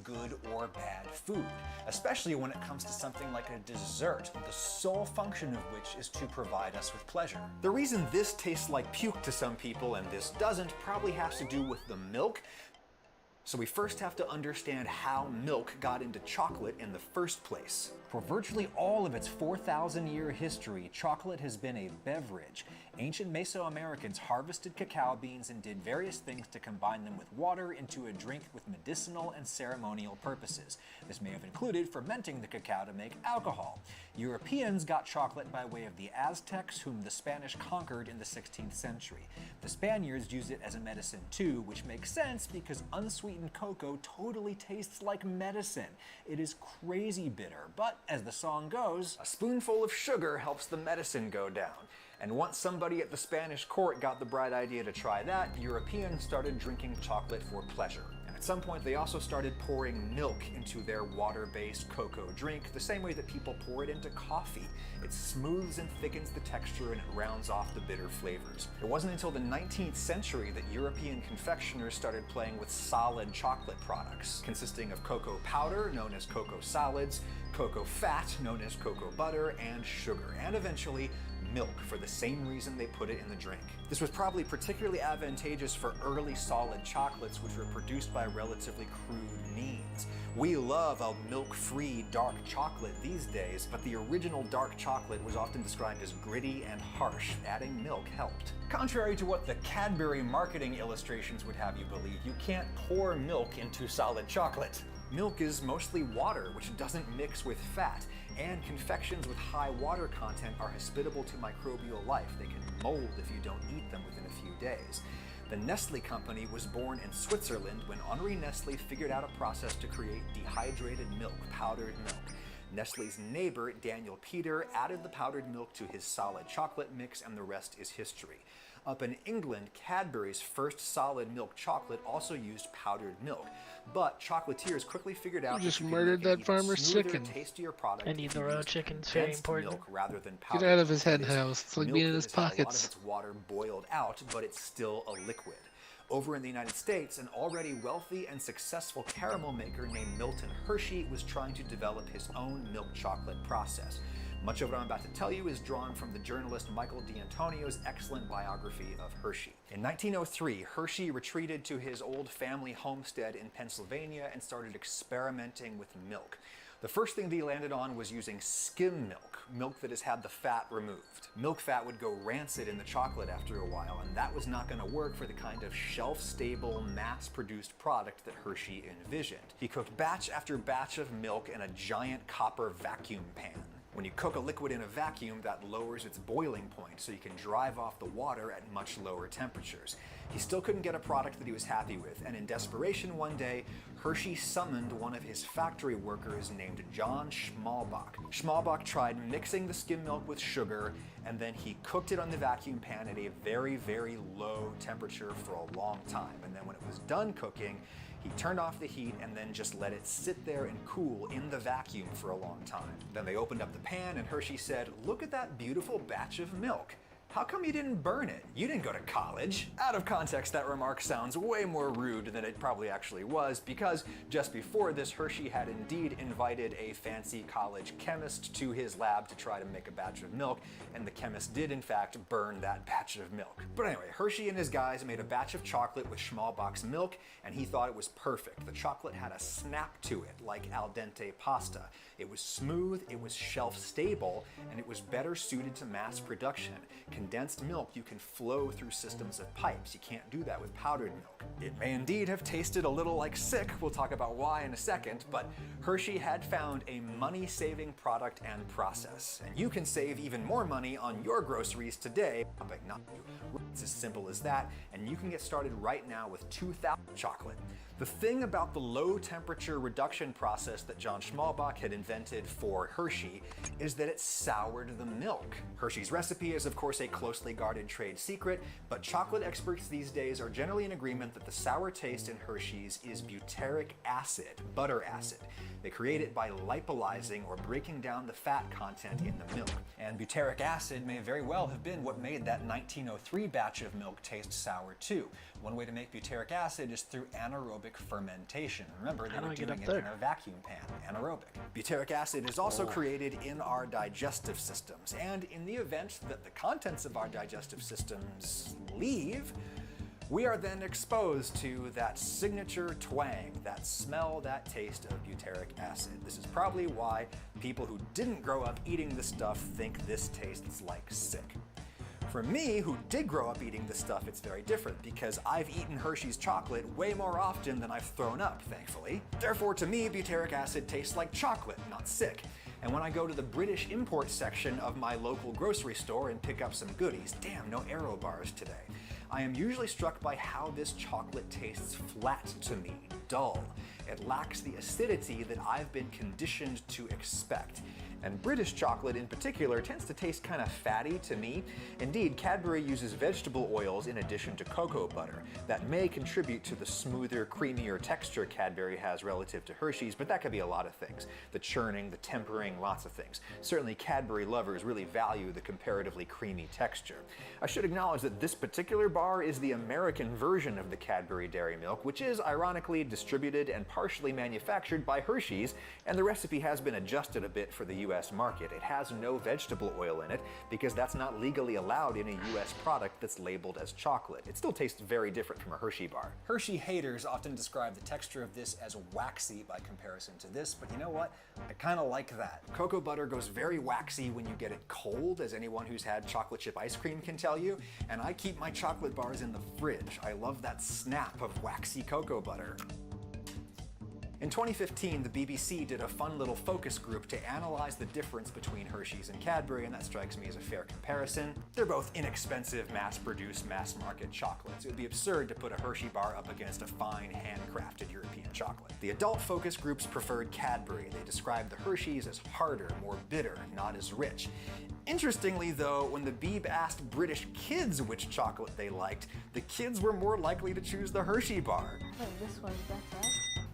good or bad food, especially when it comes to something like a dessert, the sole function of which is to provide us with pleasure. The reason this tastes like puke to some people and this doesn't probably has to do with the milk. So we first have to understand how milk got into chocolate in the first place. For virtually all of its 4,000-year history, chocolate has been a beverage. Ancient Mesoamericans harvested cacao beans and did various things to combine them with water into a drink with medicinal and ceremonial purposes. This may have included fermenting the cacao to make alcohol. Europeans got chocolate by way of the Aztecs, whom the Spanish conquered in the 16th century. The Spaniards used it as a medicine too, which makes sense because unsweetened cocoa totally tastes like medicine. It is crazy bitter, but as the song goes, a spoonful of sugar helps the medicine go down. And once somebody at the Spanish court got the bright idea to try that, Europeans started drinking chocolate for pleasure. And at some point they also started pouring milk into their water-based cocoa drink, the same way that people pour it into coffee. It smooths and thickens the texture and it rounds off the bitter flavors. It wasn't until the 19th century that European confectioners started playing with solid chocolate products, consisting of cocoa powder, known as cocoa solids, cocoa fat, known as cocoa butter, and sugar, and eventually milk for the same reason they put it in the drink. This was probably particularly advantageous for early solid chocolates, which were produced by relatively crude means. We love a milk-free dark chocolate these days, but the original dark chocolate was often described as gritty and harsh. Adding milk helped. Contrary to what the Cadbury marketing illustrations would have you believe, you can't pour milk into solid chocolate. Milk is mostly water, which doesn't mix with fat, and confections with high water content are hospitable to microbial life. They can mold if you don't eat them within a few days. The Nestle company was born in Switzerland when Henri Nestle figured out a process to create dehydrated milk, powdered milk. Nestle's neighbor, Daniel Peter, added the powdered milk to his solid chocolate mix, and the rest is history. Up in England, Cadbury's first solid milk chocolate also used powdered milk, but chocolatiers quickly figured out You just murdered that farmer's chicken. Tastier product. I need the raw chicken's very important. Milk rather than Get powdered out of his milk. hen house. It's like Milk being in that his has had a lot of pockets. its water boiled out, but it's still a liquid. Over in the United States, an already wealthy and successful caramel maker named Milton Hershey was trying to develop his own milk chocolate process. Much of what I'm about to tell you is drawn from the journalist Michael D'Antonio's excellent biography of Hershey. In 1903, Hershey retreated to his old family homestead in Pennsylvania and started experimenting with milk. The first thing that he landed on was using skim milk, milk that has had the fat removed. Milk fat would go rancid in the chocolate after a while, and that was not going to work for the kind of shelf-stable, mass-produced product that Hershey envisioned. He cooked batch after batch of milk in a giant copper vacuum pan. When you cook a liquid in a vacuum, that lowers its boiling point, so you can drive off the water at much lower temperatures. He still couldn't get a product that he was happy with, and in desperation one day, Hershey summoned one of his factory workers named John Schmalbach. Schmalbach tried mixing the skim milk with sugar, and then he cooked it on the vacuum pan at a very, very low temperature for a long time. And then when it was done cooking, he turned off the heat and then just let it sit there and cool in the vacuum for a long time. Then they opened up the pan and Hershey said, "Look at that beautiful batch of milk. How come you didn't burn it? You didn't go to college." Out of context, that remark sounds way more rude than it probably actually was, because just before this, Hershey had indeed invited a fancy college chemist to his lab to try to make a batch of milk, and the chemist did in fact burn that batch of milk. But anyway, Hershey and his guys made a batch of chocolate with Schmalbach's milk, and he thought it was perfect. The chocolate had a snap to it, like al dente pasta. It was smooth, it was shelf stable, and it was better suited to mass production. Condensed milk you can flow through systems of pipes. You can't do that with powdered milk. It may indeed have tasted a little like sick, we'll talk about why in a second, but Hershey had found a money-saving product and process. And you can save even more money on your groceries today, but not you. It's as simple as that, and you can get started right now with 2,000 chocolate. The thing about the low temperature reduction process that John Schmalbach had invented for Hershey is that it soured the milk. Hershey's recipe is of course a closely guarded trade secret, but chocolate experts these days are generally in agreement that the sour taste in Hershey's is butyric acid, butter acid. They create it by lipolyzing or breaking down the fat content in the milk. And butyric acid may very well have been what made that 1903 batch of milk taste sour too. One way to make butyric acid is through anaerobic fermentation. Remember, they were doing it in a vacuum pan, anaerobic. Butyric acid is also created in our digestive systems, and in the event that the contents of our digestive systems leave, we are then exposed to that signature twang, that smell, that taste of butyric acid. This is probably why people who didn't grow up eating this stuff think this tastes like sick. For me, who did grow up eating this stuff, it's very different because I've eaten Hershey's chocolate way more often than I've thrown up, thankfully. Therefore, to me, butyric acid tastes like chocolate, not sick. And when I go to the British import section of my local grocery store and pick up some goodies, damn, no Aero bars today, I am usually struck by how this chocolate tastes flat to me, dull. It lacks the acidity that I've been conditioned to expect. And British chocolate in particular tends to taste kind of fatty to me. Indeed, Cadbury uses vegetable oils in addition to cocoa butter. That may contribute to the smoother, creamier texture Cadbury has relative to Hershey's, but that could be a lot of things. The churning, the tempering, lots of things. Certainly Cadbury lovers really value the comparatively creamy texture. I should acknowledge that this particular bar is the American version of the Cadbury Dairy Milk, which is ironically distributed and partially manufactured by Hershey's, and the recipe has been adjusted a bit for the US market. It has no vegetable oil in it because that's not legally allowed in a US product that's labeled as chocolate. It still tastes very different from a Hershey bar. Hershey haters often describe the texture of this as waxy by comparison to this, but you know what? I kind of like that. Cocoa butter goes very waxy when you get it cold, as anyone who's had chocolate chip ice cream can tell you, and I keep my chocolate bars in the fridge. I love that snap of waxy cocoa butter. In 2015, the BBC did a fun little focus group to analyze the difference between Hershey's and Cadbury, and that strikes me as a fair comparison. They're both inexpensive, mass-produced, mass-market chocolates. It would be absurd to put a Hershey bar up against a fine, handcrafted European chocolate. The adult focus groups preferred Cadbury. They described the Hershey's as harder, more bitter, not as rich. Interestingly though, when the Beeb asked British kids which chocolate they liked, the kids were more likely to choose the Hershey bar. Wait, this one's better?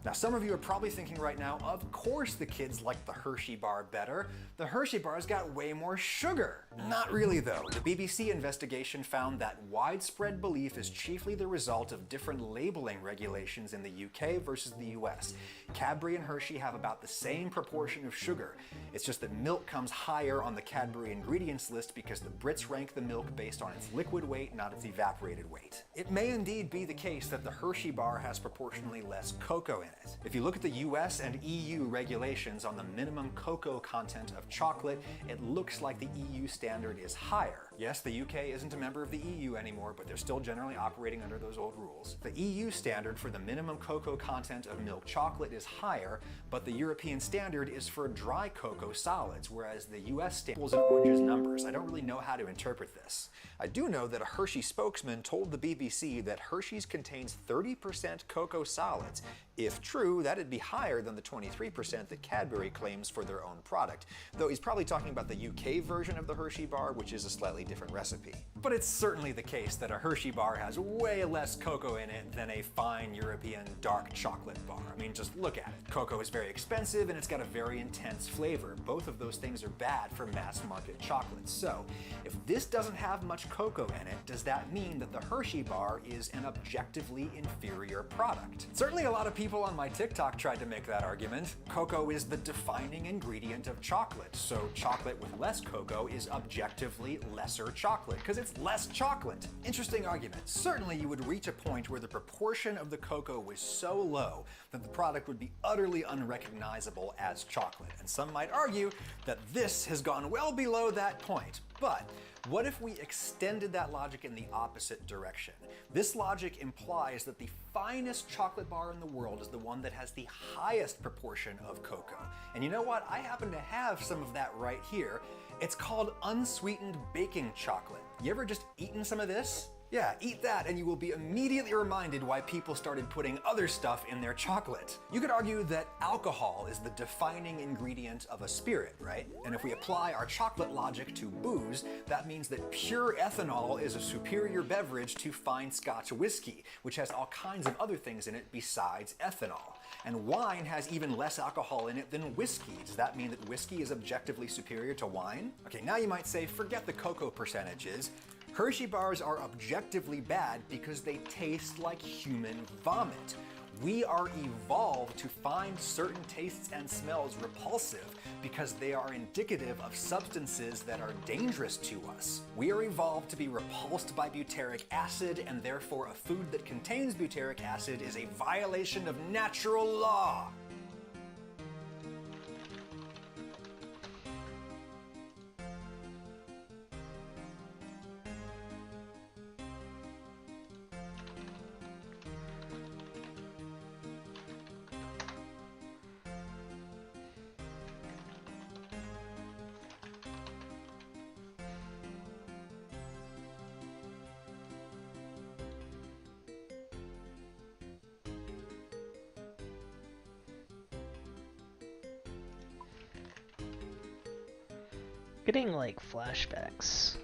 Now some of you are probably thinking right now, of course the kids like the Hershey bar better. The Hershey bar's got way more sugar. Not really though. The BBC investigation found that widespread belief is chiefly the result of different labeling regulations in the UK versus the US. Cadbury and Hershey have about the same proportion of sugar. It's just that milk comes higher on the Cadbury ingredients list because the Brits rank the milk based on its liquid weight, not its evaporated weight. It may indeed be the case that the Hershey bar has proportionally less cocoa in it. If you look at the US and EU regulations on the minimum cocoa content of chocolate, it looks like the EU standard is higher. Yes, the UK isn't a member of the EU anymore, but they're still generally operating under those old rules. The EU standard for the minimum cocoa content of milk chocolate is higher, but the European standard is for dry cocoa solids, whereas the US standard apples and oranges numbers. I don't really know how to interpret this. I do know that a Hershey spokesman told the BBC that Hershey's contains 30% cocoa solids. If true, that'd be higher than the 23% that Cadbury claims for their own product, though he's probably talking about the UK version of the Hershey bar, which is a slightly different recipe. But it's certainly the case that a Hershey bar has way less cocoa in it than a fine European dark chocolate bar. I mean, just look at it. Cocoa is very expensive and it's got a very intense flavor. Both of those things are bad for mass market chocolate. So, if this doesn't have much cocoa in it, does that mean that the Hershey bar is an objectively inferior product? Certainly a lot of people on my TikTok tried to make that argument. Cocoa is the defining ingredient of chocolate, so chocolate with less cocoa is objectively lesser chocolate, because it's less chocolate. Interesting argument. Certainly you would reach a point where the proportion of the cocoa was so low that the product would be utterly unrecognizable as chocolate, and some might argue that this has gone well below that point. But what if we extended that logic in the opposite direction? This logic implies that the finest chocolate bar in the world is the one that has the highest proportion of cocoa. And you know what? I happen to have some of that right here. It's called unsweetened baking chocolate. You ever just eaten some of this? Yeah, eat that and you will be immediately reminded why people started putting other stuff in their chocolate. You could argue that alcohol is the defining ingredient of a spirit, right? And if we apply our chocolate logic to booze, that means that pure ethanol is a superior beverage to fine Scotch whiskey, which has all kinds of other things in it besides ethanol. And wine has even less alcohol in it than whiskey. Does that mean that whiskey is objectively superior to wine? Okay, now you might say, forget the cocoa percentages. Hershey bars are objectively bad because they taste like human vomit. We are evolved to find certain tastes and smells repulsive because they are indicative of substances that are dangerous to us. We are evolved to be repulsed by butyric acid, and therefore a food that contains butyric acid is a violation of natural law. Getting like flashbacks.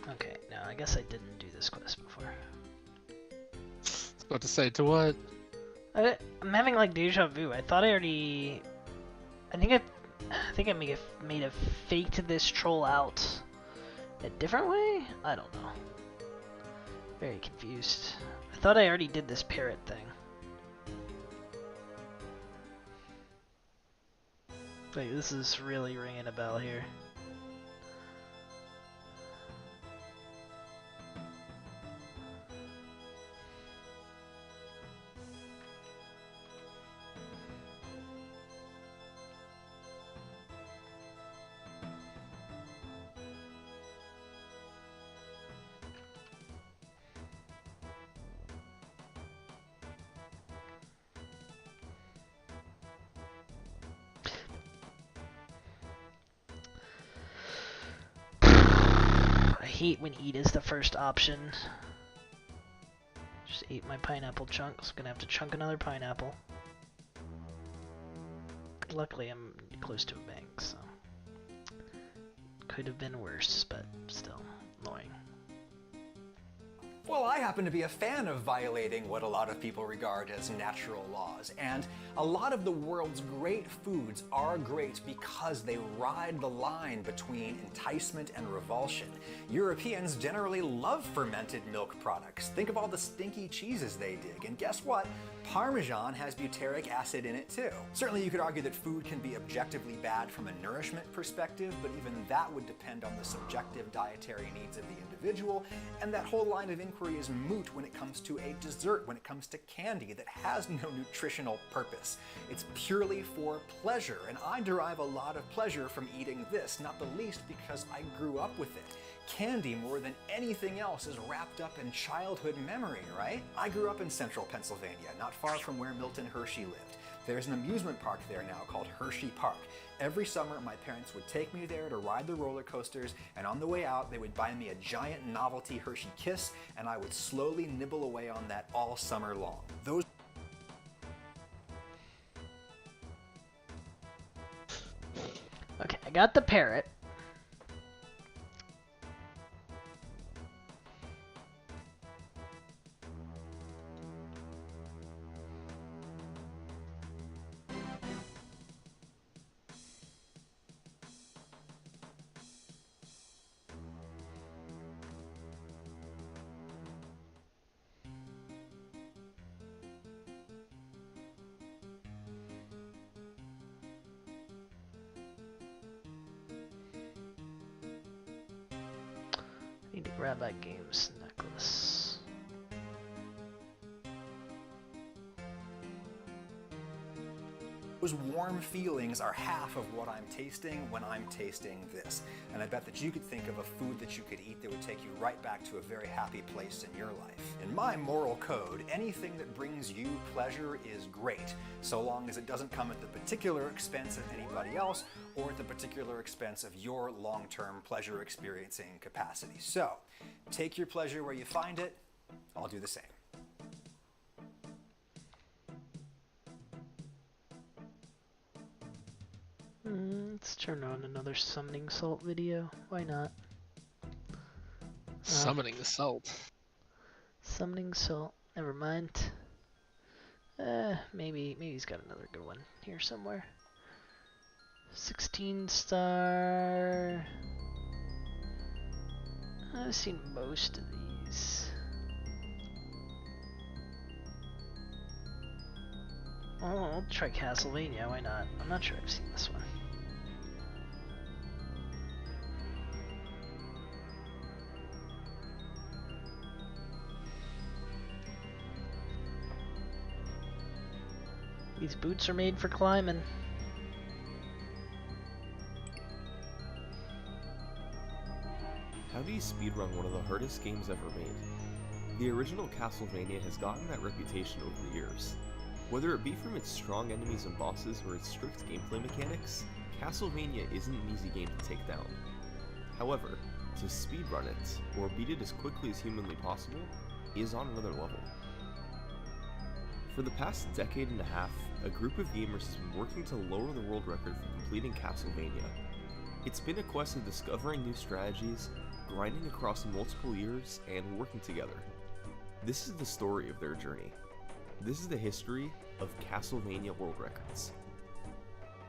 Okay, no, I guess I didn't do this quest before. I was about to say, to what? I'm having like deja vu. I thought I already. I think I may have faked this troll out a different way. I don't know. Very confused. I thought I already did this parrot thing. Wait, this is really ringing a bell here. I hate when eat is the first option. Just ate my pineapple chunk, so I'm gonna have to chunk another pineapple. Luckily I'm close to a bank, so could have been worse, but still annoying. Well, I happen to be a fan of violating what a lot of people regard as natural laws, and a lot of the world's great foods are great because they ride the line between enticement and revulsion. Europeans generally love fermented milk products. Think of all the stinky cheeses they dig, and guess what? Parmesan has butyric acid in it too. Certainly you could argue that food can be objectively bad from a nourishment perspective, but even that would depend on the subjective dietary needs of the individual, and that whole line of inquiry is moot when it comes to a dessert, when it comes to candy that has no nutritional purpose. It's purely for pleasure, and I derive a lot of pleasure from eating this, not the least because I grew up with it. Candy, more than anything else, is wrapped up in childhood memory, right? I grew up in central Pennsylvania, not far from where Milton Hershey lived. There's an amusement park there now called Hershey Park. Every summer, my parents would take me there to ride the roller coasters, and on the way out, they would buy me a giant novelty Hershey Kiss, and I would slowly nibble away on that all summer long. Okay, I got the parrot. Need to grab that game's necklace. Those warm feelings are half of what I'm tasting when I'm tasting this. And I bet that you could think of a food that you could eat that would take you right back to a very happy place in your life. In my moral code, anything that brings you pleasure is great, so long as it doesn't come at the particular expense of anybody else or at the particular expense of your long-term pleasure experiencing capacity. So, take your pleasure where you find it. I'll do the same. Let's turn on another summoning salt video. Why not? Summoning the salt. Summoning salt. Never mind. Maybe he's got another good one here somewhere. 16 star. I've seen most of these. Oh, I'll try Castlevania, why not? I'm not sure I've seen this one. These boots are made for climbing. How do you speedrun one of the hardest games ever made? The original Castlevania has gotten that reputation over the years. Whether it be from its strong enemies and bosses or its strict gameplay mechanics, Castlevania isn't an easy game to take down. However, to speedrun it, or beat it as quickly as humanly possible, is on another level. For the past decade and a half, a group of gamers has been working to lower the world record for completing Castlevania. It's been a quest of discovering new strategies, grinding across multiple years, and working together. This is the story of their journey. This is the history of Castlevania World Records.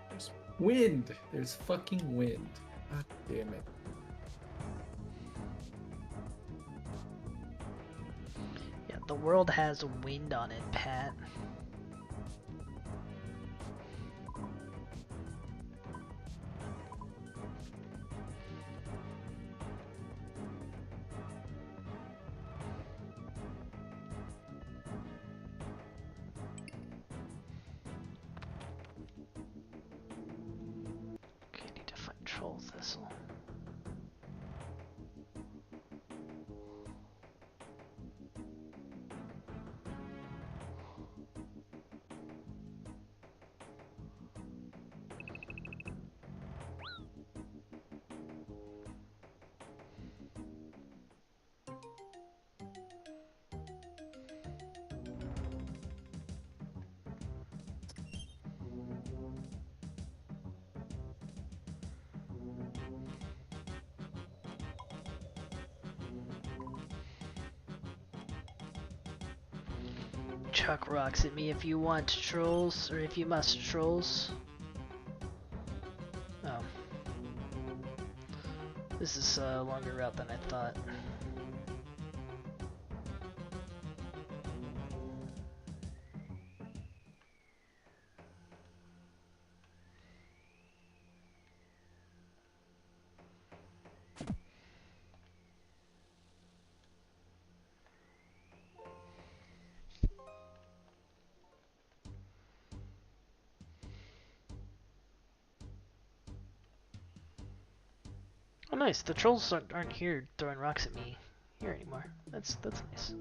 There's wind! There's fucking wind. God damn it. Yeah, the world has wind on it, Pat. Troll thistle. Chuck rocks at me if you want trolls, or if you must trolls. Oh. This is a longer route than I thought. Oh nice, the trolls aren't here throwing rocks at me here anymore. That's nice.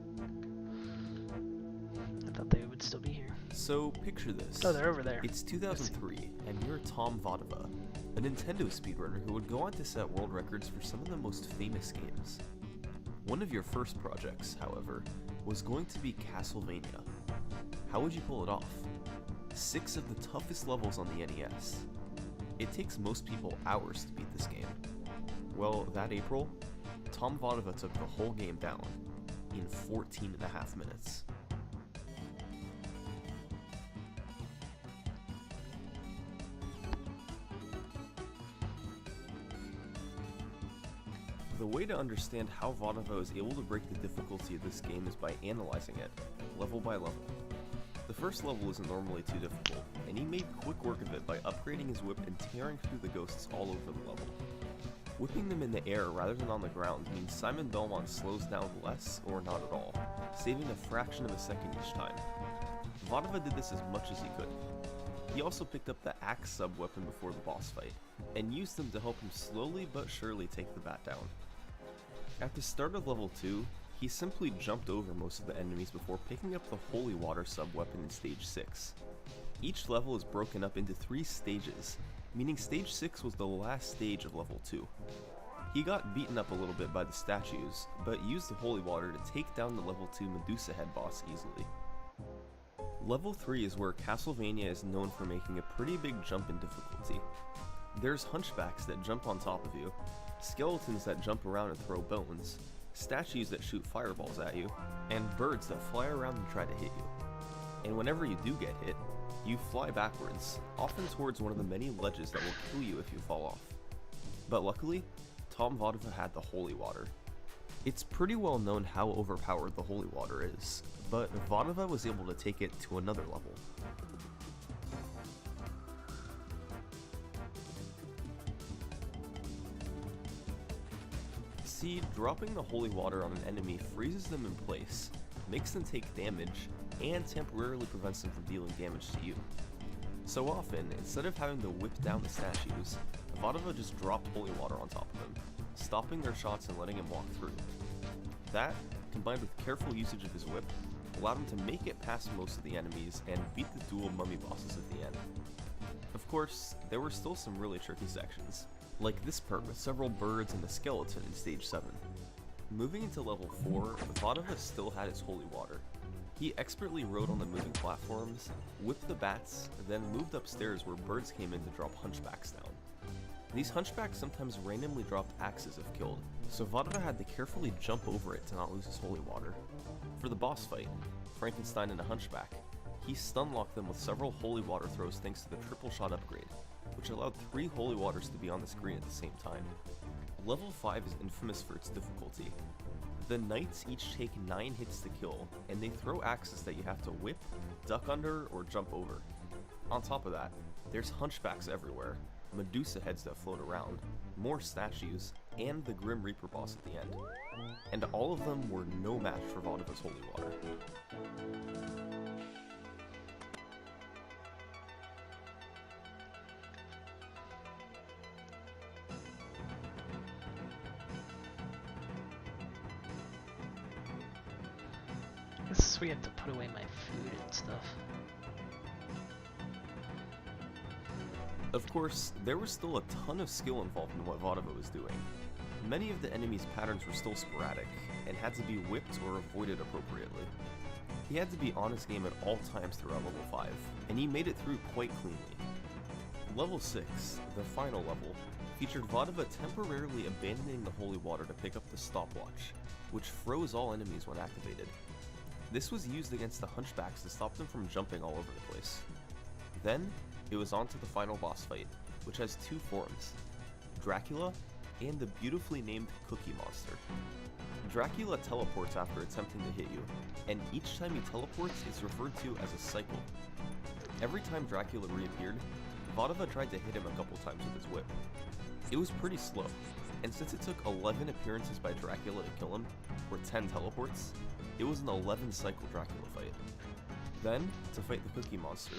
I thought they would still be here. So picture this. Oh, they're over there. It's 2003, and you're Tom Vodova, a Nintendo speedrunner who would go on to set world records for some of the most famous games. One of your first projects, however, was going to be Castlevania. How would you pull it off? 6 of the toughest levels on the NES. It takes most people hours to beat this game. Well, that April, Tom Vodova took the whole game down in 14.5 minutes. The way to understand how Vodova is able to break the difficulty of this game is by analyzing it, level by level. The first level isn't normally too difficult, and he made quick work of it by upgrading his whip and tearing through the ghosts all over the level. Whipping them in the air rather than on the ground means Simon Belmont slows down less or not at all, saving a fraction of a second each time. Vodova did this as much as he could. He also picked up the axe sub-weapon before the boss fight, and used them to help him slowly but surely take the bat down. At the start of level 2, he simply jumped over most of the enemies before picking up the holy water sub-weapon in stage 6. Each level is broken up into 3 stages, meaning stage 6 was the last stage of level 2. He got beaten up a little bit by the statues, but used the holy water to take down the level 2 Medusa head boss easily. Level 3 is where Castlevania is known for making a pretty big jump in difficulty. There's hunchbacks that jump on top of you, skeletons that jump around and throw bones, statues that shoot fireballs at you, and birds that fly around and try to hit you. And whenever you do get hit, you fly backwards, often towards one of the many ledges that will kill you if you fall off. But luckily, Tom Vodova had the holy water. It's pretty well known how overpowered the holy water is, but Vodova was able to take it to another level. See, dropping the holy water on an enemy freezes them in place, makes them take damage, and temporarily prevents them from dealing damage to you. So often, instead of having to whip down the statues, Vodova just dropped holy water on top of them, stopping their shots and letting him walk through. That, combined with careful usage of his whip, allowed him to make it past most of the enemies and beat the dual mummy bosses at the end. Of course, there were still some really tricky sections, like this part with several birds and a skeleton in stage 7. Moving into level 4, Vodova still had his holy water. He expertly rode on the moving platforms, whipped the bats, then moved upstairs where birds came in to drop hunchbacks down. These hunchbacks sometimes randomly dropped axes if killed, so Vodova had to carefully jump over it to not lose his holy water. For the boss fight, Frankenstein and a hunchback, he stun-locked them with several holy water throws thanks to the triple shot upgrade, which allowed 3 holy waters to be on the screen at the same time. Level 5 is infamous for its difficulty. The knights each take 9 hits to kill, and they throw axes that you have to whip, duck under, or jump over. On top of that, there's hunchbacks everywhere, Medusa heads that float around, more statues, and the Grim Reaper boss at the end. And all of them were no match for Vodova's holy water. This is weird to put away my food and stuff. Of course, there was still a ton of skill involved in what Vodova was doing. Many of the enemy's patterns were still sporadic, and had to be whipped or avoided appropriately. He had to be on his game at all times throughout level 5, and he made it through quite cleanly. Level 6, the final level, featured Vodova temporarily abandoning the holy water to pick up the stopwatch, which froze all enemies when activated. This was used against the hunchbacks to stop them from jumping all over the place. Then, it was on to the final boss fight, which has 2 forms, Dracula and the beautifully named Cookie Monster. Dracula teleports after attempting to hit you, and each time he teleports is referred to as a cycle. Every time Dracula reappeared, Vodova tried to hit him a couple times with his whip. It was pretty slow, and since it took 11 appearances by Dracula to kill him, or 10 teleports, it was an 11 cycle Dracula fight. Then, to fight the Cookie Monster,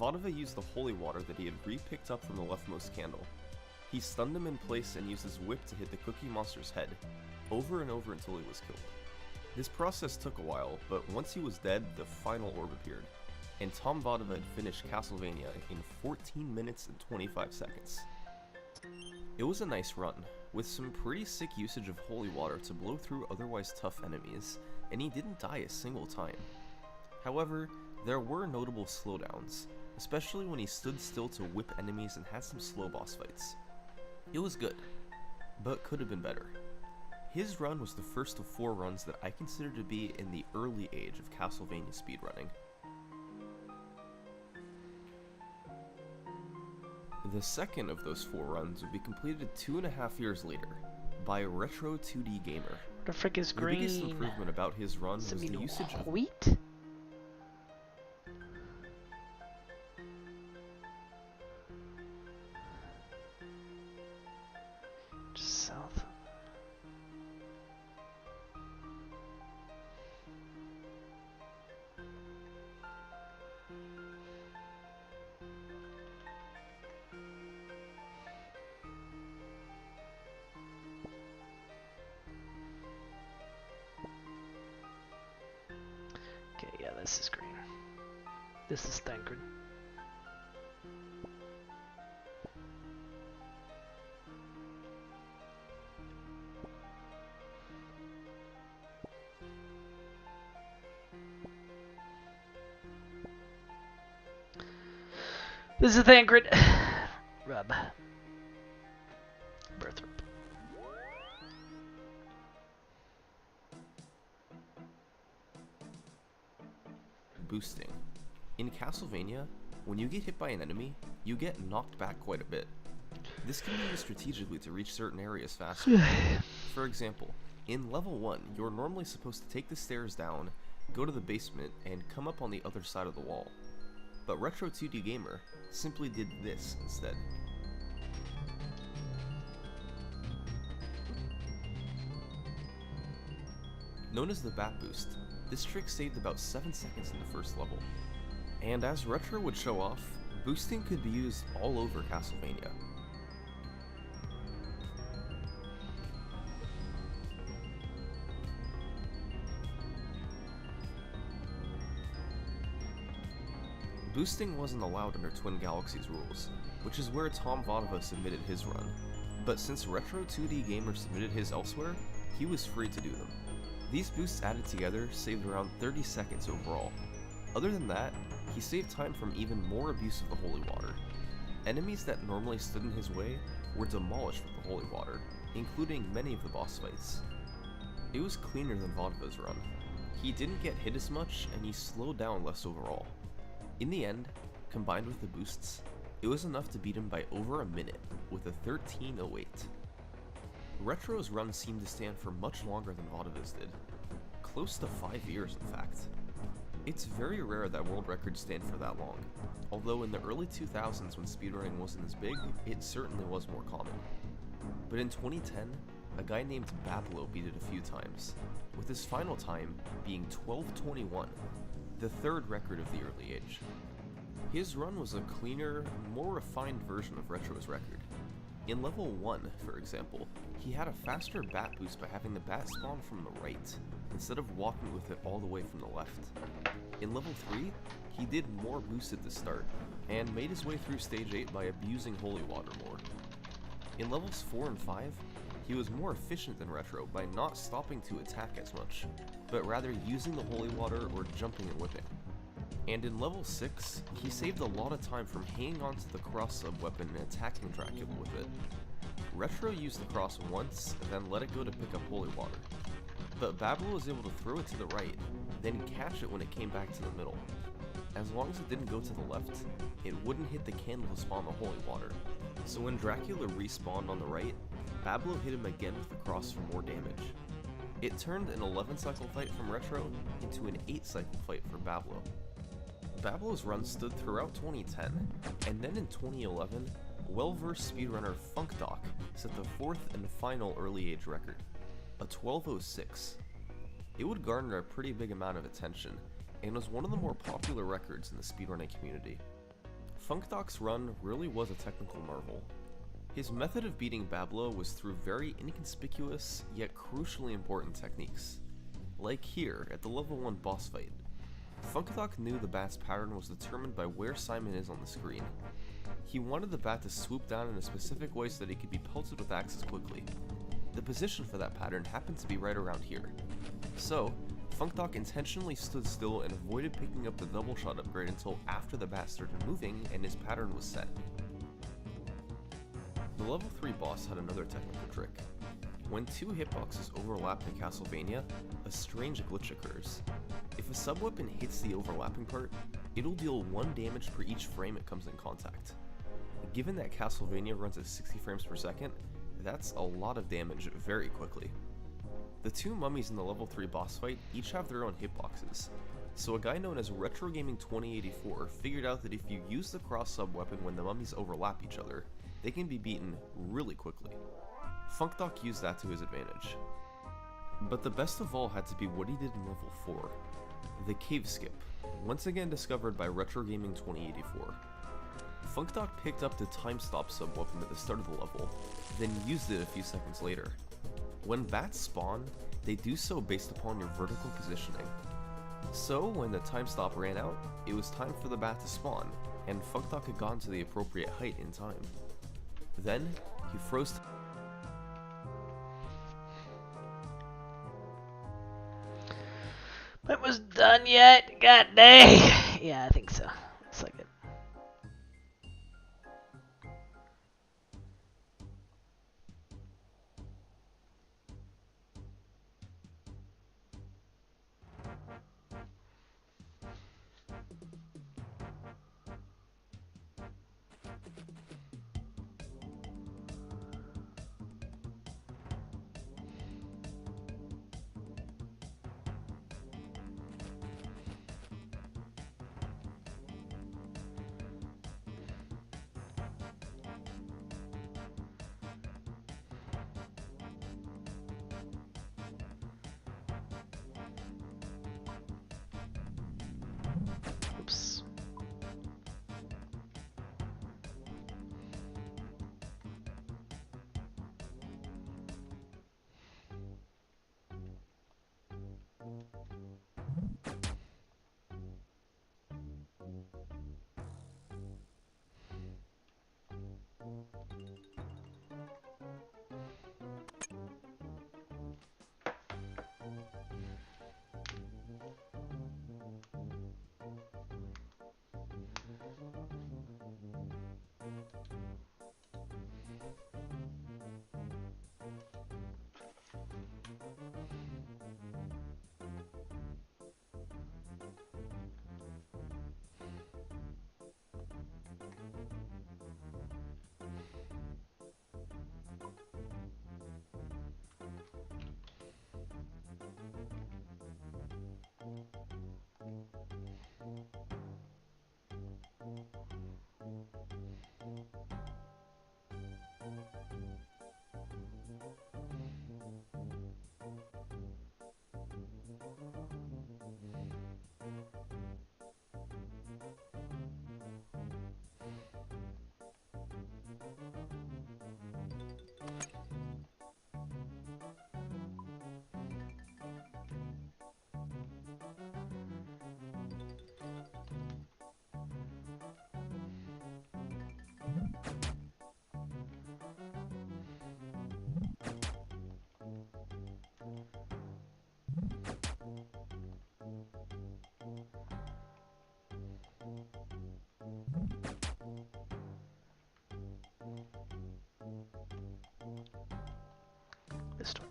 Vodova used the holy water that he had re-picked up from the leftmost candle. He stunned him in place and used his whip to hit the Cookie Monster's head, over and over until he was killed. This process took a while, but once he was dead, the final orb appeared, and Tom Vodova had finished Castlevania in 14 minutes and 25 seconds. It was a nice run, with some pretty sick usage of holy water to blow through otherwise tough enemies, and he didn't die a single time. However, there were notable slowdowns, especially when he stood still to whip enemies and had some slow boss fights. It was good, but could have been better. His run was the first of 4 runs that I consider to be in the early age of Castlevania speedrunning. The second of those 4 runs would be completed 2.5 years later, by a Retro 2D Gamer. What the frick is green? The biggest improvement about his run was the usage of wheat? Just south. Yeah, this is green. This is Thancred. This is Thancred. Rub. Birth rub. Boosting. In Castlevania, when you get hit by an enemy, you get knocked back quite a bit. This can be used strategically to reach certain areas faster. For example, in level 1, you're normally supposed to take the stairs down, go to the basement, and come up on the other side of the wall. But Retro 2D Gamer simply did this instead. Known as the Bat Boost, this trick saved about 7 seconds in the first level. And as Retro would show off, boosting could be used all over Castlevania. Boosting wasn't allowed under Twin Galaxies rules, which is where Tom Vodova submitted his run, but since Retro 2D Gamer submitted his elsewhere, he was free to do them. These boosts added together saved around 30 seconds overall. Other than that, he saved time from even more abuse of the Holy Water. Enemies that normally stood in his way were demolished with the Holy Water, including many of the boss fights. It was cleaner than Vodova's run. He didn't get hit as much, and he slowed down less overall. In the end, combined with the boosts, it was enough to beat him by over a minute, with a 13:08. Retro's run seemed to stand for much longer than Vodova's did. Close to 5 years, in fact. It's very rare that world records stand for that long, although in the early 2000s when speedrunning wasn't as big, it certainly was more common. But in 2010, a guy named Bablo beat it a few times, with his final time being 12:21, the third record of the early age. His run was a cleaner, more refined version of Retro's record. In level 1, for example, he had a faster bat boost by having the bat spawn from the right, instead of walking with it all the way from the left. In level 3, he did more boost at the start, and made his way through stage 8 by abusing Holy Water more. In levels 4 and 5, he was more efficient than Retro by not stopping to attack as much, but rather using the Holy Water or jumping and whipping. And in level 6, he saved a lot of time from hanging onto the cross sub weapon and attacking Dracula with it. Retro used the cross once, then let it go to pick up Holy Water. But Bablo was able to throw it to the right, then catch it when it came back to the middle. As long as it didn't go to the left, it wouldn't hit the candle to spawn the Holy Water. So when Dracula respawned on the right, Bablo hit him again with the cross for more damage. It turned an 11 cycle fight from Retro into an 8 cycle fight for Bablo. Bablo's run stood throughout 2010, and then in 2011, well-versed speedrunner FunkDoc set the fourth and final early age record, a 12:06. It would garner a pretty big amount of attention, and was one of the more popular records in the speedrunning community. FunkDoc's run really was a technical marvel. His method of beating Bablo was through very inconspicuous, yet crucially important techniques. Like here, at the level 1 boss fight. FunkDoc knew the bat's pattern was determined by where Simon is on the screen. He wanted the bat to swoop down in a specific way so that he could be pelted with axes quickly. The position for that pattern happened to be right around here. So, FunkDoc intentionally stood still and avoided picking up the double shot upgrade until after the bat started moving and his pattern was set. The level 3 boss had another technical trick. When two hitboxes overlap in Castlevania, a strange glitch occurs. If a sub-weapon hits the overlapping part, it'll deal 1 damage per each frame it comes in contact. Given that Castlevania runs at 60 frames per second, that's a lot of damage very quickly. The two mummies in the level 3 boss fight each have their own hitboxes, so a guy known as Retro Gaming 2084 figured out that if you use the cross sub-weapon when the mummies overlap each other, they can be beaten really quickly. FunkDoc used that to his advantage. But the best of all had to be what he did in level 4, the cave skip, once again discovered by Retro Gaming 2084. FunkDoc picked up the time stop sub-weapon at the start of the level, then used it a few seconds later. When bats spawn, they do so based upon your vertical positioning. So, when the time stop ran out, it was time for the bat to spawn, and Fuckduck had gotten to the appropriate height in time. Then, he froze. It was done yet? God dang! Yeah, I think so. Looks like it. Oops. This one.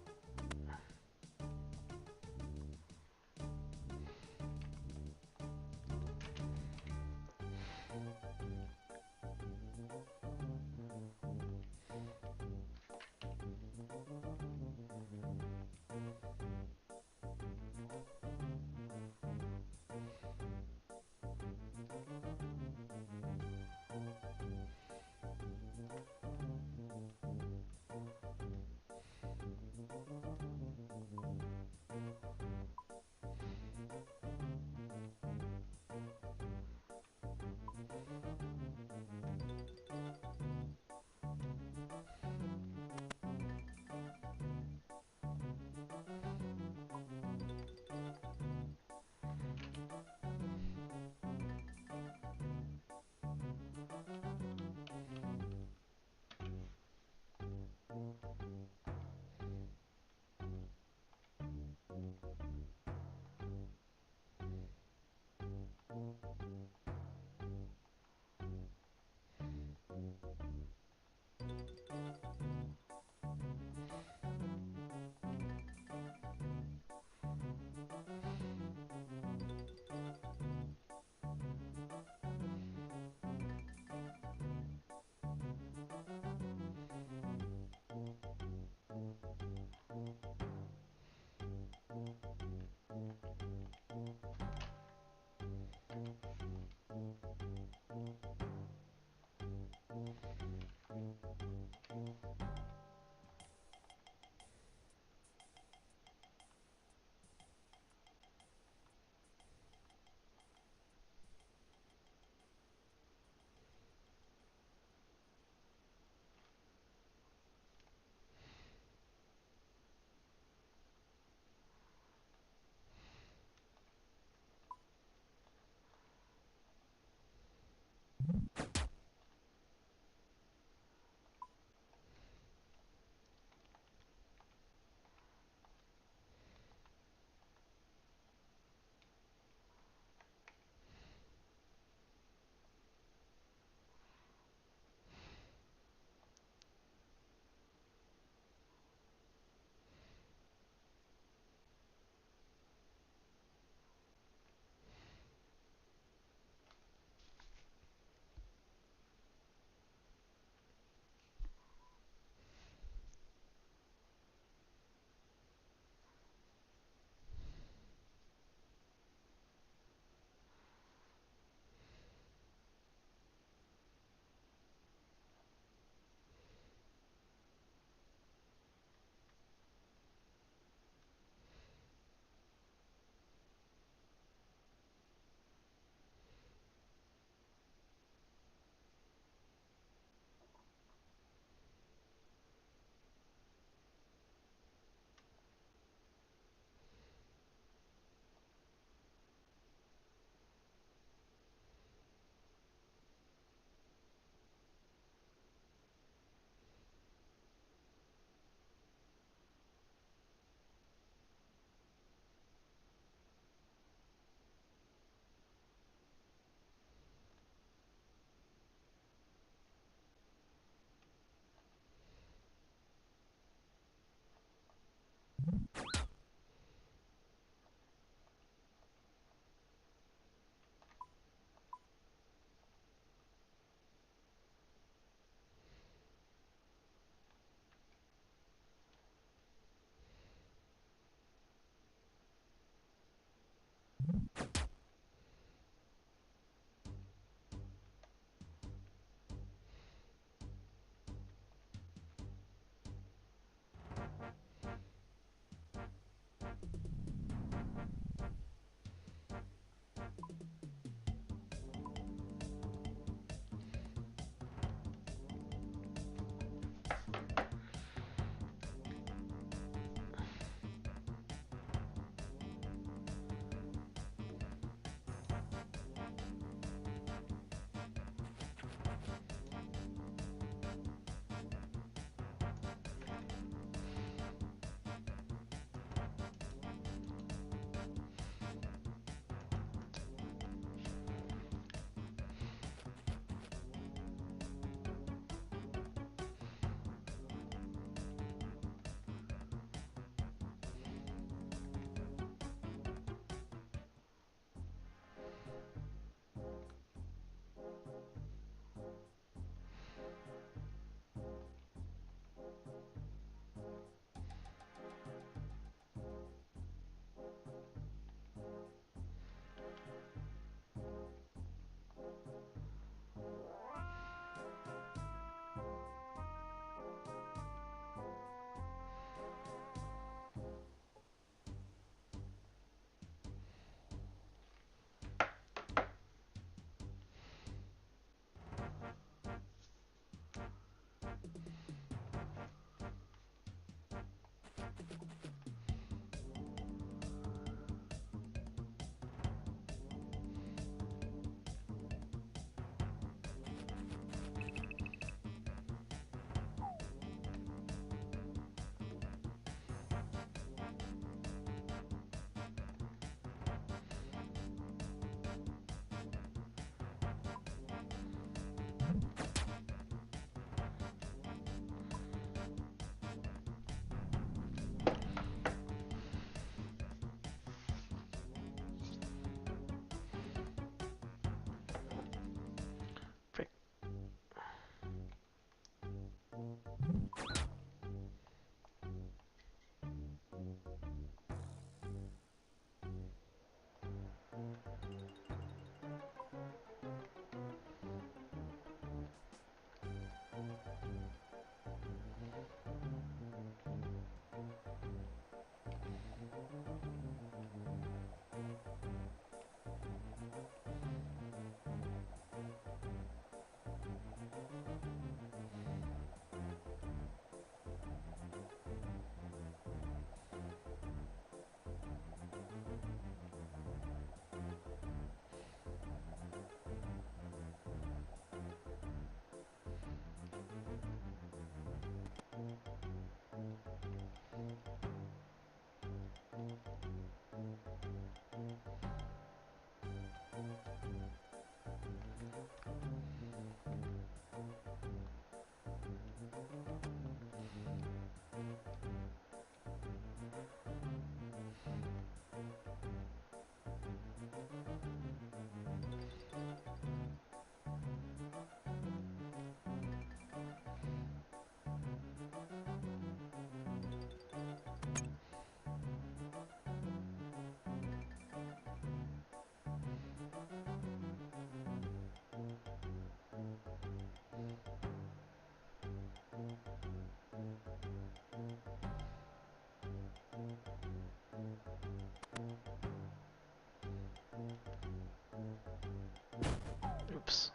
Oops.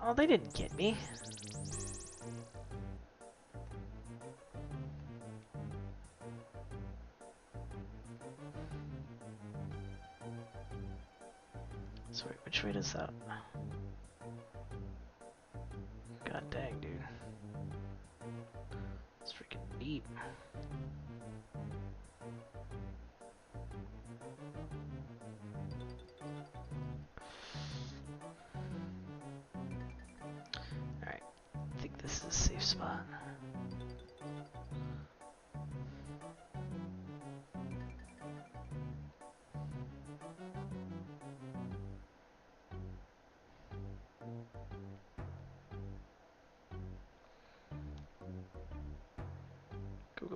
Oh, they didn't get me. Sorry, which way does that? God dang, dude. It's freaking deep. Alright, I think this is a safe spot.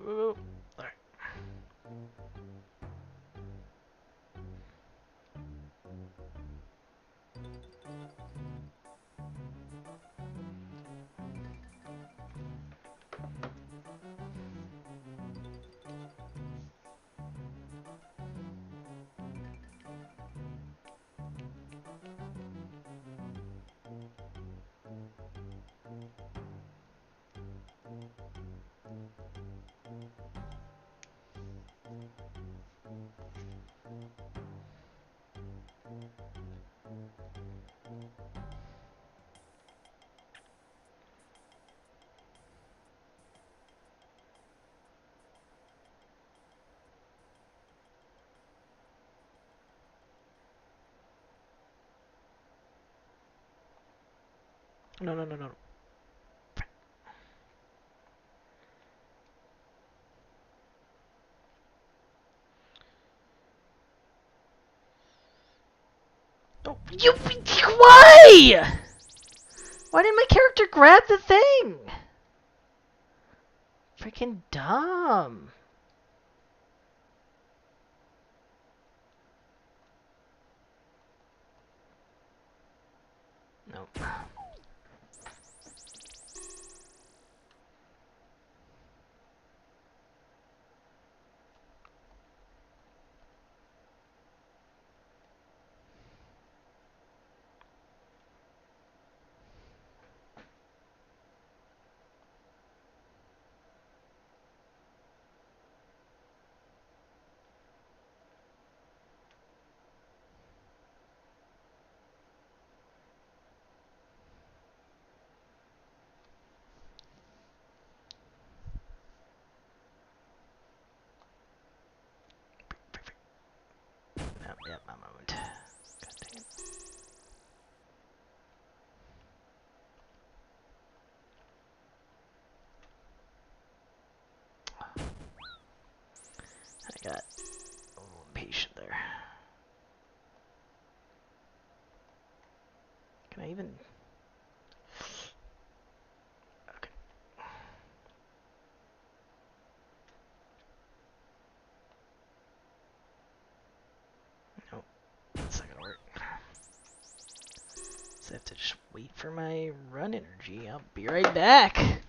All right. No, no, no, no. Oh, you. Why? Why didn't my character grab the thing? Freaking dumb. Nope. Yep, yep, my moment. God dang it. I got a little impatient there. Can I even... Okay. Nope, that's not gonna work. So I have to just wait for my run energy. I'll be right back.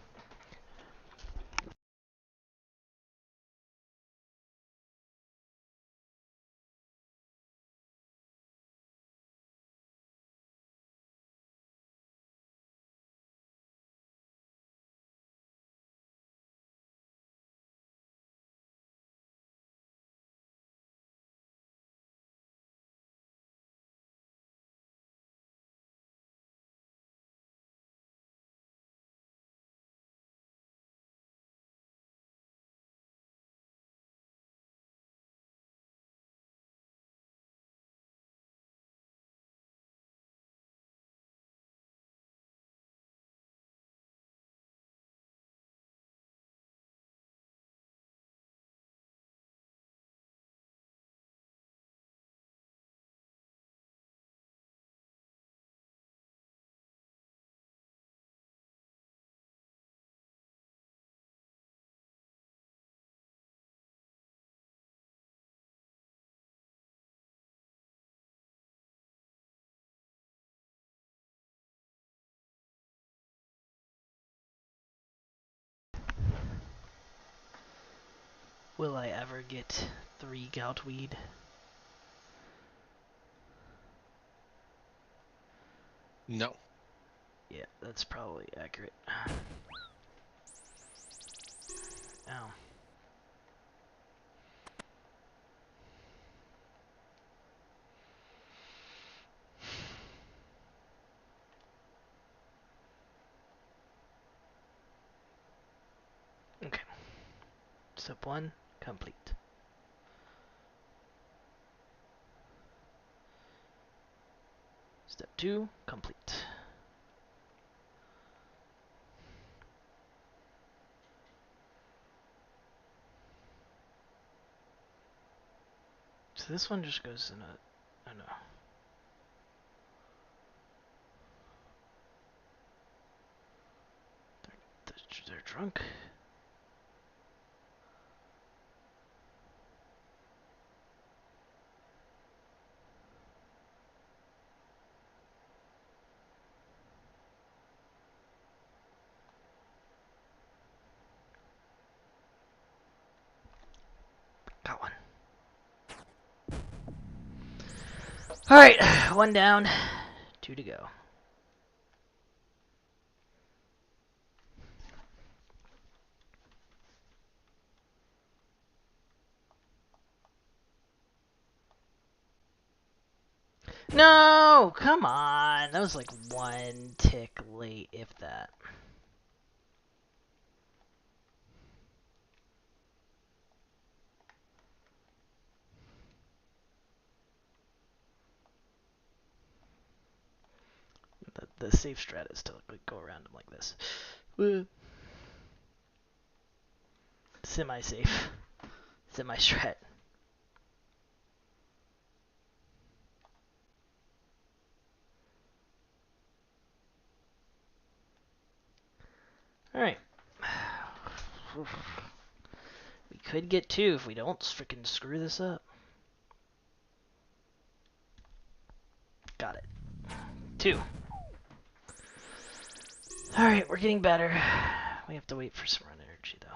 Will I ever get 3 gout weed? No. Yeah, that's probably accurate. Ow. Okay. Step 1, complete. Step 2, complete. So this one just goes in a... Oh no. They're drunk. Alright, 1 down, 2 to go. No! Come on! That was like 1 tick late, if that. The safe strat is to like, go around him like this. Semi-safe. Semi-strat. Alright. We could get 2 if we don't freaking screw this up. Got it. 2. Alright, we're getting better. We have to wait for some run energy, though.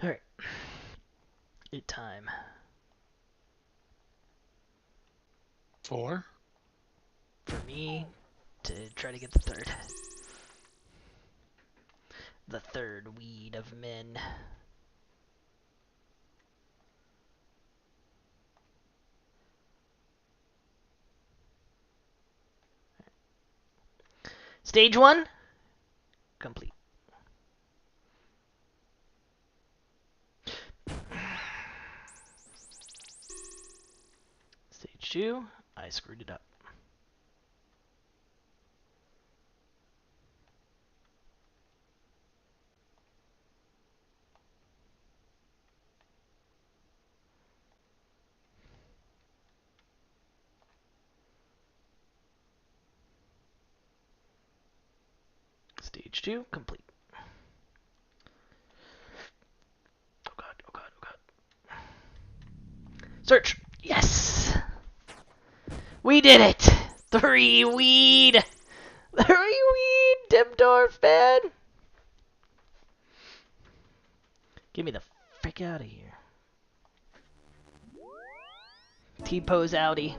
Alright. 8 time. 4. For me to try to get the 3rd. The 3rd weed of men. Stage 1 complete. Stage 2, I screwed it up. Stage 2 complete. Oh god, oh god, oh god. Search! Yes! We did it! 3 weed! 3 weed! Dimdorf, man! Get me the frick out of here. T-pose outie.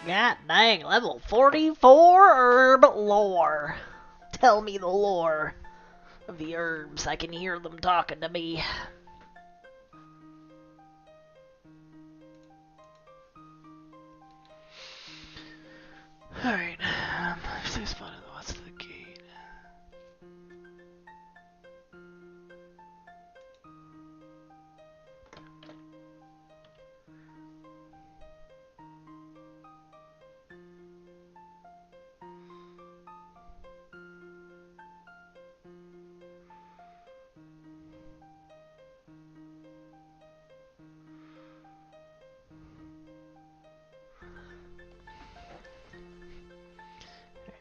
God dang, level 44 herb lore. Tell me the lore of the herbs. I can hear them talking to me. Alright, if they spotted what's the gate?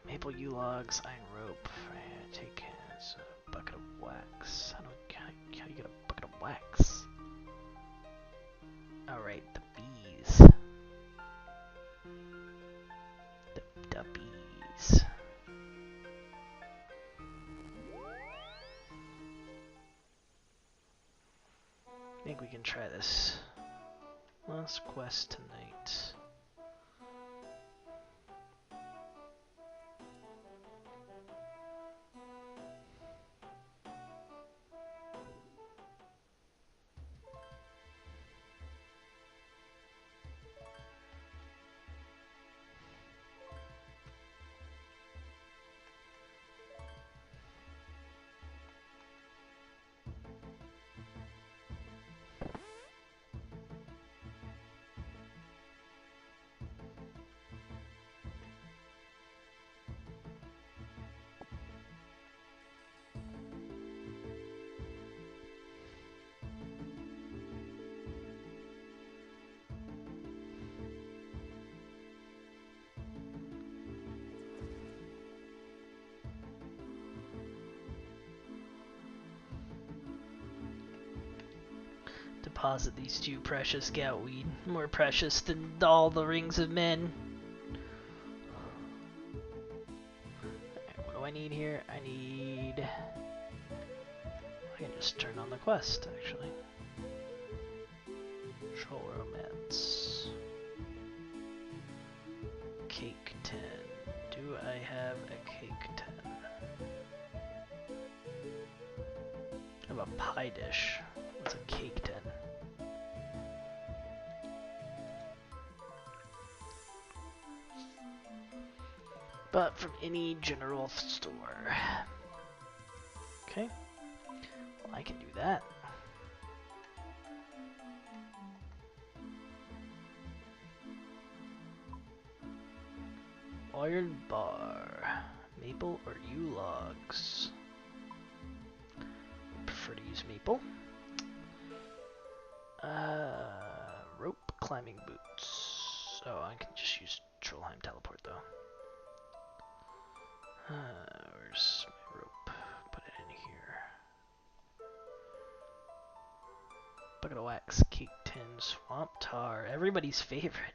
Maple yew logs, iron rope. I take a bucket of wax. How do you get a bucket of wax? Alright, the bees. The bees. I think we can try this. Last quest tonight. Deposit these two precious goutweed, more precious than all the rings of men. Right, what do I need here? I can just turn on the quest, actually. Show romance. Cake tin. Do I have a cake tin? I have a pie dish. What's a cake tin? But from any general store. Okay. Well, I can do that. Iron bar. Maple or yew logs? I prefer to use maple. Rope climbing boots. Oh, I can just use Trollheim teleport though. Where's my rope? Put it in here. Bucket of wax, cake tin, swamp tar. Everybody's favorite.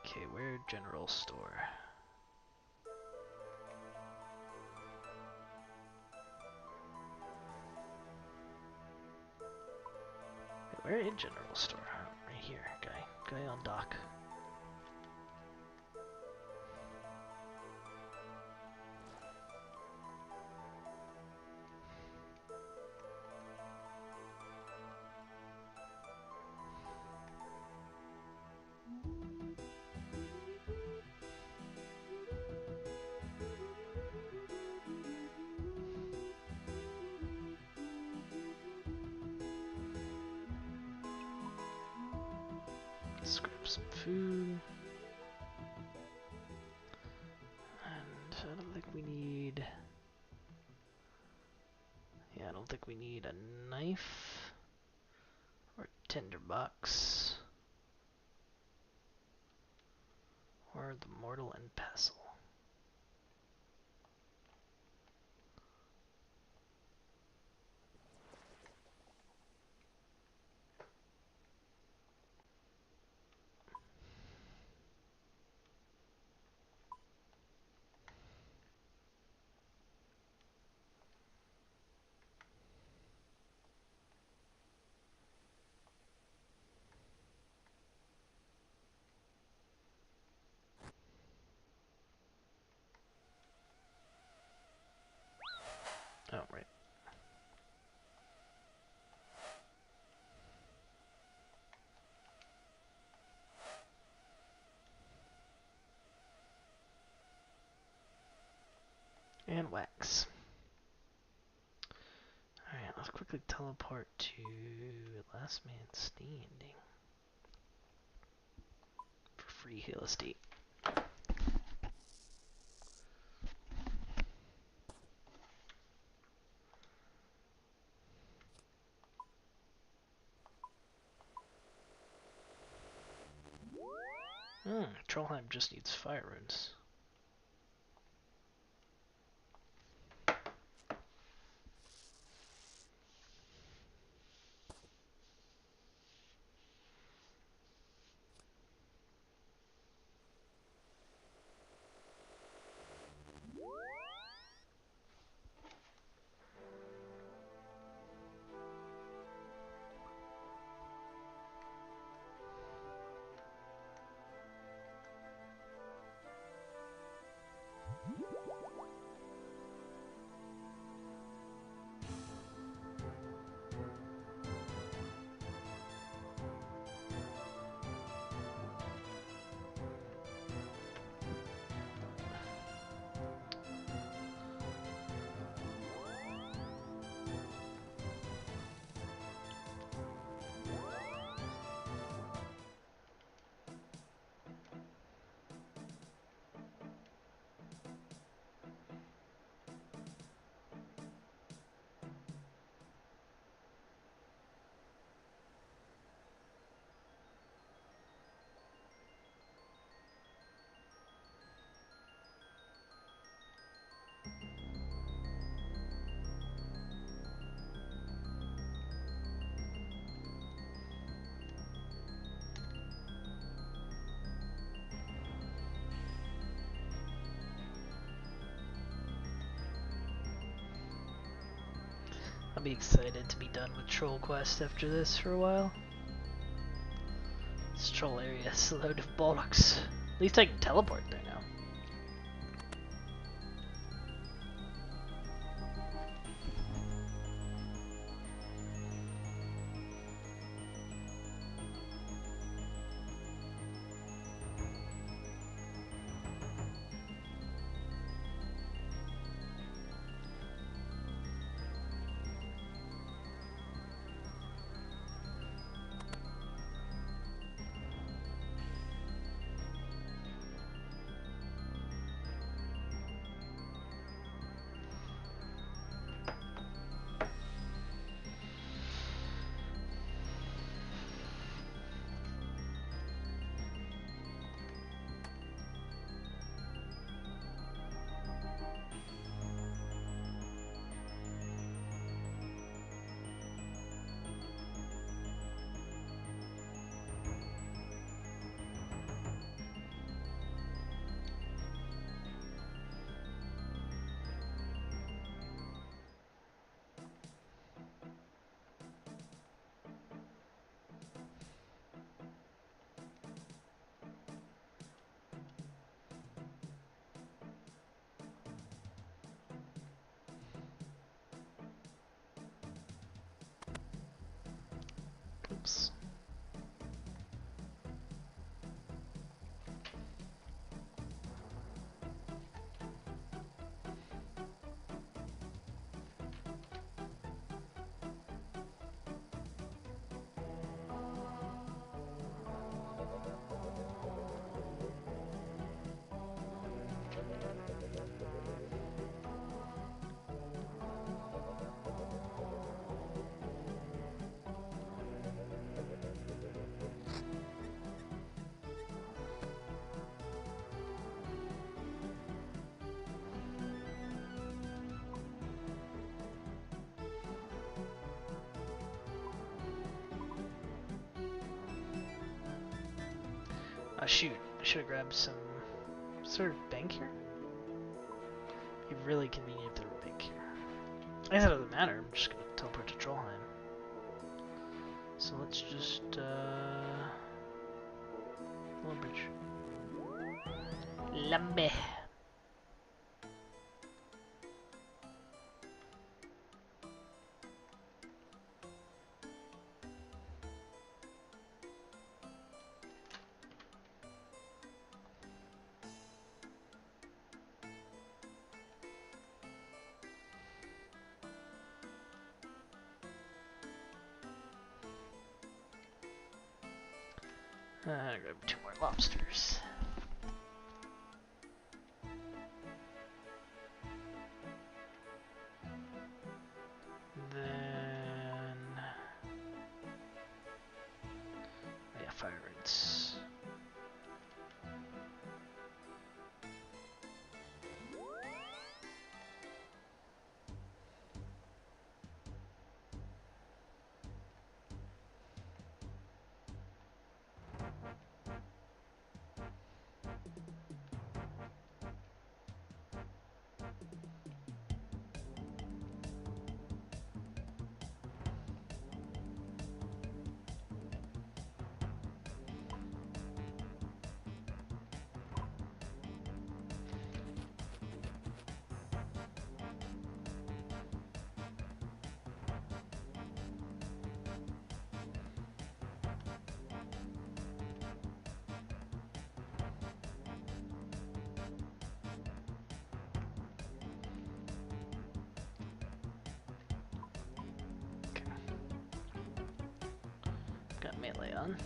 Okay, where general store? Wait, where is general store? Right here, guy on dock. Let's grab some food. And I don't think we need... Yeah, I don't think we need a knife or a tinderbox or the mortal and pestle. And wax. Alright, let's quickly teleport to Last Man Standing. For free heal estate. Trollheim just needs fire runes. I'll be excited to be done with Troll Quest after this for a while. This troll area is a load of bollocks. At least I can teleport there now. Oops. Oh shoot, I should have grabbed some sort of bank here. Be really convenient if there were a bank here. I guess that doesn't matter, I'm just gonna teleport to Trollheim. So let's just Bridge. Lambe. Grab 2 more lobsters. Then... yeah, fire rinse. Got melee on.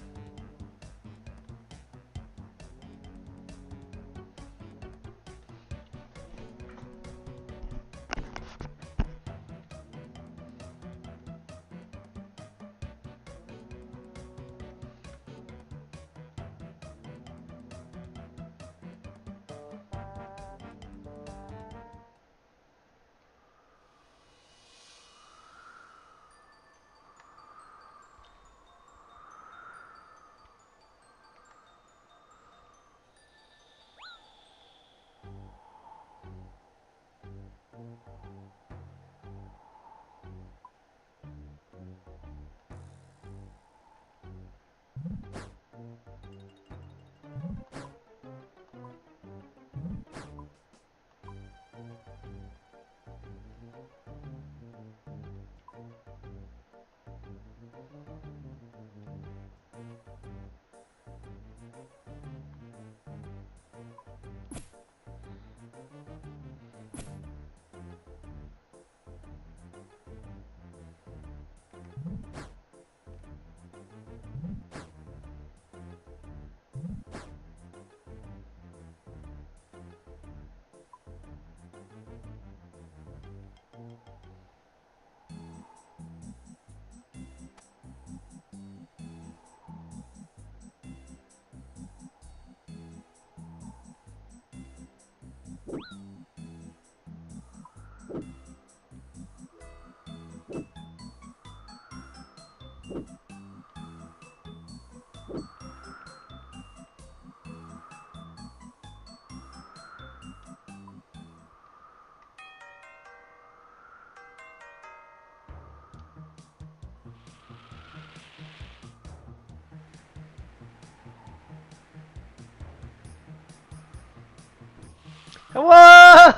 Whoa!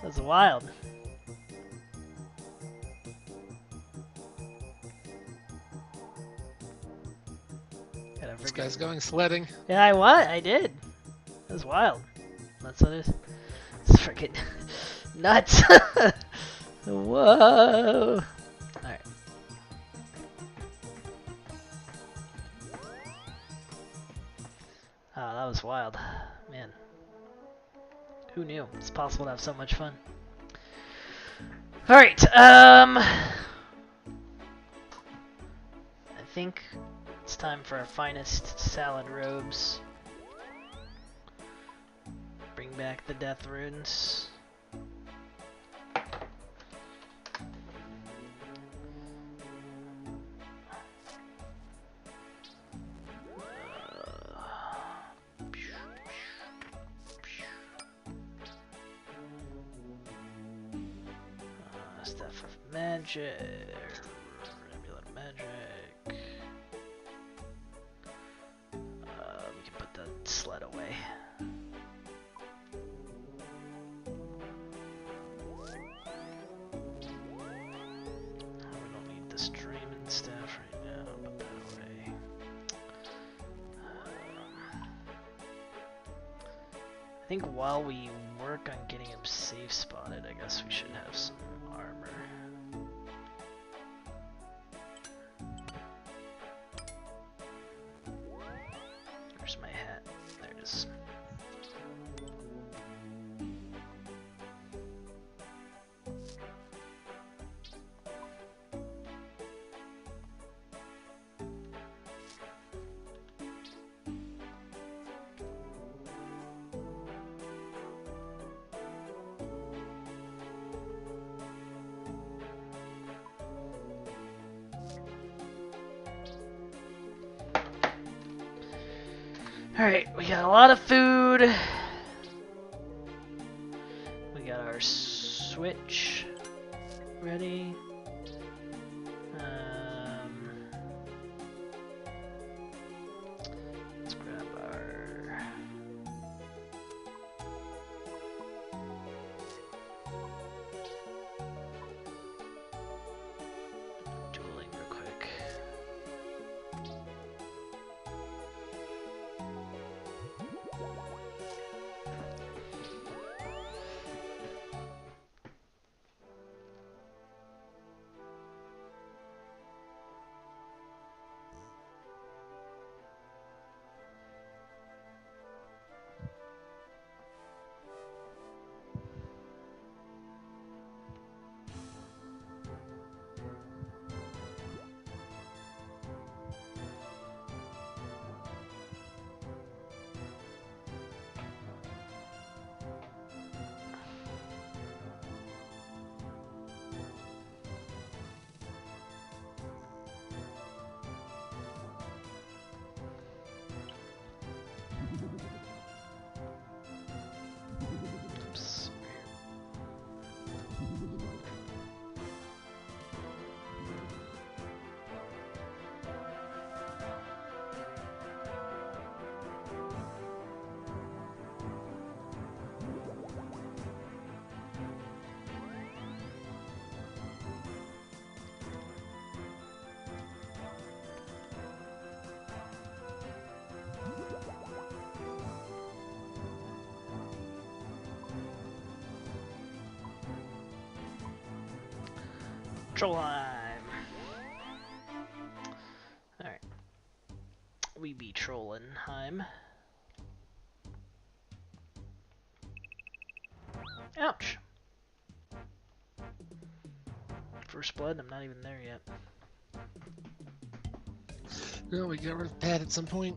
That's wild. This guy's going sledding. Yeah, I did. That's wild. That's what it is. It's freaking nuts. Whoa. Alright. Oh, that was wild. Man. Who knew? It's possible to have so much fun. Alright, I think it's time for our finest salad robes. Bring back the death runes. Stuff of magic. Amulet of magic. We can put the sled away. We don't need the stream and stuff right now. Put that away. I think while we work on getting him safe spotted, I guess we should have some armor. Where's my hat? There it is. Alright, we got a lot of food. We got our switch ready. Let's grab our dueling real quick. Oops. Trollheim. Alright. We be Trollenheim. Ouch. First blood, I'm not even there yet. No, we got rid of Pat at some point.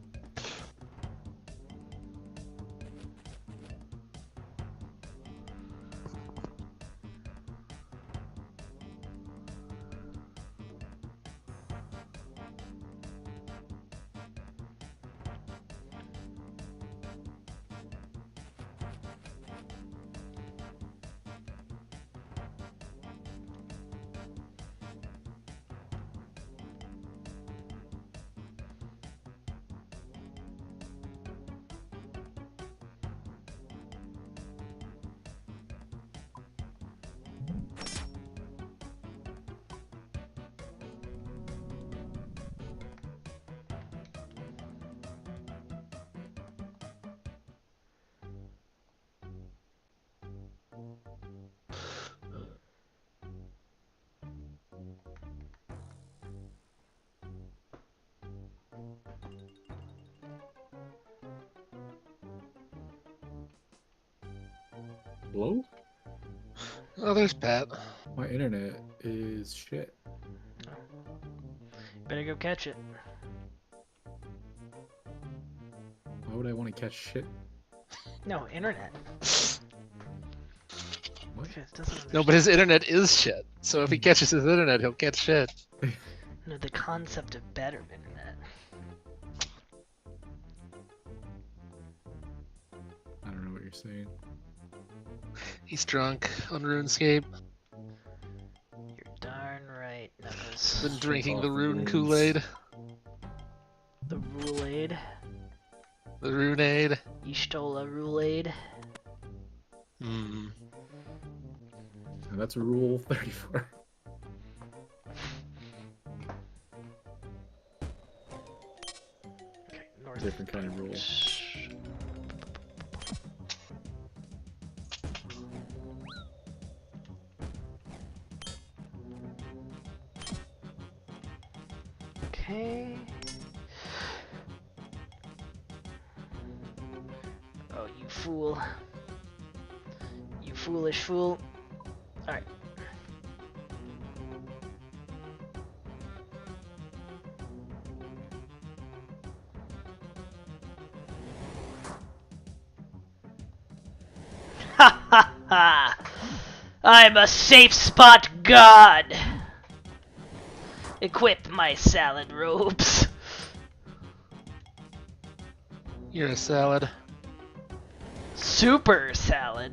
Hello? Oh, there's Pat. My internet is shit. Better go catch it. Why would I want to catch shit? No, internet. What? Shit, doesn't No, but his internet is shit. So if he catches his internet, he'll catch shit. No, the concept of better internet. I don't know what you're saying. He's drunk on RuneScape. You're darn right, Knuckles. Been drinking the off the Rune runes. Kool-Aid. The Rule-Aid. The Runeade. You stole a Rule-Aid. Hmm. And that's rule 34. Okay, north. Different kind of rule. Okay. Oh, you fool. You foolish fool. Alright. Ha ha ha! I'm a safe spot god! Equip my salad robes. You're a salad. Super salad.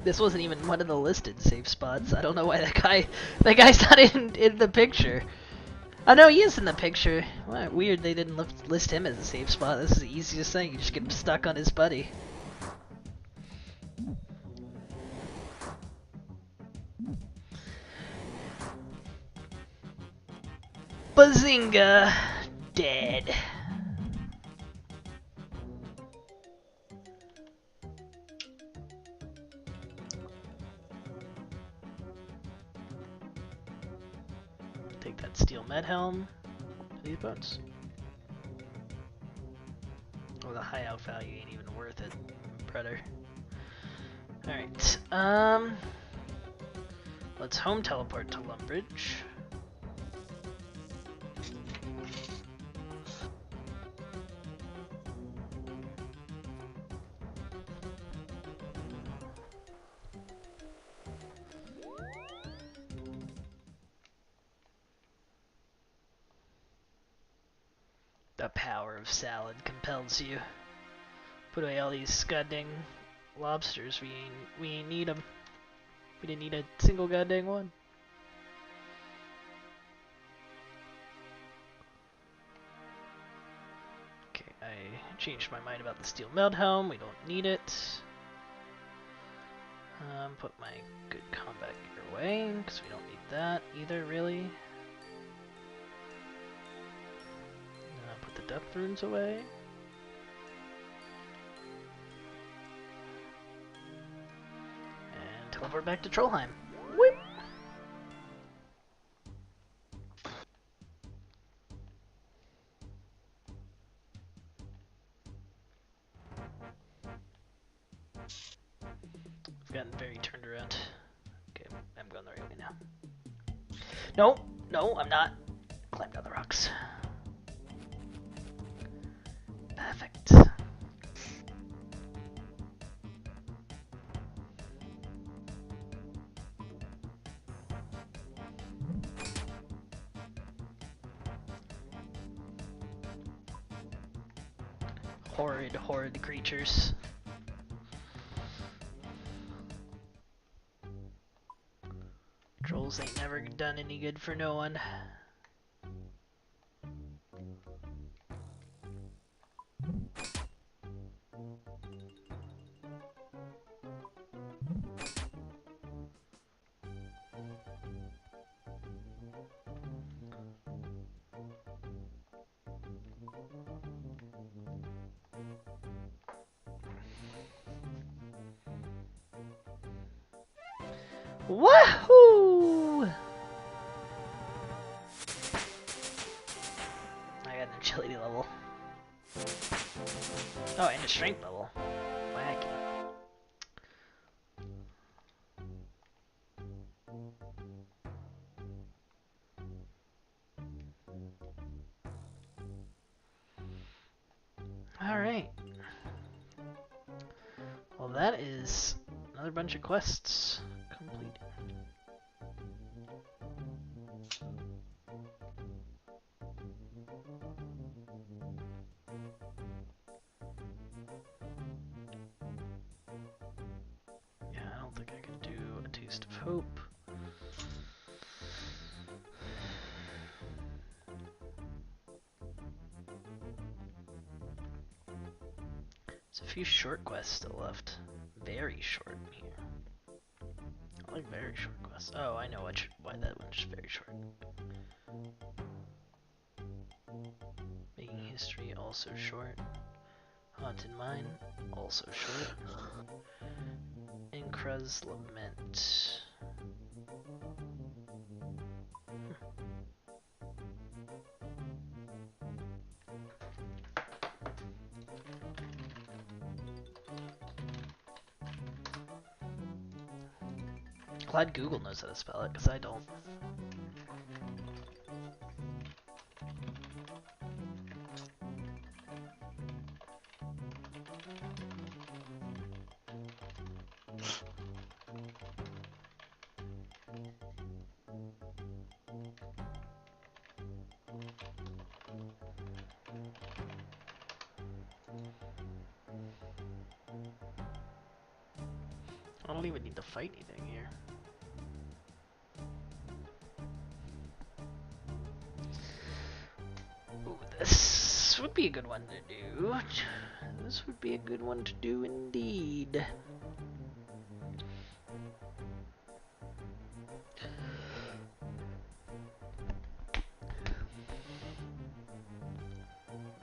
This wasn't even one of the listed safe spots. I don't know why that guy's not in the picture. Oh no, he is in the picture. Well, weird they didn't list him as a safe spot. This is the easiest thing. You just get him stuck on his buddy. Bazinga! Dead. Take that steel med helm. These bones. Oh, the high out value ain't even worth it, Predator. Alright, let's home teleport to Lumbridge. The power of salad compels you. Put away all these goddamn lobsters. We ain't need them. We didn't need a single goddamn one. Okay, I changed my mind about the steel meld helm. We don't need it. Put my good combat gear away because we don't need that either, really. Put the depth runes away. And teleport back to Trollheim. Whoop! I've gotten very turned around. Okay, I'm going the right way now. No, no, I'm not. Climb down the rocks. Perfect. Horrid, horrid creatures. Trolls ain't never done any good for no one. Wahoo! I got an agility level. Oh, and a strength level. Wacky. Alright. Well, that is another bunch of quests complete. Yeah, I don't think I can do a Taste of Hope. There's a few short quests still left. Very short here. Like very short quests. Oh, I know why that one's just very short. Making history also short. Haunted Mine also short. Incra's Lament. Glad Google knows how to spell it, because I don't. I don't even need to fight anything here. Ooh, this would be a good one to do. This would be a good one to do indeed.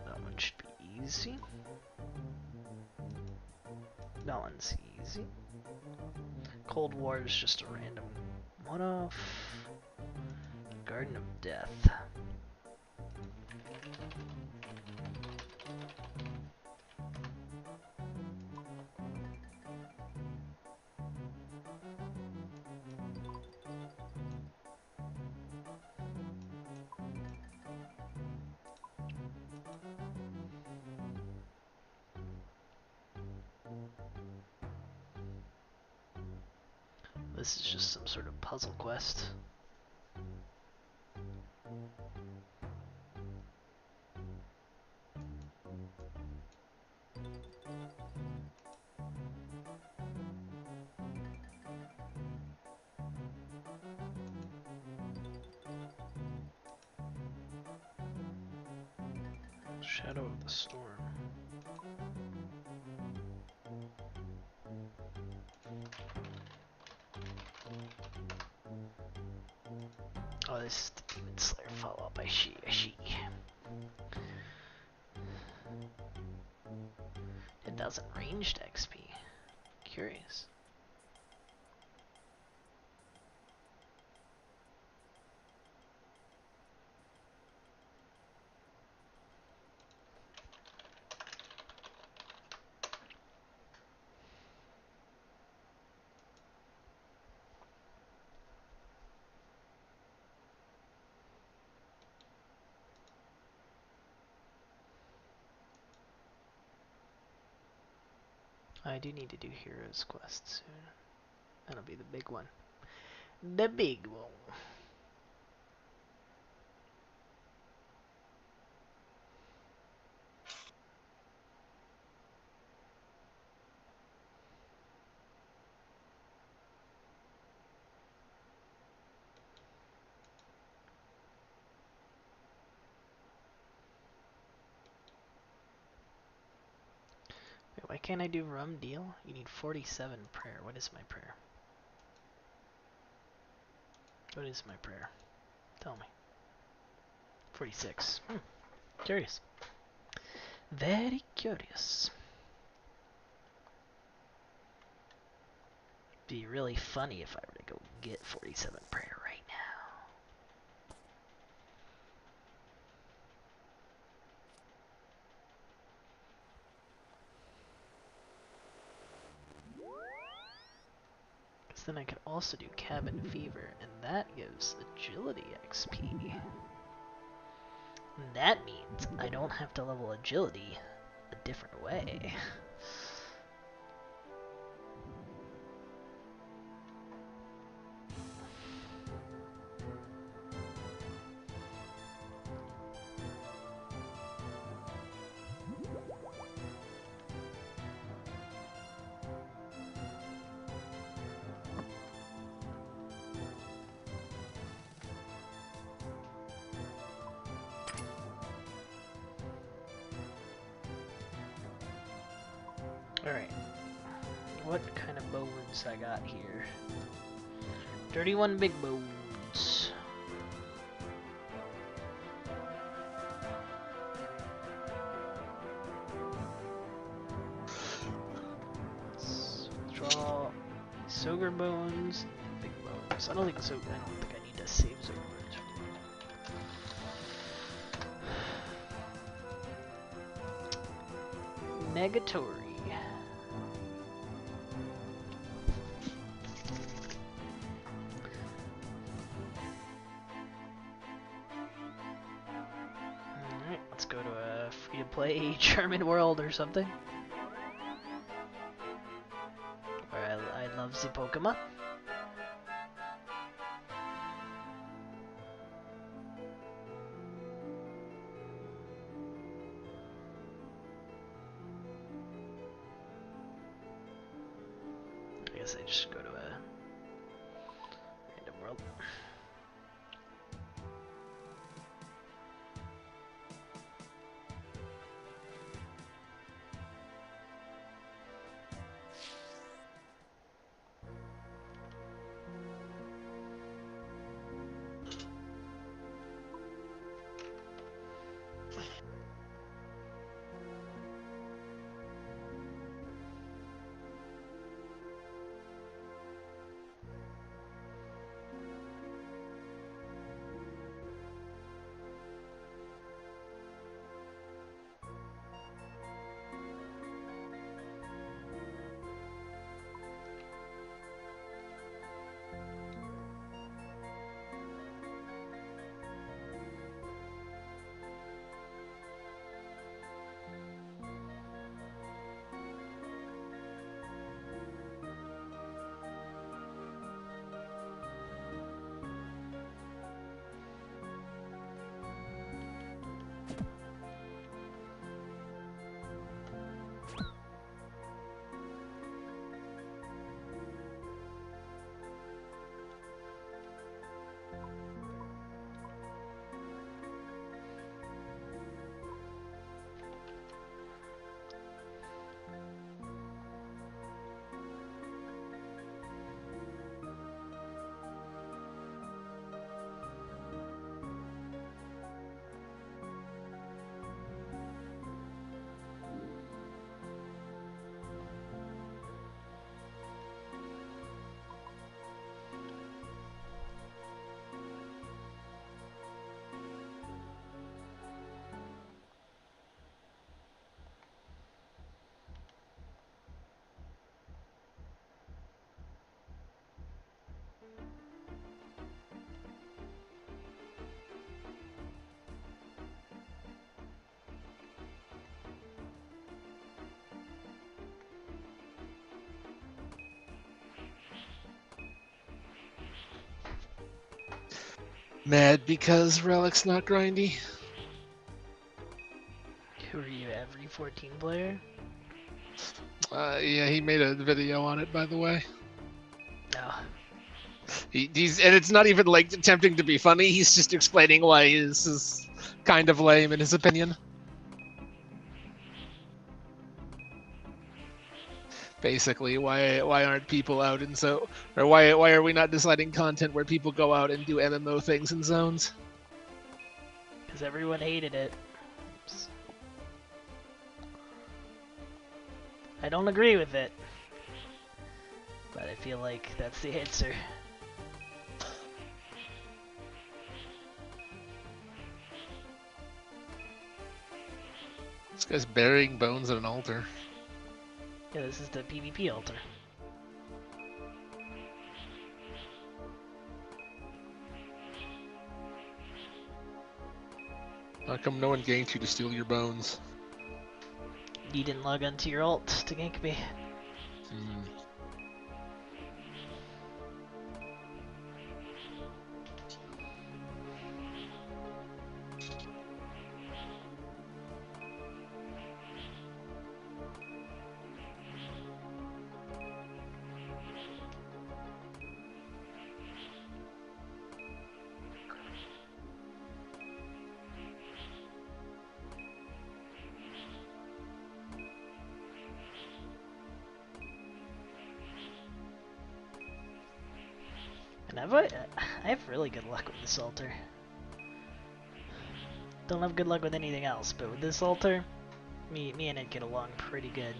That one should be easy. That one's easy. Cold War is just a random one-off. Garden of Death. This is just some sort of puzzle quest. Shadow of the Storm. Oh, this is the Demon Slayer follow-up. I see. 10,000 ranged XP. Curious. I do need to do Heroes Quest soon. That'll be the big one. The big one. Wait, why can't I do rum deal? You need 47 prayer. What is my prayer? What is my prayer? Tell me. 46. Curious. Very curious. Be really funny if I were to go get 47 prayer right now. Because then I could also do cabin fever, and that gives agility XP. And that means I don't have to level agility a different way. Alright, what kind of bones I got here? 31 big bones. Draw Soger bones, big bones. I don't think I need to save Soger bones. Negatory. Alright, let's go to a free-to-play German world or something. Where I love the Pokemon. I guess I just go to a random world. Mad because Relic's not grindy. Who are you, every 14 player? Yeah, he made a video on it, by the way. No. He's and it's not even like attempting to be funny. He's just explaining why this is kind of lame in his opinion. Basically, why aren't people out in or why are we not deciding content where people go out and do MMO things in zones? Because everyone hated it. Oops. I don't agree with it, but I feel like that's the answer. This guy's burying bones at an altar. Yeah, this is the PvP altar. How come no one ganked you to steal your bones? You didn't log onto your alt to gank me. And I have really good luck with this altar. Don't have good luck with anything else, but with this altar, me and it get along pretty good.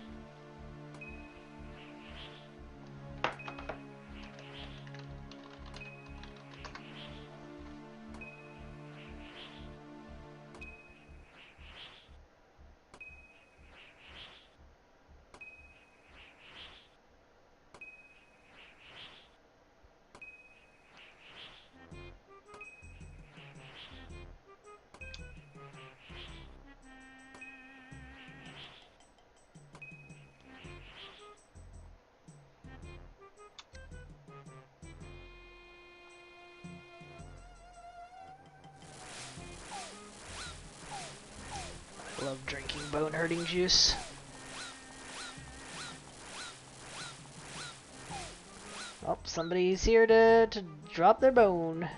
Love drinking bone-hurting juice. Oh, somebody's here to drop their bone.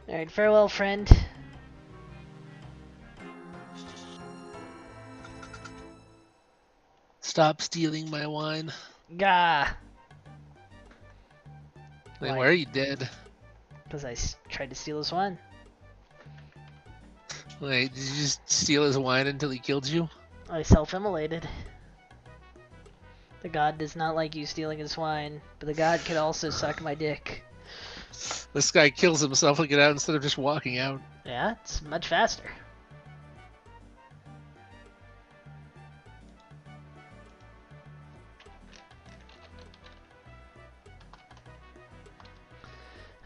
Alright, farewell, friend. Stop stealing my wine. Gah! Wait, why are you dead? Because I tried to steal his wine. Wait, did you just steal his wine until he killed you? I self-immolated. The god does not like you stealing his wine, but the god could also suck my dick. This guy kills himself to get out instead of just walking out. Yeah, it's much faster.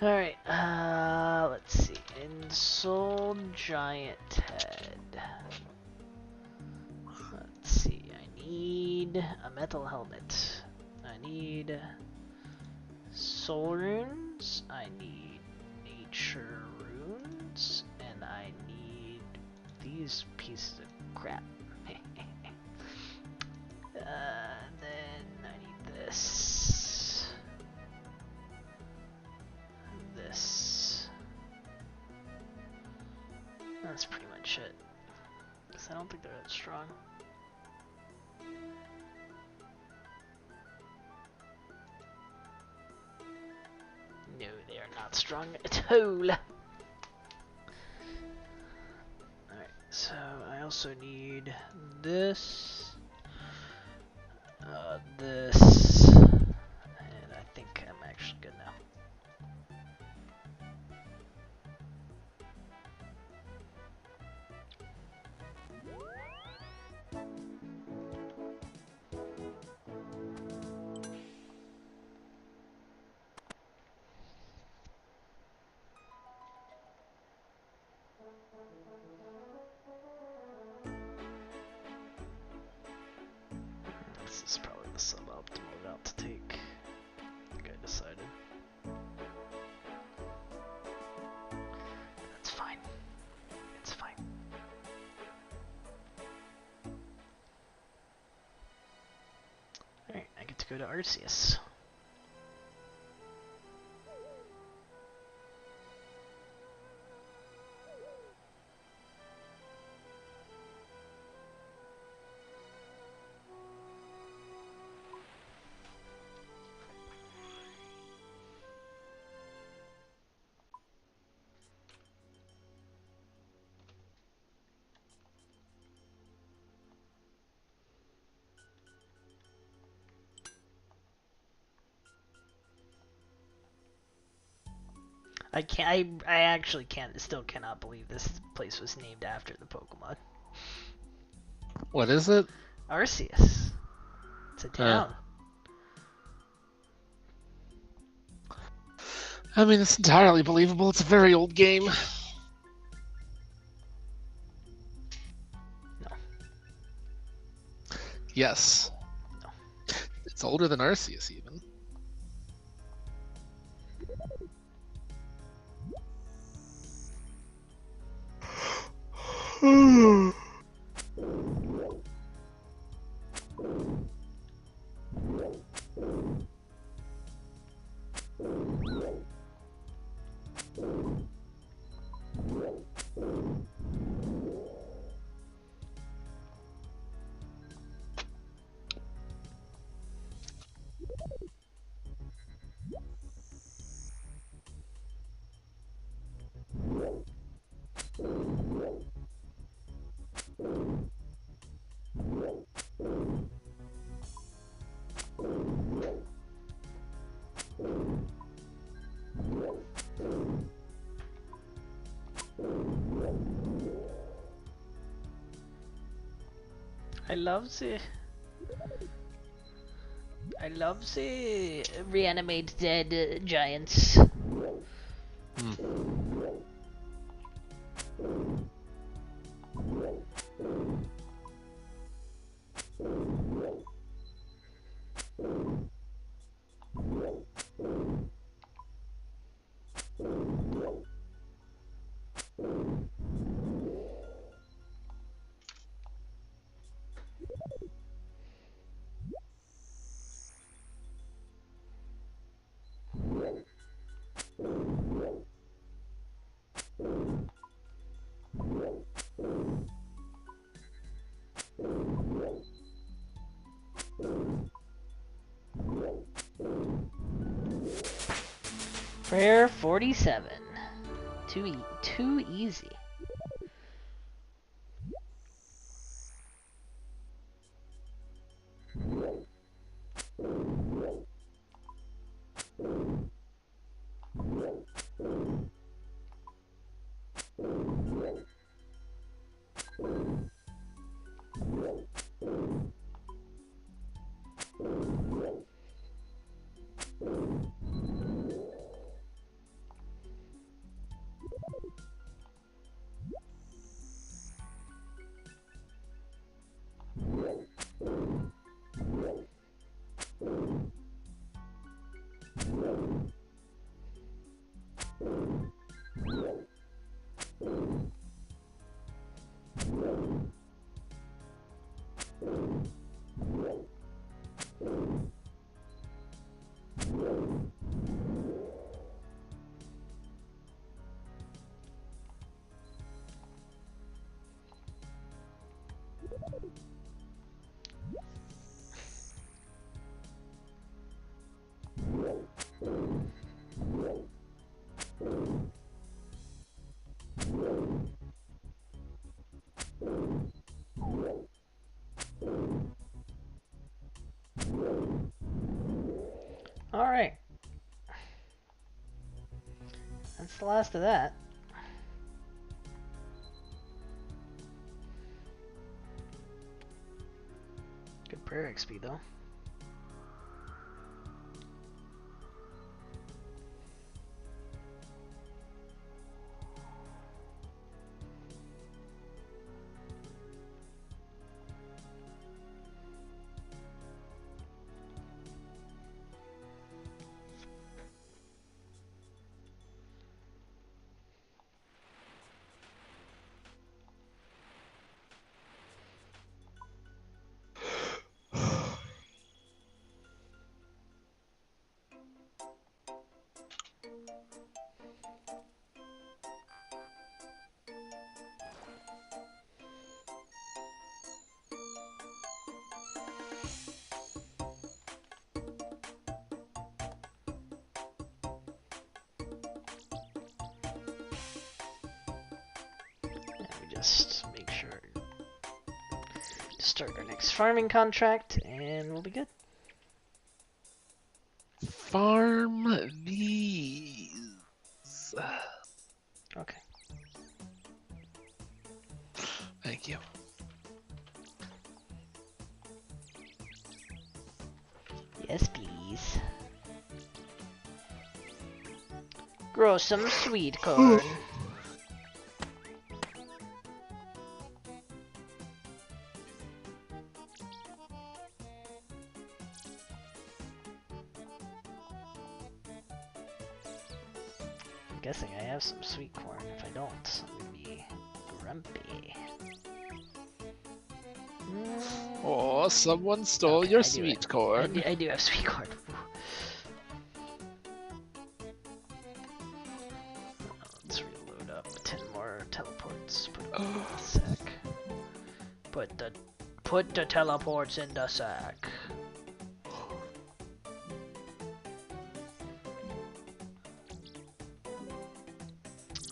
Alright, let's see. Ensouled Giant Head. Let's see, I need a metal helmet. I need soul runes. I need nature runes. And I need these pieces of crap. Then I need this. This. That's pretty much it. Because I don't think they're that strong. No, they are not strong at all. Alright, so I also need this. This. And I think I'm actually good now. This is probably the suboptimal route to take. I think I decided. That's fine. It's fine. Alright, I get to go to Arceus. I actually still cannot believe this place was named after the Pokemon. What is it? Arceus. It's a town. I mean, it's entirely believable. It's a very old game. No. Yes. No. It's older than Arceus, even. I love the reanimate dead giants. Prayer 47. Too easy. Alright. That's the last of that. Good prayer XP though. Just make sure to start our next farming contract and we'll be good. Farm these. Okay. Thank you. Yes, please. Grow some sweet corn. I'm guessing I have some sweet corn. If I don't, I'm gonna be grumpy. Oh, someone stole Okay, your I do sweet it. corn. I do have sweet corn. Let's reload up. 10 more teleports. Put them in the sack. Put the teleports in the sack.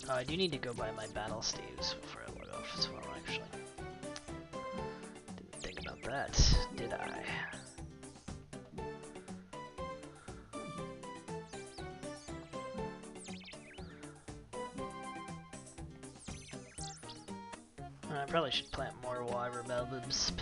Oh, I do need to go buy my battle staves before I log off as well, actually. Didn't think about that, did I? I probably should plant more water bulbs.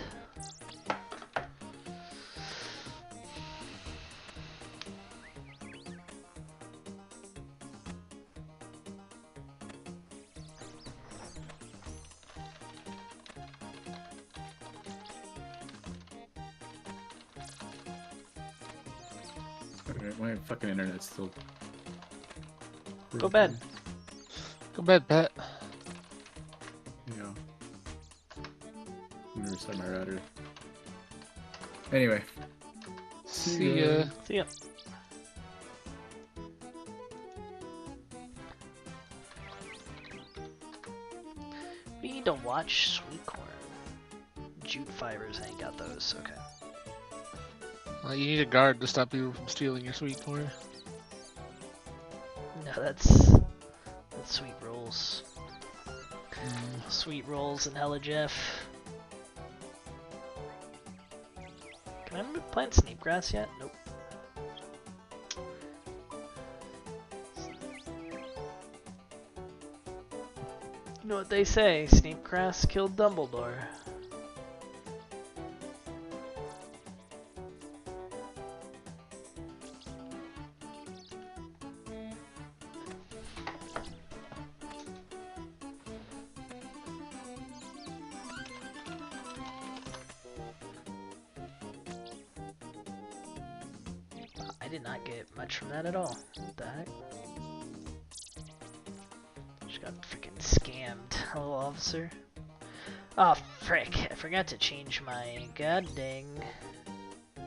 Alright, my fucking internet's still. Go bed. Go bed, pet. Yeah. I'm gonna restart my router. Anyway. See ya. See ya. We need to watch sweet corn. Jute fibers, I ain't got those, okay. You need a guard to stop people from stealing your sweet corn. No, that's sweet rolls. Sweet rolls and hella Jeff. Can I plant snake grass yet? Nope. You know what they say, snake grass killed Dumbledore. I did not get much from that at all. What the heck? Just got freaking scammed, hello officer. Oh frick, I forgot to change my god dang thing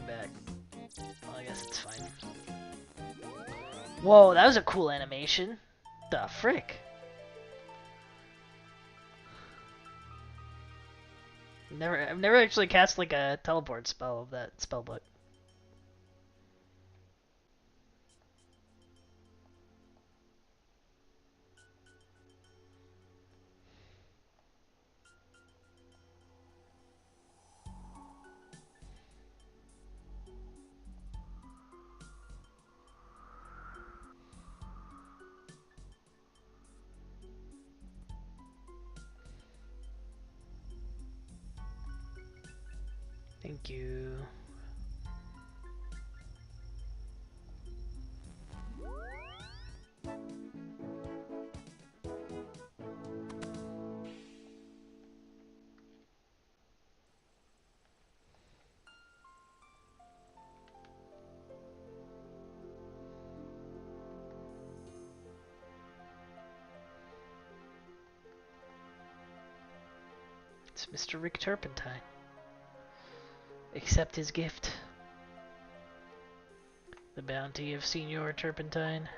back. Well, I guess it's fine. Whoa, that was a cool animation. The frick? I've never actually cast like a teleport spell of that spell book. Thank you. It's Mr. Rick Turpentine. Accept his gift. The bounty of Senior Turpentine.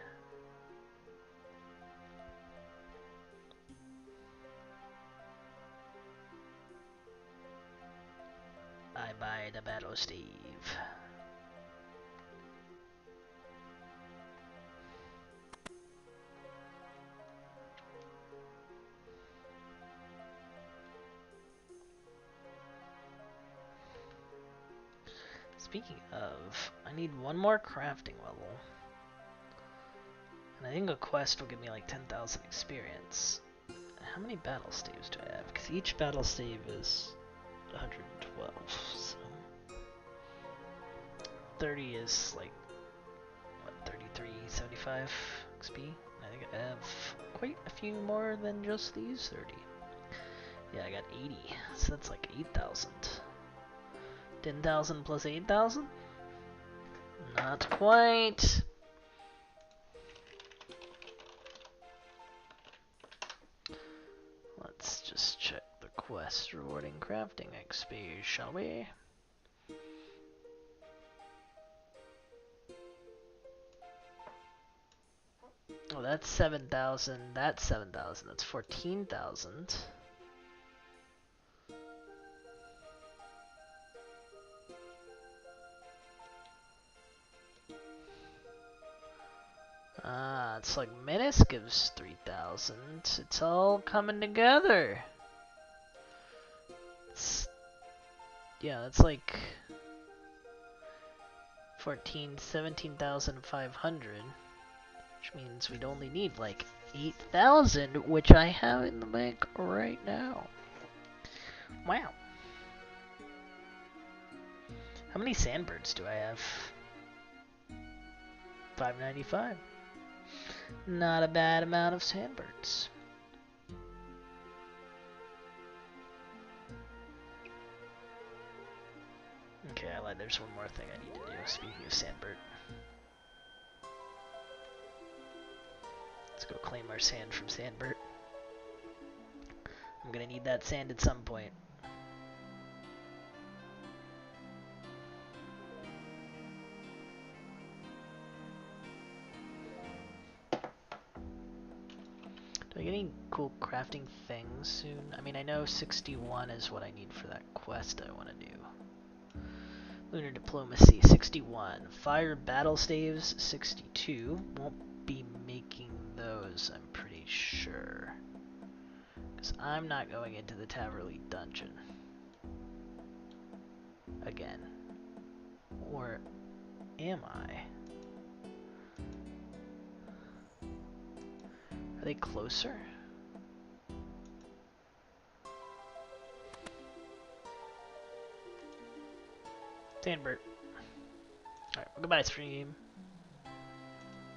I buy the battle stave. Speaking of, I need one more crafting level. And I think a quest will give me like 10,000 experience. How many battle staves do I have? Because each battle stave is 112, so 30 is like, what, 33.75 XP? I think I have quite a few more than just these 30. Yeah, I got 80, so that's like 8,000. 10,000 plus 8,000? Not quite. Let's just check the quest rewarding crafting XP, shall we? Oh, that's 7,000. That's 7,000. That's 14,000. It's like Menace gives 3,000. It's all coming together. Yeah, that's like 17,500, which means we'd only need like 8,000, which I have in the bank right now. Wow. How many sandbirds do I have? 595. Not a bad amount of sandbirds. Okay, I lied. There's one more thing I need to do. Speaking of sandbird. Let's go claim our sand from Sandbird. I'm gonna need that sand at some point. Do I get any cool crafting things soon? I mean, I know 61 is what I need for that quest I want to do. Lunar Diplomacy, 61. Fire Battle Staves, 62. Won't be making those, I'm pretty sure. Because I'm not going into the Taverly dungeon. Again. Or am I? Are they closer? Sandbird. Alright, well, goodbye, stream.